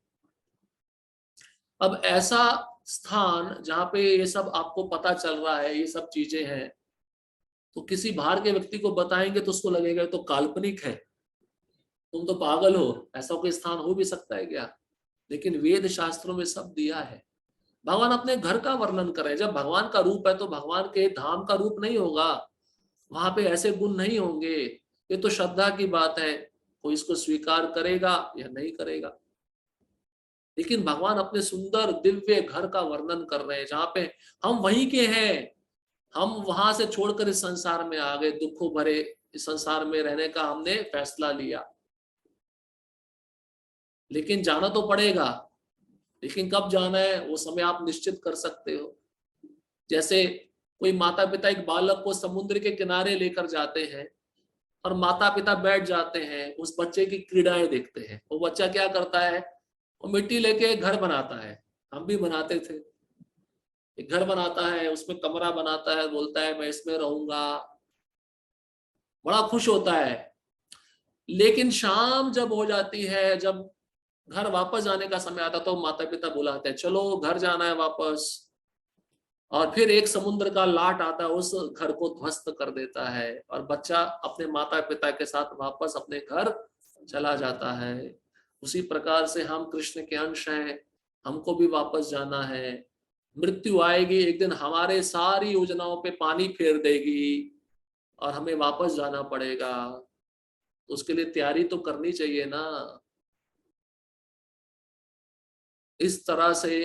S1: अब ऐसा स्थान जहां पे ये सब आपको पता चल रहा है, ये सब चीजें हैं, तो किसी बाहर के व्यक्ति को बताएंगे तो उसको लगेगा तो काल्पनिक है, तुम तो पागल हो, ऐसा कोई स्थान हो भी सकता है क्या? लेकिन वेद शास्त्रों में सब दिया है। भगवान अपने घर का वर्णन कर रहे हैं। जब भगवान का रूप है तो भगवान के धाम का रूप नहीं होगा, वहां पे ऐसे गुण नहीं होंगे। ये तो श्रद्धा की बात है, कोई इसको स्वीकार करेगा या नहीं करेगा। लेकिन भगवान अपने सुंदर दिव्य घर का वर्णन कर रहे हैं, जहां पे हम वहीं के हैं, हम वहां से छोड़कर इस संसार में आ गए, दुखों भरे इस संसार में रहने का हमने फैसला लिया। लेकिन जाना तो पड़ेगा, लेकिन कब जाना है वो समय आप निश्चित कर सकते हो। जैसे कोई माता पिता एक बालक को समुद्र के किनारे लेकर जाते हैं और माता पिता बैठ जाते हैं, उस बच्चे की क्रीड़ाएं देखते हैं। वो बच्चा क्या करता है, वो मिट्टी लेके घर बनाता है, हम भी बनाते थे। एक घर बनाता है, उसमें कमरा बनाता है, बोलता है मैं इसमें रहूंगा, बड़ा खुश होता है। लेकिन शाम जब हो जाती है, जब घर वापस जाने का समय आता तो माता पिता बुलाते हैं, चलो घर जाना है वापस। और फिर एक समुद्र का लाट आता है, उस घर को ध्वस्त कर देता है और बच्चा अपने माता पिता के साथ वापस अपने घर चला जाता है। उसी प्रकार से हम कृष्ण के अंश हैं, हमको भी वापस जाना है। मृत्यु आएगी एक दिन, हमारे सारी योजनाओं पे पानी फेर देगी और हमें वापस जाना पड़ेगा। तो उसके लिए तैयारी तो करनी चाहिए ना। इस तरह से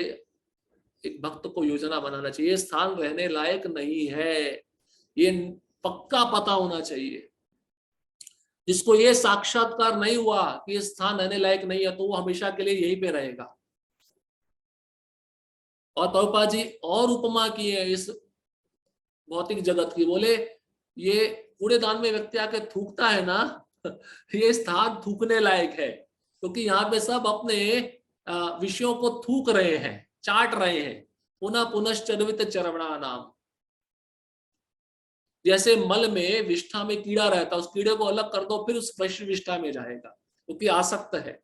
S1: एक भक्त को योजना बनाना चाहिए। स्थान रहने लायक नहीं है, ये पक्का पता होना चाहिए। जिसको ये साक्षात्कार नहीं हुआ कि ये स्थान रहने लायक नहीं है, तो वो हमेशा के लिए यहीं पे रहेगा। और प्रभुपाद जी और उपमा की है इस भौतिक जगत की, बोले ये कूड़ेदान में व्यक्ति आके थूकता है ना, ये स्थान थूकने लायक है, क्योंकि यहाँ पे सब अपने विषयों को थूक रहे हैं, चाट रहे हैं। पुनः पुनश्चर्वित चरवणा नाम, जैसे मल में विष्ठा में कीड़ा रहता है, उस कीड़े को अलग कर दो फिर उस फ्रेश विष्ठा में जाएगा, क्योंकि आसक्त है।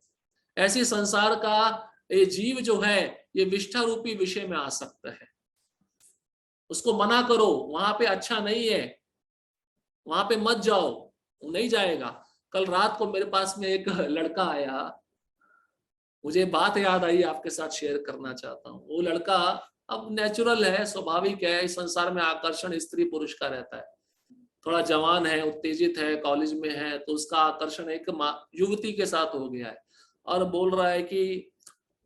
S1: ऐसे संसार का ये जीव जो है, ये विष्ठा रूपी विषय में आसक्त है। उसको मना करो, वहां पे अच्छा नहीं है, वहां पे मत जाओ, वो नहीं जाएगा। कल रात को मेरे पास में एक लड़का आया, मुझे बात याद आई, आपके साथ शेयर करना चाहता हूँ। वो लड़का, अब नेचुरल है, स्वाभाविक है, इस संसार में आकर्षण स्त्री पुरुष का रहता है। थोड़ा जवान है, उत्तेजित है, कॉलेज में है, तो उसका आकर्षण एक युवती के साथ हो गया है। और बोल रहा है कि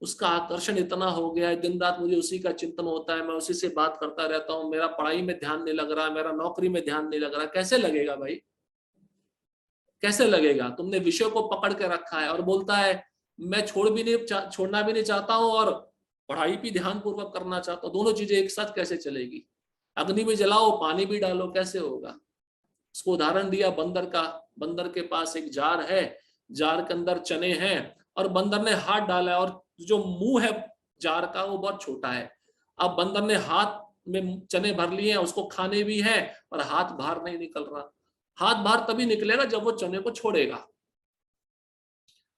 S1: उसका आकर्षण इतना हो गया है, दिन रात मुझे उसी का चिंतन होता है, मैं उसी से बात करता रहता हूँ, मेरा पढ़ाई में ध्यान नहीं लग रहा, मेरा नौकरी में ध्यान नहीं लग रहा। कैसे लगेगा भाई, कैसे लगेगा? तुमने विषय को पकड़ के रखा है। और बोलता है मैं छोड़ना भी नहीं चाहता हूँ और पढ़ाई भी ध्यान पूर्वक करना चाहता हूँ, दोनों चीजें एक साथ कैसे चलेगी? अग्नि भी जलाओ, पानी भी डालो, कैसे होगा? उसको उदाहरण दिया बंदर का। बंदर के पास एक जार है, जार के अंदर चने हैं, और बंदर ने हाथ डाला है और जो मुंह है जार का वो बहुत छोटा है। अब बंदर ने हाथ में चने भर लिए हैं, उसको खाने भी है और हाथ बाहर नहीं निकल रहा। हाथ बाहर तभी निकलेगा जब वो चने को छोड़ेगा।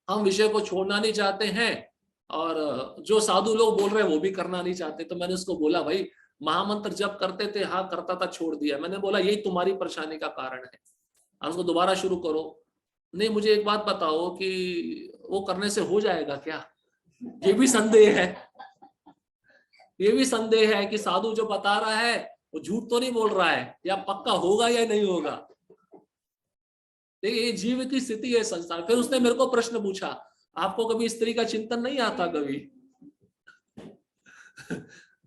S1: हम विषय को छोड़ना नहीं चाहते हैं, और जो साधु लोग बोल रहे हैं वो भी करना नहीं चाहते। तो मैंने उसको बोला भाई महामंत्र जब करते थे, हाँ करता था, छोड़ दिया। मैंने बोला यही तुम्हारी परेशानी का कारण है, आप उसको दोबारा शुरू करो। नहीं, मुझे एक बात बताओ कि वो करने से हो जाएगा क्या? ये भी संदेह है, ये भी संदेह है कि साधु जो बता रहा है वो झूठ तो नहीं बोल रहा है, या पक्का होगा या नहीं होगा। देखिए ये जीव की स्थिति है संसार। फिर उसने मेरे को प्रश्न पूछा, आपको कभी स्त्री का चिंतन नहीं आता कभी?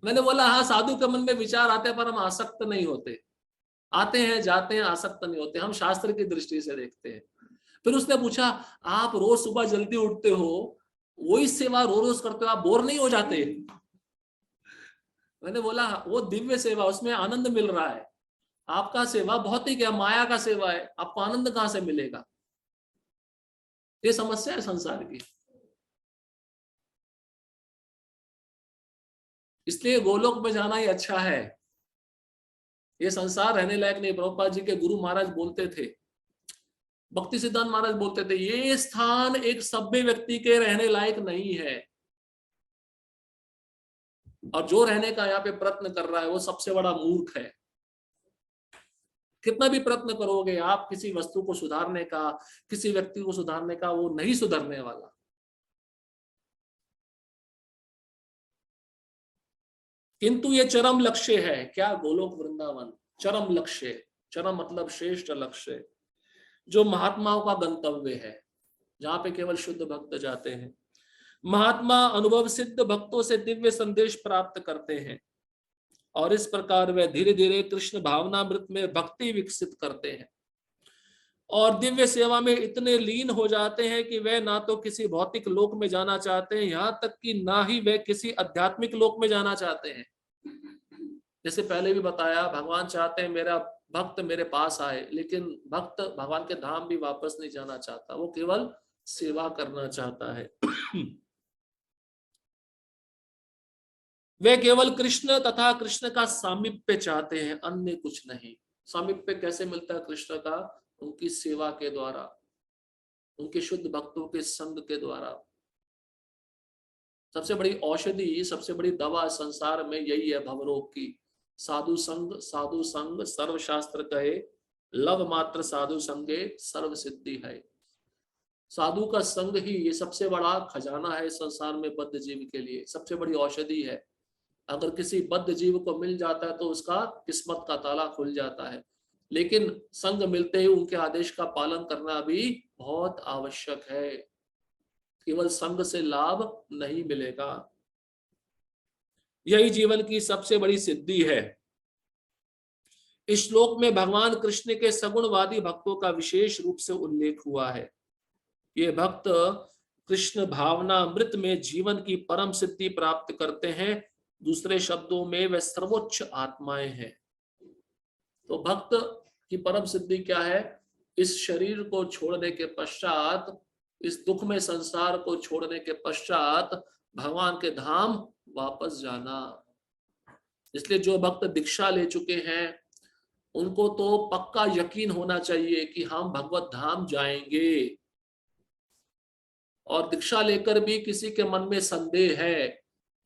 S1: मैंने बोला हाँ, साधु के मन में विचार आते हैं पर हम आसक्त नहीं होते। आते हैं जाते हैं, आसक्त नहीं होते, हम शास्त्र की दृष्टि से देखते हैं। फिर उसने पूछा आप रोज सुबह जल्दी उठते हो, वही सेवा रोज रोज करते हो, आप बोर नहीं हो जाते? मैंने बोला वो दिव्य सेवा, उसमें आनंद मिल रहा है। आपका सेवा भौतिक है, माया का सेवा है, आपको आनंद कहां से मिलेगा? ये समस्या है संसार की। इसलिए गोलोक में जाना ही अच्छा है। ये संसार रहने लायक नहीं। प्रभुपाद जी के गुरु महाराज बोलते थे, भक्ति सिद्धांत महाराज बोलते थे, ये स्थान एक सभ्य व्यक्ति के रहने लायक नहीं है, और जो रहने का यहाँ पे प्रयत्न कर रहा है वो सबसे बड़ा मूर्ख है। कितना भी प्रयत्न करोगे आप किसी वस्तु को सुधारने का, किसी व्यक्ति को सुधारने का, वो नहीं सुधरने वाला। किंतु ये चरम लक्ष्य है। क्या? गोलोक वृंदावन चरम लक्ष्य। चरम मतलब श्रेष्ठ लक्ष्य, जो महात्माओं का गंतव्य है, जहां पे केवल शुद्ध भक्त जाते हैं। महात्मा अनुभव सिद्ध भक्तों से दिव्य संदेश प्राप्त करते हैं, और इस प्रकार वे धीरे धीरे कृष्ण भावनामृत में भक्ति विकसित करते हैं, और दिव्य सेवा में इतने लीन हो जाते हैं कि वे ना तो किसी भौतिक लोक में जाना चाहते हैं, यहाँ तक कि ना ही वे किसी आध्यात्मिक लोक में जाना चाहते हैं। जैसे पहले भी बताया, भगवान चाहते हैं मेरा भक्त मेरे पास आए, लेकिन भक्त भगवान के धाम भी वापस नहीं जाना चाहता, वो केवल सेवा करना चाहता है। वे केवल कृष्ण तथा कृष्ण का सामीप्य चाहते हैं, अन्य कुछ नहीं। सामीप्य कैसे मिलता है कृष्ण का? उनकी सेवा के द्वारा, उनके शुद्ध भक्तों के संग के द्वारा। सबसे बड़ी औषधि, सबसे बड़ी दवा संसार में यही है भवरोग की। साधु संग सर्वशास्त्र कहे, लव मात्र साधु संगे सर्व सिद्धि है। साधु का संग ही ये सबसे बड़ा खजाना है संसार में बद्ध जीव के लिए, सबसे बड़ी औषधि है। अगर किसी बद्ध जीव को मिल जाता है तो उसका किस्मत का ताला खुल जाता है, लेकिन संग मिलते ही उनके आदेश का पालन करना भी बहुत आवश्यक है। केवल संग से लाभ नहीं मिलेगा। यही जीवन की सबसे बड़ी सिद्धि है। इस श्लोक में भगवान कृष्ण के सगुणवादी भक्तों का विशेष रूप से उल्लेख हुआ है। ये भक्त कृष्ण भावना अमृत में जीवन की परम सिद्धि प्राप्त करते हैं। दूसरे शब्दों में वे सर्वोच्च आत्माएं हैं। तो भक्त की परम सिद्धि क्या है? इस शरीर को छोड़ने के पश्चात, इस दुख में संसार को छोड़ने के पश्चात भगवान के धाम वापस जाना। इसलिए जो भक्त दीक्षा ले चुके हैं उनको तो पक्का यकीन होना चाहिए कि हम भगवत धाम जाएंगे। और दीक्षा लेकर भी किसी के मन में संदेह है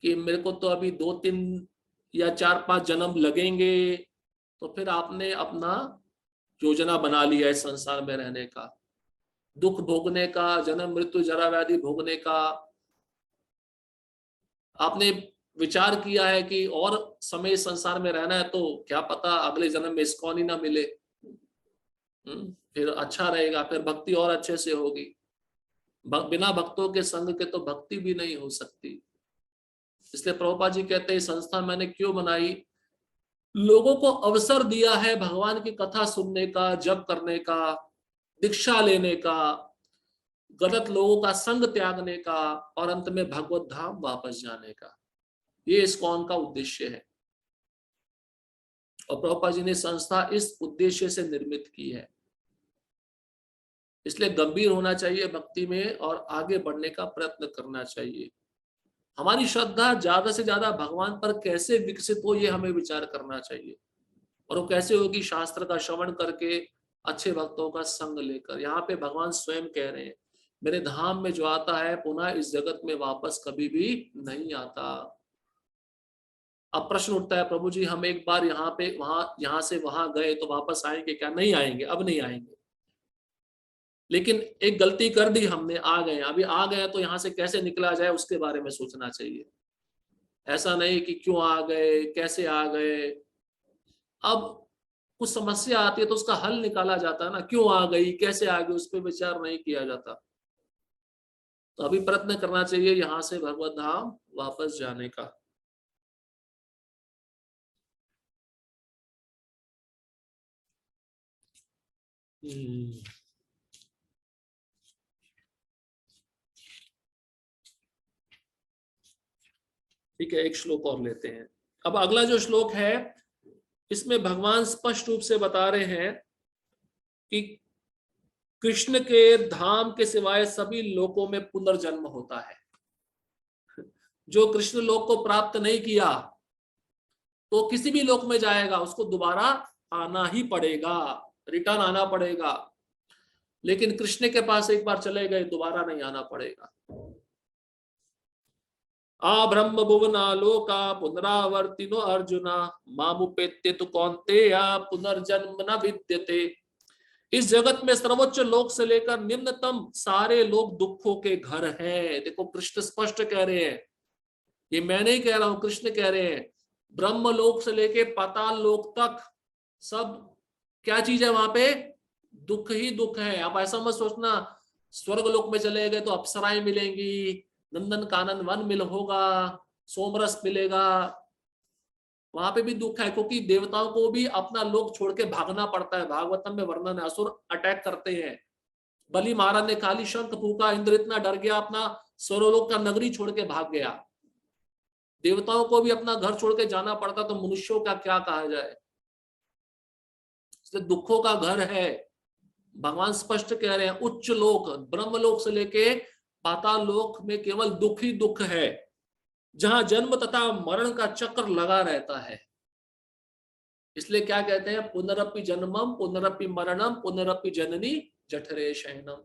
S1: कि मेरे को तो अभी 2-3 या 4-5 जन्म लगेंगे, तो फिर आपने अपना योजना बना लिया है संसार में रहने का, दुख भोगने का, जन्म मृत्यु जरा व्याधि भोगने का। आपने विचार किया है कि और समय संसार में रहना है, तो क्या पता अगले जन्म में इस्कॉन ही ना मिले, फिर अच्छा रहेगा, फिर भक्ति और अच्छे से होगी। बिना भक्तों के संग के तो भक्ति भी नहीं हो सकती। इसलिए प्रभुपाद जी कहते हैं संस्था मैंने क्यों बनाई? लोगों को अवसर दिया है भगवान की कथा सुनने का, जप करने का, दीक्षा लेने का, गलत लोगों का संग त्यागने का, और अंत में भगवत धाम वापस जाने का। ये इस्कॉन का उद्देश्य है, और प्रभुपाद जी ने संस्था इस उद्देश्य से निर्मित की है। इसलिए गंभीर होना चाहिए भक्ति में और आगे बढ़ने का प्रयत्न करना चाहिए। हमारी श्रद्धा ज्यादा से ज्यादा भगवान पर कैसे विकसित हो, ये हमें विचार करना चाहिए। और वो कैसे होगी? शास्त्र का श्रवण करके, अच्छे भक्तों का संग लेकर। यहाँ पे भगवान स्वयं कह रहे हैं, मेरे धाम में जो आता है पुनः इस जगत में वापस कभी भी नहीं आता। अब प्रश्न उठता है, प्रभु जी हम एक बार यहाँ पे यहाँ से वहां गए तो वापस आएंगे क्या? नहीं आएंगे, अब नहीं आएंगे। लेकिन एक गलती कर दी हमने, आ गए, अभी आ गए तो यहाँ से कैसे निकला जाए उसके बारे में सोचना चाहिए। ऐसा नहीं कि क्यों आ गए, कैसे आ गए। अब कुछ समस्या आती है तो उसका हल निकाला जाता है ना, क्यों आ गई, कैसे आ गई, उस पर विचार नहीं किया जाता। तो अभी प्रयत्न करना चाहिए यहाँ से भगवत धाम वापस जाने का। ठीक है, एक श्लोक और लेते हैं। अब अगला जो श्लोक है इसमें भगवान स्पष्ट रूप से बता रहे हैं कि कृष्ण के धाम के सिवाय सभी लोकों में पुनर्जन्म होता है। जो कृष्ण लोक को प्राप्त नहीं किया तो किसी भी लोक में जाएगा, उसको दोबारा आना ही पड़ेगा, रिटर्न आना पड़ेगा। लेकिन कृष्ण के पास एक बार चले गए, दोबारा नहीं आना पड़ेगा। आ ब्रह्म भुवना लोका पुनरावर्तिनो अर्जुना मामुपेत्य तो कौन्तेय पुनर्जन्म न विद्यते। इस जगत में सर्वोच्च लोक से लेकर निम्नतम सारे लोग दुखों के घर हैं। देखो कृष्ण स्पष्ट कह रहे हैं, ये मैं नहीं कह रहा हूं, कृष्ण कह रहे हैं। ब्रह्म लोक से लेके पाताल लोक तक सब क्या चीज है, वहां पे दुख ही दुख है। आप ऐसा मत सोचना स्वर्ग लोक में चले गए तो अप्सराएं मिलेंगी, नंदन कानन वन मिल होगा, सोमरस मिलेगा। वहां पे भी दुख है, क्योंकि देवताओं को भी अपना लोक छोड़ के भागना पड़ता है। भागवतम में वर्णन है, असुर अटैक करते हैं। बलि महाराज ने खाली शंख फूका, इंद्र इतना डर गया, अपना स्वर्गलोक का नगरी छोड़ के भाग गया। देवताओं को भी अपना घर छोड़ के जाना पड़ता, तो मनुष्यों का क्या कहा जाए। इसलिए दुखों का घर है। भगवान स्पष्ट कह रहे हैं, उच्च लोक ब्रह्मलोक से लेके पाताल लोक में केवल दुख ही दुख है, जहां जन्म तथा मरण का चक्र लगा रहता है। इसलिए क्या कहते हैं, पुनरपि जन्मम पुनरपि मरणम पुनरपि जननी जठरे शयनम।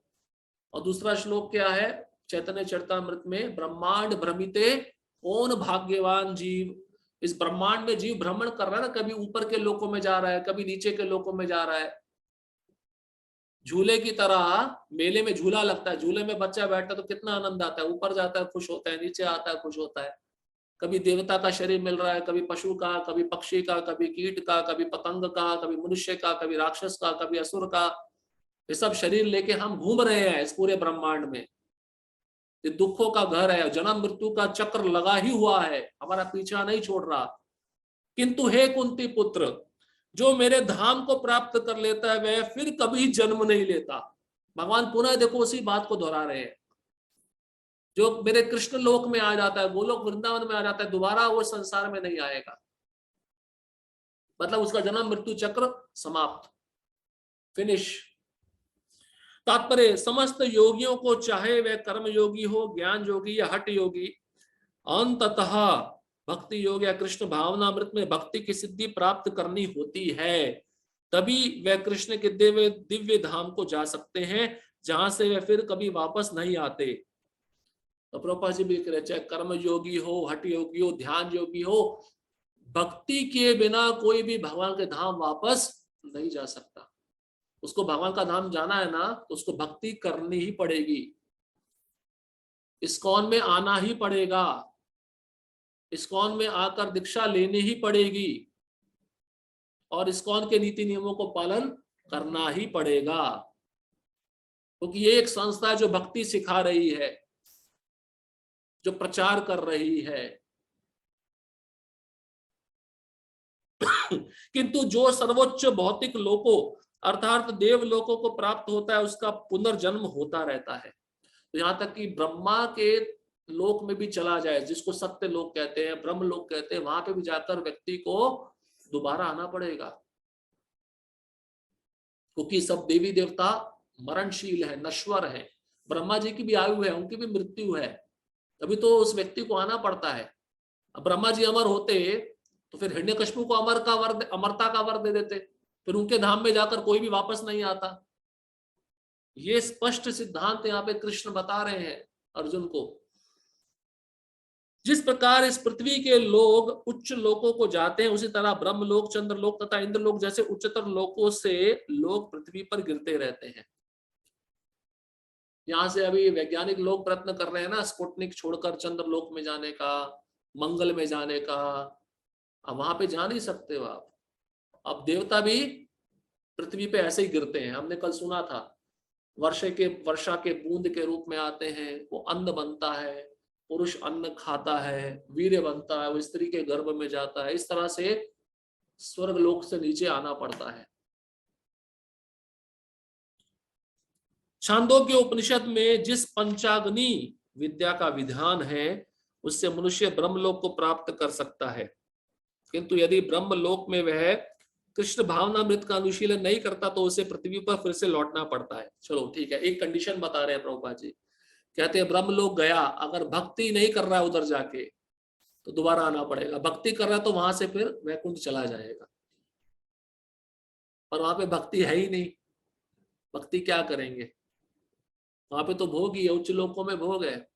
S1: और दूसरा श्लोक क्या है चैतन्य चरितामृत में, ब्रह्मांड भ्रमिते कौन भाग्यवान जीव। इस ब्रह्मांड में जीव भ्रमण कर रहा है ना, कभी ऊपर के लोकों में जा रहा है, कभी नीचे के लोकों में जा रहा है। झूले की तरह मेले में झूला लगता है, झूले में बच्चा बैठता है तो कितना आनंद आता है, ऊपर जाता है खुश होता है, नीचे आता है खुश होता है। कभी देवता का शरीर मिल रहा है, कभी पशु का, कभी पक्षी का, कभी कीट का, कभी पतंग का, कभी मनुष्य का, कभी राक्षस का, कभी असुर का। ये सब शरीर लेके हम घूम रहे हैं इस पूरे ब्रह्मांड में। ये दुखों का घर है, जन्म मृत्यु का चक्र लगा ही हुआ है, हमारा पीछा नहीं छोड़ रहा। किंतु हे कुंती पुत्र, जो मेरे धाम को प्राप्त कर लेता है वह फिर कभी जन्म नहीं लेता। भगवान पुनः देखो उसी बात को दोहरा रहे हैं। जो मेरे कृष्ण लोक में आ जाता है, गोलोक वृंदावन में आ जाता है, दोबारा वो संसार में नहीं आएगा। मतलब उसका जन्म मृत्यु चक्र समाप्त, फिनिश। तात्पर्य, समस्त योगियों को, चाहे वह कर्म योगी हो, ज्ञान योगी या हठ योगी, अंततः भक्ति योग या कृष्ण भावनामृत में भक्ति की सिद्धि प्राप्त करनी होती है। तभी वह कृष्ण के दिव्य दिव्य धाम को जा सकते हैं, जहां से वह फिर कभी वापस नहीं आते। तो प्रभुपाद जी भी कह रहे, चाहे कर्म योगी हो, हठ योगी हो, ध्यान योगी हो, भक्ति के बिना कोई भी भगवान के धाम वापस नहीं जा सकता। उसको भगवान का धाम जाना है ना, तो उसको भक्ति करनी ही पड़ेगी, इस्कॉन में आना ही पड़ेगा, इस्कॉन में आकर दीक्षा लेनी ही पड़ेगी, और इस्कॉन के नीति नियमों को पालन करना ही पड़ेगा। क्योंकि ये एक संस्था है जो भक्ति सिखा रही है, जो प्रचार कर रही है। किंतु जो सर्वोच्च भौतिक लोकों अर्थात देव लोकों को प्राप्त होता है, उसका पुनर्जन्म होता रहता है। तो यहां तक कि ब्रह्मा के लोक में भी चला जाए, जिसको सत्य लोक कहते हैं, ब्रह्म लोक कहते हैं, वहां पे भी जाकर व्यक्ति को दोबारा आना पड़ेगा। क्योंकि सब देवी देवता मरणशील है, नश्वर है। ब्रह्मा जी की भी आयु है, उनकी भी मृत्यु है, तभी तो उस व्यक्ति को आना पड़ता है। अब ब्रह्मा जी अमर होते तो फिर हिरण्यकश्यप को अमरता का वर दे देते, फिर उनके धाम में जाकर कोई भी वापस नहीं आता। ये स्पष्ट सिद्धांत यहाँ पे कृष्ण बता रहे हैं अर्जुन को। जिस प्रकार इस पृथ्वी के लोग उच्च लोकों को जाते हैं, उसी तरह ब्रह्मलोक, चंद्रलोक तथा इंद्रलोक जैसे उच्चतर लोकों से लोग पृथ्वी पर गिरते रहते हैं। यहां से अभी वैज्ञानिक लोग प्रयत्न कर रहे हैं ना, स्पुतनिक छोड़कर चंद्रलोक में जाने का, मंगल में जाने का। अब वहां पे जा नहीं सकते हो आप। अब देवता भी पृथ्वी पे ऐसे ही गिरते हैं। हमने कल सुना था, वर्षा के बूंद के रूप में आते हैं, वो अन्न बनता है, पुरुष अन्न खाता है, वीर्य बनता है, वो स्त्री के गर्भ में जाता है। इस तरह से स्वर्ग लोक से नीचे आना पड़ता है। छांदोग्य उपनिषद में जिस पंचाग्नि विद्या का विधान है, उससे मनुष्य ब्रह्मलोक को प्राप्त कर सकता है। किंतु यदि ब्रह्मलोक में वह कृष्ण भावनामृत का अनुशीलन नहीं करता, तो उसे पृथ्वी पर फिर से लौटना पड़ता है। चलो ठीक है, एक कंडीशन बता रहे हैं प्रभुपाद जी, कहते हैं ब्रह्मलोक गया, अगर भक्ति नहीं कर रहा है उधर जाके, तो दोबारा आना पड़ेगा। भक्ति कर रहा है तो वहां से फिर वैकुंठ चला जाएगा, पर वहां पे भक्ति है ही नहीं, भक्ति क्या करेंगे? वहां पे तो भोग ही है, उच्च लोकों में भोग है।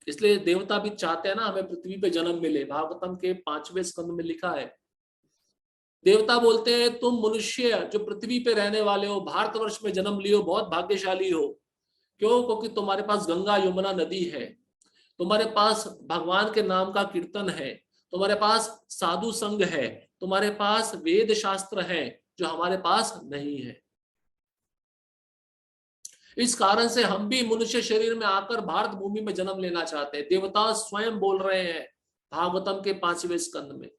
S1: इसलिए देवता भी चाहते हैं ना हमें पृथ्वी पे जन्म मिले। भागवतम के 5वें स्कंद में लिखा है, देवता बोलते हैं तुम मनुष्य जो पृथ्वी पे रहने वाले हो, भारतवर्ष में जन्म लियो, बहुत भाग्यशाली हो। क्यों? क्योंकि तुम्हारे पास गंगा यमुना नदी है, तुम्हारे पास भगवान के नाम का कीर्तन है, तुम्हारे पास साधु संघ है, तुम्हारे पास वेद शास्त्र है जो हमारे पास नहीं है। इस कारण से हम भी मनुष्य शरीर में आकर भारत भूमि में जन्म लेना चाहते हैं। देवता स्वयं बोल रहे हैं भागवतम के 5वें स्कंद में।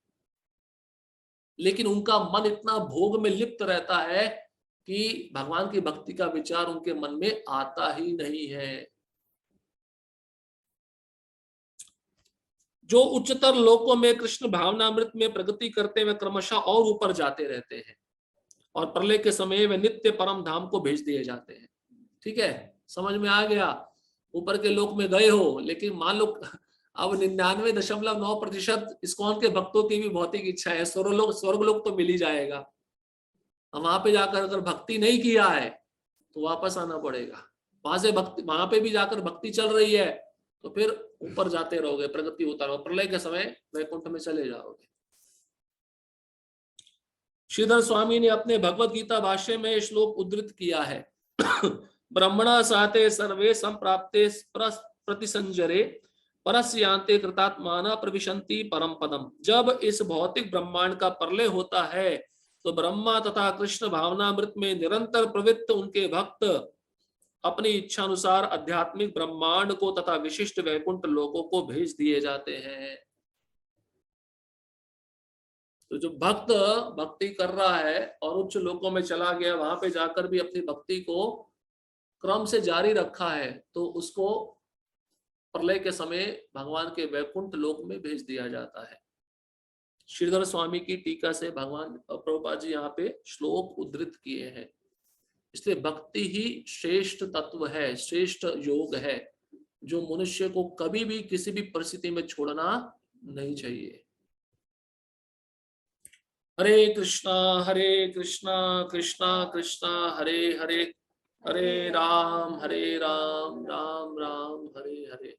S1: लेकिन उनका मन इतना भोग में लिप्त रहता है कि भगवान की भक्ति का विचार उनके मन में आता ही नहीं है। जो उच्चतर लोकों में कृष्ण भावनामृत में प्रगति करते हुए क्रमशः और ऊपर जाते रहते हैं, और प्रलय के समय वे नित्य परम धाम को भेज दिए जाते हैं। ठीक है, समझ में आ गया? ऊपर के लोक में गए हो, लेकिन मान लो अब 99.9% इस्कॉन के भक्तों की भी भौतिक इच्छा है स्वर्ग लोक तो मिल ही जाएगा। अब वहां पे जाकर अगर भक्ति नहीं किया है तो वापस आना पड़ेगा। वहां से भक्ति, वहां पे भी जाकर भक्ति चल रही है तो फिर ऊपर जाते रहोगे, प्रगति होता रहोगे, प्रलय के समय वैकुंठ में चले जाओगे। श्रीधर स्वामी ने अपने भगवत गीता भाष्य में श्लोक उद्धृत किया है ब्रह्मणा साते सर्वे संप्राप्ते प्रतिसंजरे परस्यांते कृतात्माना प्रविशन्ति परम पदम। जब इस भौतिक ब्रह्मांड का प्रलय होता है तो ब्रह्मा तथा कृष्ण भावनामृत में निरंतर प्रवृत्त उनके भक्त अपनी इच्छा अनुसार आध्यात्मिक ब्रह्मांड को तथा विशिष्ट वैकुंठ लोकों को भेज दिए जाते हैं। तो जो भक्त भक्ति कर रहा है और उच्च लोकों में चला गया, वहां पे जाकर भी अपनी भक्ति को क्रम से जारी रखा है, तो उसको प्रलय के समय भगवान के वैकुंठ लोक में भेज दिया जाता है। श्रीधर स्वामी की टीका से भगवान प्रभुपाद जी यहाँ पे श्लोक उद्धृत किए हैं। इसलिए भक्ति ही श्रेष्ठ तत्व है, श्रेष्ठ योग है, जो मनुष्य को कभी भी किसी भी परिस्थिति में छोड़ना नहीं चाहिए। हरे कृष्णा कृष्णा कृष्णा हरे हरे, हरे राम राम राम हरे हरे।